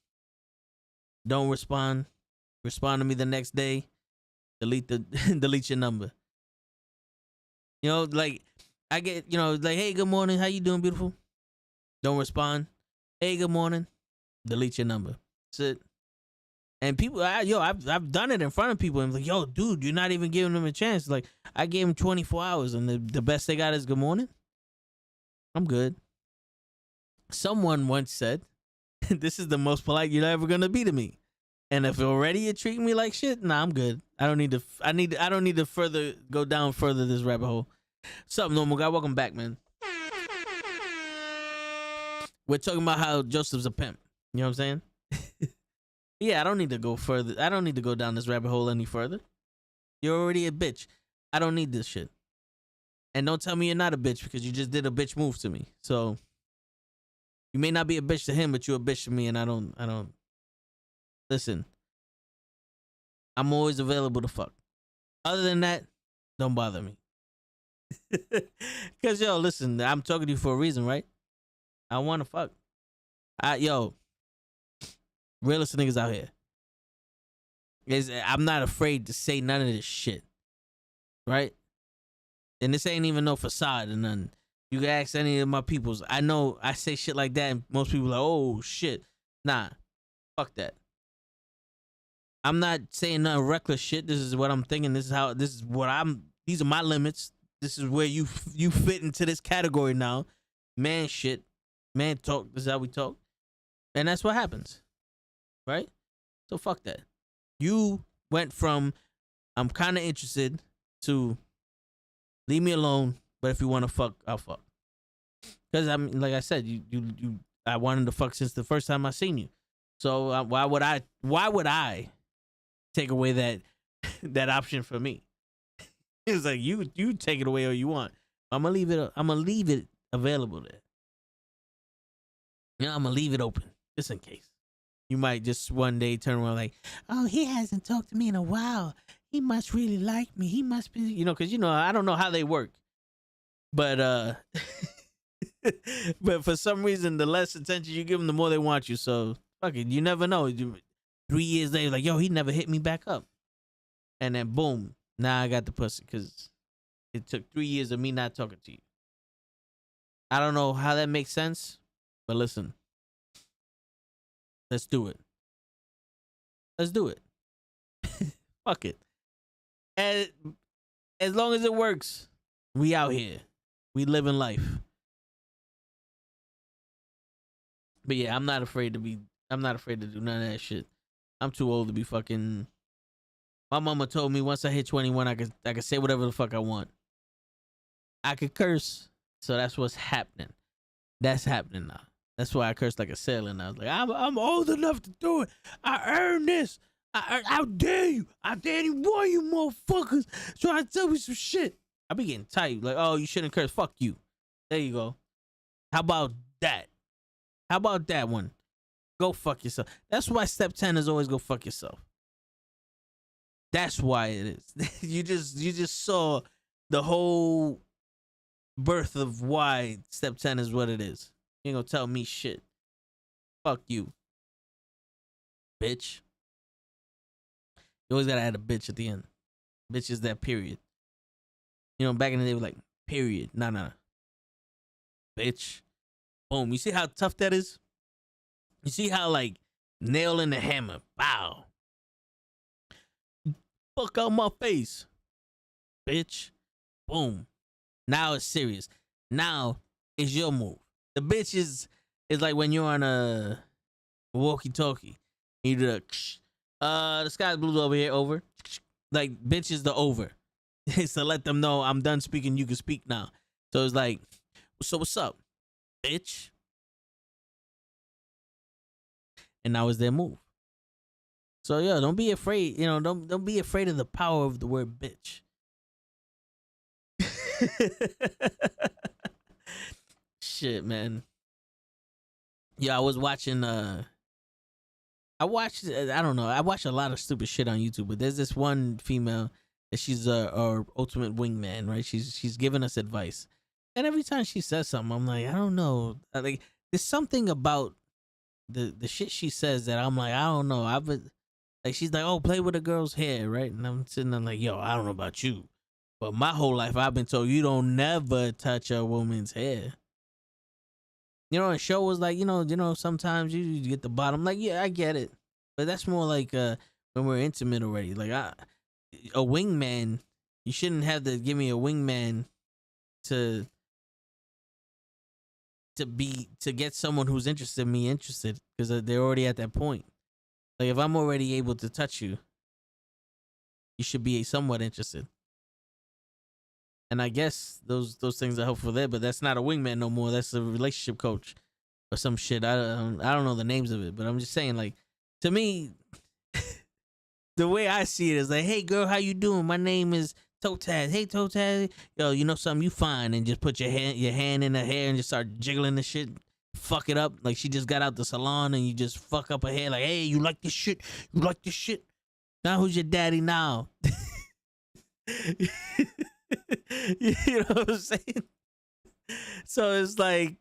Speaker 1: Don't respond. Respond to me the next day. Delete your number. Like, I get, like, hey, good morning. How you doing, beautiful? Don't respond. Hey, good morning. Delete your number. That's it. And people, I've done it in front of people. And I'm like, yo, dude, you're not even giving them a chance. Like, I gave them 24 hours, and the best they got is good morning. I'm good. Someone once said, this is the most polite you're ever gonna be to me. And if already you're treating me like shit, nah, I'm good. I don't need to further go down further this rabbit hole. What's up, normal guy? Welcome back, man. We're talking about how Joseph's a pimp. You know what I'm saying? Yeah, I don't need to go further. I don't need to go down this rabbit hole any further. You're already a bitch. I don't need this shit. And don't tell me you're not a bitch, because you just did a bitch move to me. So you may not be a bitch to him, but you're a bitch to me, and I don't. Listen, I'm always available to fuck. Other than that, don't bother me. Because, yo, listen, I'm talking to you for a reason, right? I want to fuck. Realest niggas out here. I'm not afraid to say none of this shit. Right? And this ain't even no facade or nothing. You can ask any of my peoples. I know I say shit like that, and most people are like, oh, shit. Nah. Fuck that. I'm not saying nothing reckless shit. This is what I'm thinking. These are my limits. This is where you fit into this category now. Man shit. Man talk. This is how we talk. And that's what happens. Right? So fuck that. You went from, I'm kind of interested, to leave me alone, but if you want to fuck, I'll fuck. Because, I mean, like I said, I wanted to fuck since the first time I seen you. So why would I take away that option for me. It's like you take it away all you want. I'm gonna leave it available there. You know, I'm gonna leave it open just in case. You might just one day turn around like, oh, he hasn't talked to me in a while. He must really like me. He must be, because I don't know how they work, but but for some reason, the less attention you give them, the more they want you. So fuck it, you never know. 3 years later, like, yo, he never hit me back up, and then boom, now I got the pussy because it took 3 years of me not talking to you. I don't know how that makes sense, but listen. Let's do it. Let's do it. Fuck it. And as long as it works, we out here. We living life. But yeah, I'm not afraid to do none of that shit. I'm too old to be fucking. My mama told me once I hit 21, I could say whatever the fuck I want. I could curse. So that's what's happening. That's happening now. That's why I cursed like a sailor. And I was like, I'm old enough to do it. I earned this. How dare you? I dare any one of you motherfuckers trying to tell me some shit. I be getting tight. Like, oh, you shouldn't curse. Fuck you. There you go. How about that? How about that one? Go fuck yourself. That's why step 10 is always go fuck yourself. That's why it is. You just saw the whole birth of why step 10 is what it is. You ain't gonna tell me shit. Fuck you, bitch. You always gotta add a bitch at the end. Bitch is that period. Back in the day, we were like, period. Nah. Bitch. Boom. You see how tough that is? You see how, like, nail in the hammer. Bow. Fuck out my face. Bitch. Boom. Now it's serious. Now it's your move. The bitch is like when you're on a walkie-talkie. You do the sky's blue over here, over. Like, bitch is the over. It's to let them know I'm done speaking, you can speak now. So it's like, so what's up, bitch? And now it's their move. So yeah, don't be afraid. Don't be afraid of the power of the word bitch. Shit, man. Yeah, I was watching. I watch a lot of stupid shit on YouTube, but there's this one female that she's our ultimate wingman, right? She's giving us advice, and every time she says something, I'm like, I don't know. Like, there's something about the shit she says that I'm like, I don't know. Like, she's like, oh, play with a girl's hair, right? And I'm sitting there like, yo, I don't know about you, but my whole life I've been told you don't never touch a woman's hair. And show was like, sometimes you get the bottom. Like, yeah, I get it, but that's more like when we're intimate already. Like, a wingman, you shouldn't have to give me a wingman to get someone who's interested in me interested, because they're already at that point. Like, if I'm already able to touch you, you should be somewhat interested. And I guess those things are helpful there, but that's not a wingman no more. That's a relationship coach or some shit. I don't know the names of it, but I'm just saying, like, to me, the way I see it is like, hey girl, how you doing? My name is Totaz. Hey Totaz, yo, you know something? You fine, and just put your hand in her hair and just start jiggling the shit. Fuck it up like she just got out the salon, and you just fuck up her hair like, hey, you like this shit? You like this shit? Now who's your daddy now? You know what I'm saying? So it's like,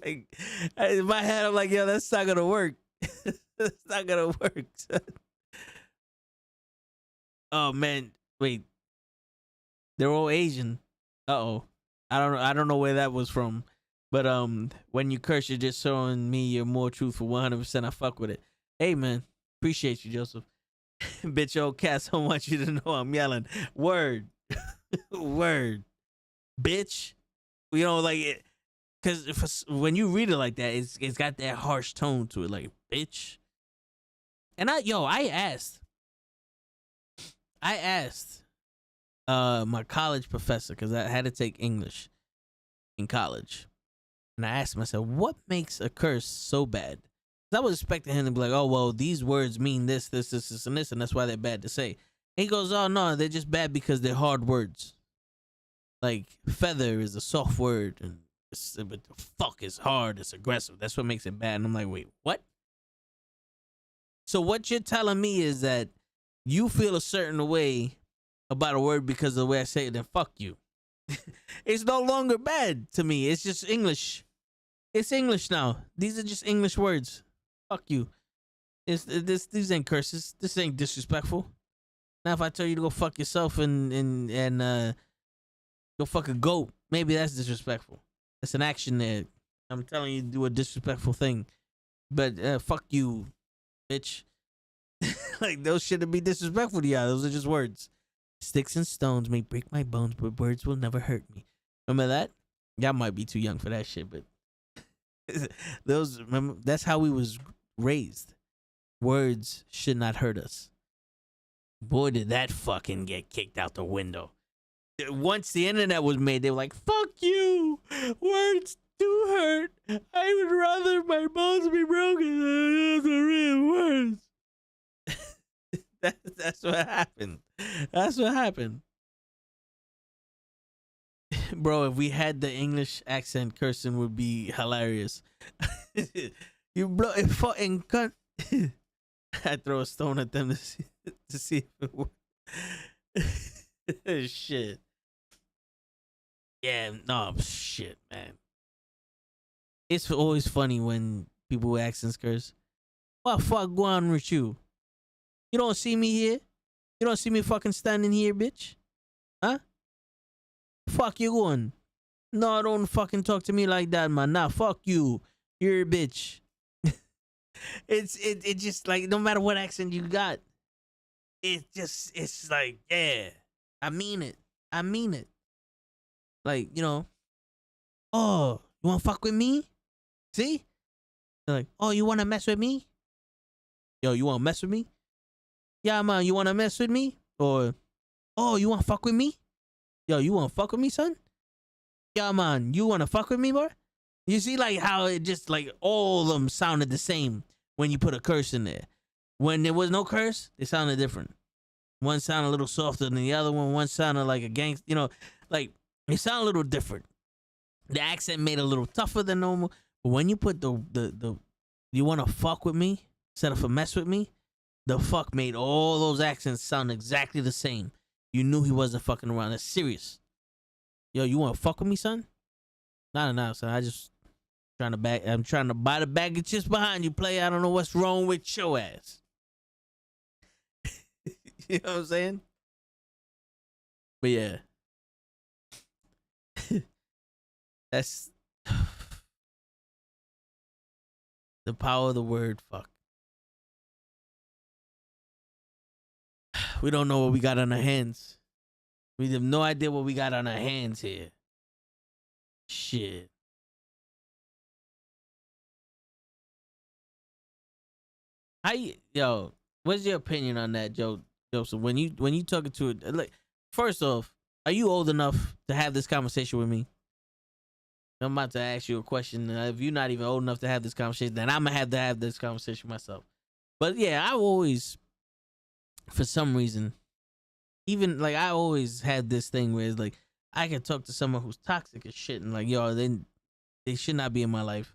Speaker 1: in my head, I'm like, yo, that's not gonna work. That's not gonna work. Oh man, wait, they're all Asian. Uh-oh. I don't know where that was from, but when you curse, you're just showing me you're more truthful. 100%. I fuck with it. Hey man, appreciate you, Joseph. Bitch, old cats don't want you to know I'm yelling. Word. Word. Bitch. Like it, because when you read it like that, it's got that harsh tone to it, like, bitch. And I asked my college professor, because I had to take English in college, and I asked him, I said, what makes a curse so bad I was expecting him to be like, oh, well, these words mean this, this, and this, and that's why they're bad to say. And he goes, oh, no, they're just bad because they're hard words. Like, feather is a soft word, and but the fuck is hard, it's aggressive. That's what makes it bad. And I'm like, wait, what? So what you're telling me is that you feel a certain way about a word because of the way I say it, then fuck you. It's no longer bad to me. It's just English. It's English now. These are just English words. Fuck you. These ain't curses. This ain't disrespectful. Now if I tell you to go fuck yourself and go fuck a goat, maybe that's disrespectful. That's an action there. I'm telling you to do a disrespectful thing. But fuck you, bitch. Like, those shouldn't be disrespectful to y'all. Those are just words. Sticks and stones may break my bones, but words will never hurt me. Remember that? Y'all might be too young for that shit, but remember, that's how we was raised. Words should not hurt us. Boy, did that fucking get kicked out the window. Once the internet was made, they were like, fuck you. Words do hurt. I would rather my bones be broken than the real words. That's what happened. That's what happened. Bro, if we had the English accent, cursing would be hilarious. You blow a fucking cunt. I throw a stone at them to see if it works. Shit. Yeah, no, shit, man. It's always funny when people with accents curse. What fuck go on with you? You don't see me here? You don't see me fucking standing here, bitch? Huh? Fuck you going? No, don't fucking talk to me like that, man. Nah, fuck you. You're a bitch. It just like, no matter what accent you got, it's like, yeah, I mean it. I mean it. Like, you know, oh, you wanna fuck with me? See? They're like, oh, you wanna mess with me? Yo, you wanna mess with me? Yeah, man, you wanna mess with me? Or, oh, you wanna fuck with me? Yo, you wanna fuck with me, son? Yeah, man, you wanna fuck with me, bro? You see, like, how it just, like, all of them sounded the same when you put a curse in there. When there was no curse, they sounded different. One sounded a little softer than the other one. One sounded like a gangster, you know, like, it sounded a little different. The accent made it a little tougher than normal. But when you put the you wanna fuck with me instead of a mess with me, the fuck made all those accents sound exactly the same. You knew he wasn't fucking around. That's serious. Yo, you want to fuck with me, son? Nah, son. I'm trying to buy the bag of chips behind you, play. I don't know what's wrong with your ass. You know what I'm saying? But yeah. That's the power of the word fuck. We don't know what we got on our hands. We have no idea what we got on our hands here. Shit. Yo, what's your opinion on that, Joseph? When you talking to it, like, first off, are you old enough to have this conversation with me? I'm about to ask you a question. If you're not even old enough to have this conversation, then I'm gonna have this conversation myself. But yeah, I always, for some reason, even like I always had this thing where it's like I can talk to someone who's toxic as shit and like, yo, they should not be in my life.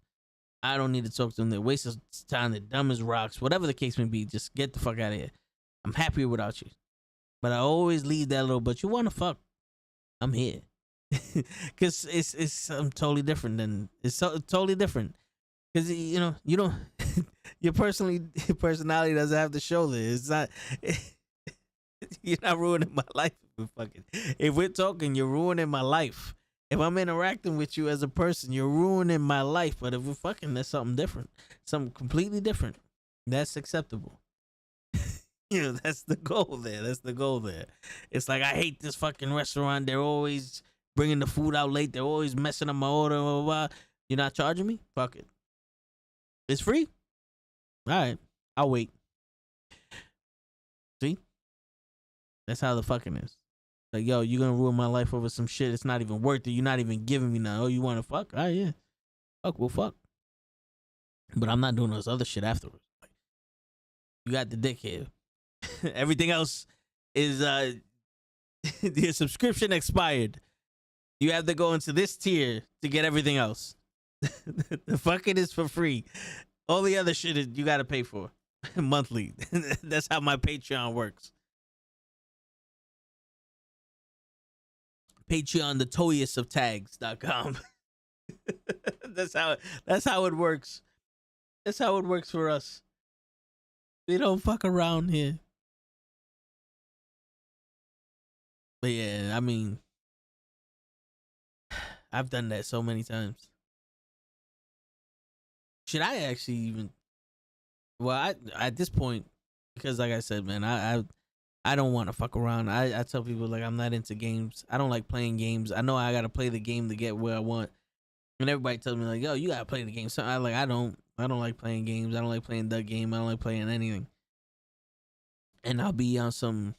Speaker 1: I don't need to talk to them. They're wasting time. They're dumb as rocks. Whatever the case may be, just get the fuck out of here. I'm happier without you. But I always leave that little, but you want to fuck, I'm here. Because it's something totally different. Totally different. Because, you know, you don't, your personality doesn't have to show this. It's not, you're not ruining my life. If we're talking, you're ruining my life. If I'm interacting with you as a person, you're ruining my life. But if we're fucking, that's something different. Something completely different. That's acceptable. You know, that's the goal there. It's like, I hate this fucking restaurant. They're always bringing the food out late. They're always messing up my order. Blah, blah, blah. You're not charging me? Fuck it. It's free? All right. I'll wait. See? That's how the fucking is. Like, yo, you're gonna ruin my life over some shit. It's not even worth it. You're not even giving me none. Oh, you want to fuck? Oh, yeah. Fuck, we'll fuck. But I'm not doing this other shit afterwards. You got the dick here. Everything else is your subscription expired. You have to go into this tier to get everything else. The fucking is for free. All the other shit is, you got to pay for monthly. That's how my Patreon works. Patreon, the toyiest of tags.com. That's how it works. That's how it works for us. We don't fuck around here. But yeah, I mean, I've done that so many times. Should I actually even? Well, I at this point, because like I said, man, I don't want to fuck around. I tell people like I'm not into games. I don't like playing games. I know I gotta play the game to get where I want. And everybody tells me like, yo, you gotta play the game. So I don't like playing games. I don't like playing the game. I don't like playing anything. And I'll be on some,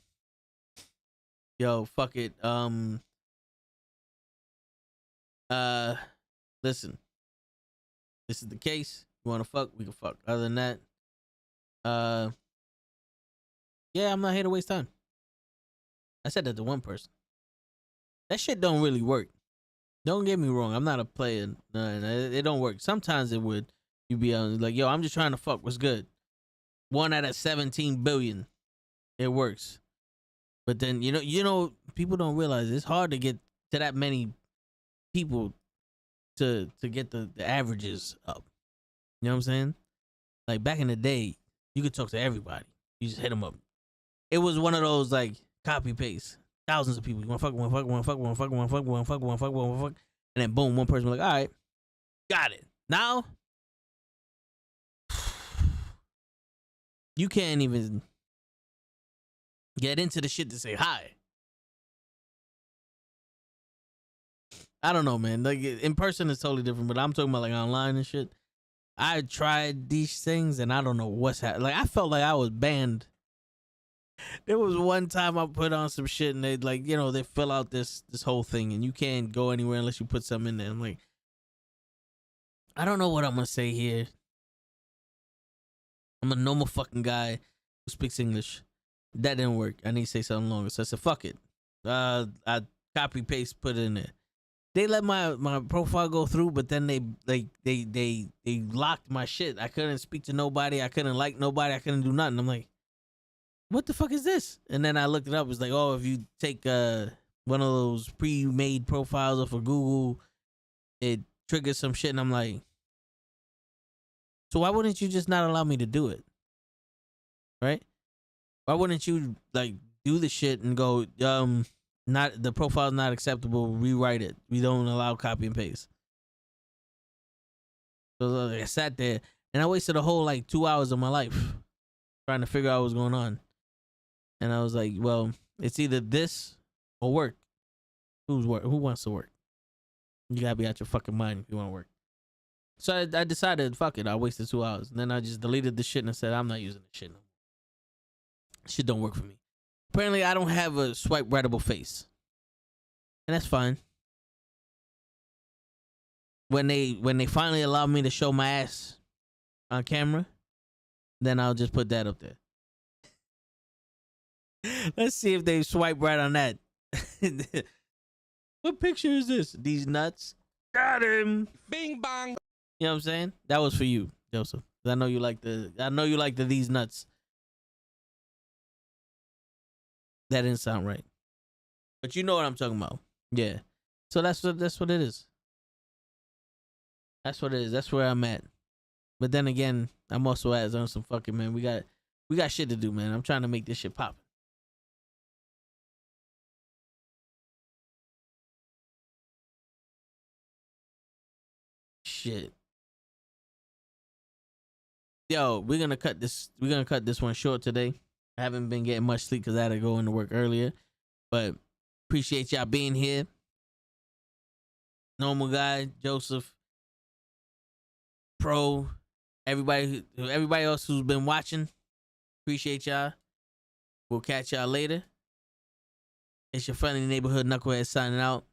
Speaker 1: yo, fuck it. Listen, this is the case. You wanna fuck, we can fuck. Other than that, yeah, I'm not here to waste time. I said that to one person. That shit don't really work. Don't get me wrong. I'm not a player. No, it don't work. Sometimes it would. You be on like, yo, I'm just trying to fuck. What's good? 1 out of 17 billion. It works. But then you know, people don't realize it's hard to get to that many people to get the averages up. You know what I'm saying? Like back in the day, you could talk to everybody. You just hit them up. It was one of those like copy paste. Thousands of people. You want to fuck, want to fuck, want to fuck, want to fuck, want to fuck, want to fuck, want to fuck, want to fuck. And then boom, one person was like, all right, got it. Now, you can't even get into the shit to say hi. I don't know, man. Like in person is totally different, but I'm talking about like online and shit. I tried these things and I don't know what's happening. Like I felt like I was banned. There was one time I put on some shit and they like, you know, they fill out this whole thing and you can't go anywhere unless you put something in there. I'm like, I don't know what I'm gonna say here. I'm a normal fucking guy who speaks English. That didn't work. I need to say something longer. So I said, fuck it. I copy paste, put it in there. They let my profile go through, but then they locked my shit. I couldn't speak to nobody. I couldn't like nobody. I couldn't do nothing. I'm like, what the fuck is this? And then I looked it up. It's like, oh, if you take one of those pre-made profiles off of Google, it triggers some shit. And I'm like, so why wouldn't you just not allow me to do it? Right? Why wouldn't you like do the shit and go, not the profile's not acceptable, rewrite it. We don't allow copy and paste. So like, I sat there and I wasted a whole like 2 hours of my life trying to figure out what was going on. And I was like, well, it's either this or work. Who wants to work? You gotta be out your fucking mind if you want to work. So I decided, fuck it, I wasted 2 hours. And then I just deleted the shit and I said, I'm not using this shit no more. Shit don't work for me. Apparently, I don't have a swipe rightable face. And that's fine. When they finally allow me to show my ass on camera, then I'll just put that up there. Let's see if they swipe right on that. What picture is this? These nuts. Got him. Bing bong. You know what I'm saying? That was for you, Joseph. I know you like the these nuts. That didn't sound right. But you know what I'm talking about. Yeah. So that's what it is. That's what it is. That's where I'm at. But then again, I'm also on some fucking, man. We got shit to do, man. I'm trying to make this shit pop. Shit. Yo, we're gonna cut this one short today. I haven't been getting much sleep because I had to go into work earlier. But appreciate y'all being here. Normal guy, Joseph, Pro, everybody else who's been watching. Appreciate y'all. We'll catch y'all later. It's your friendly neighborhood knucklehead signing out.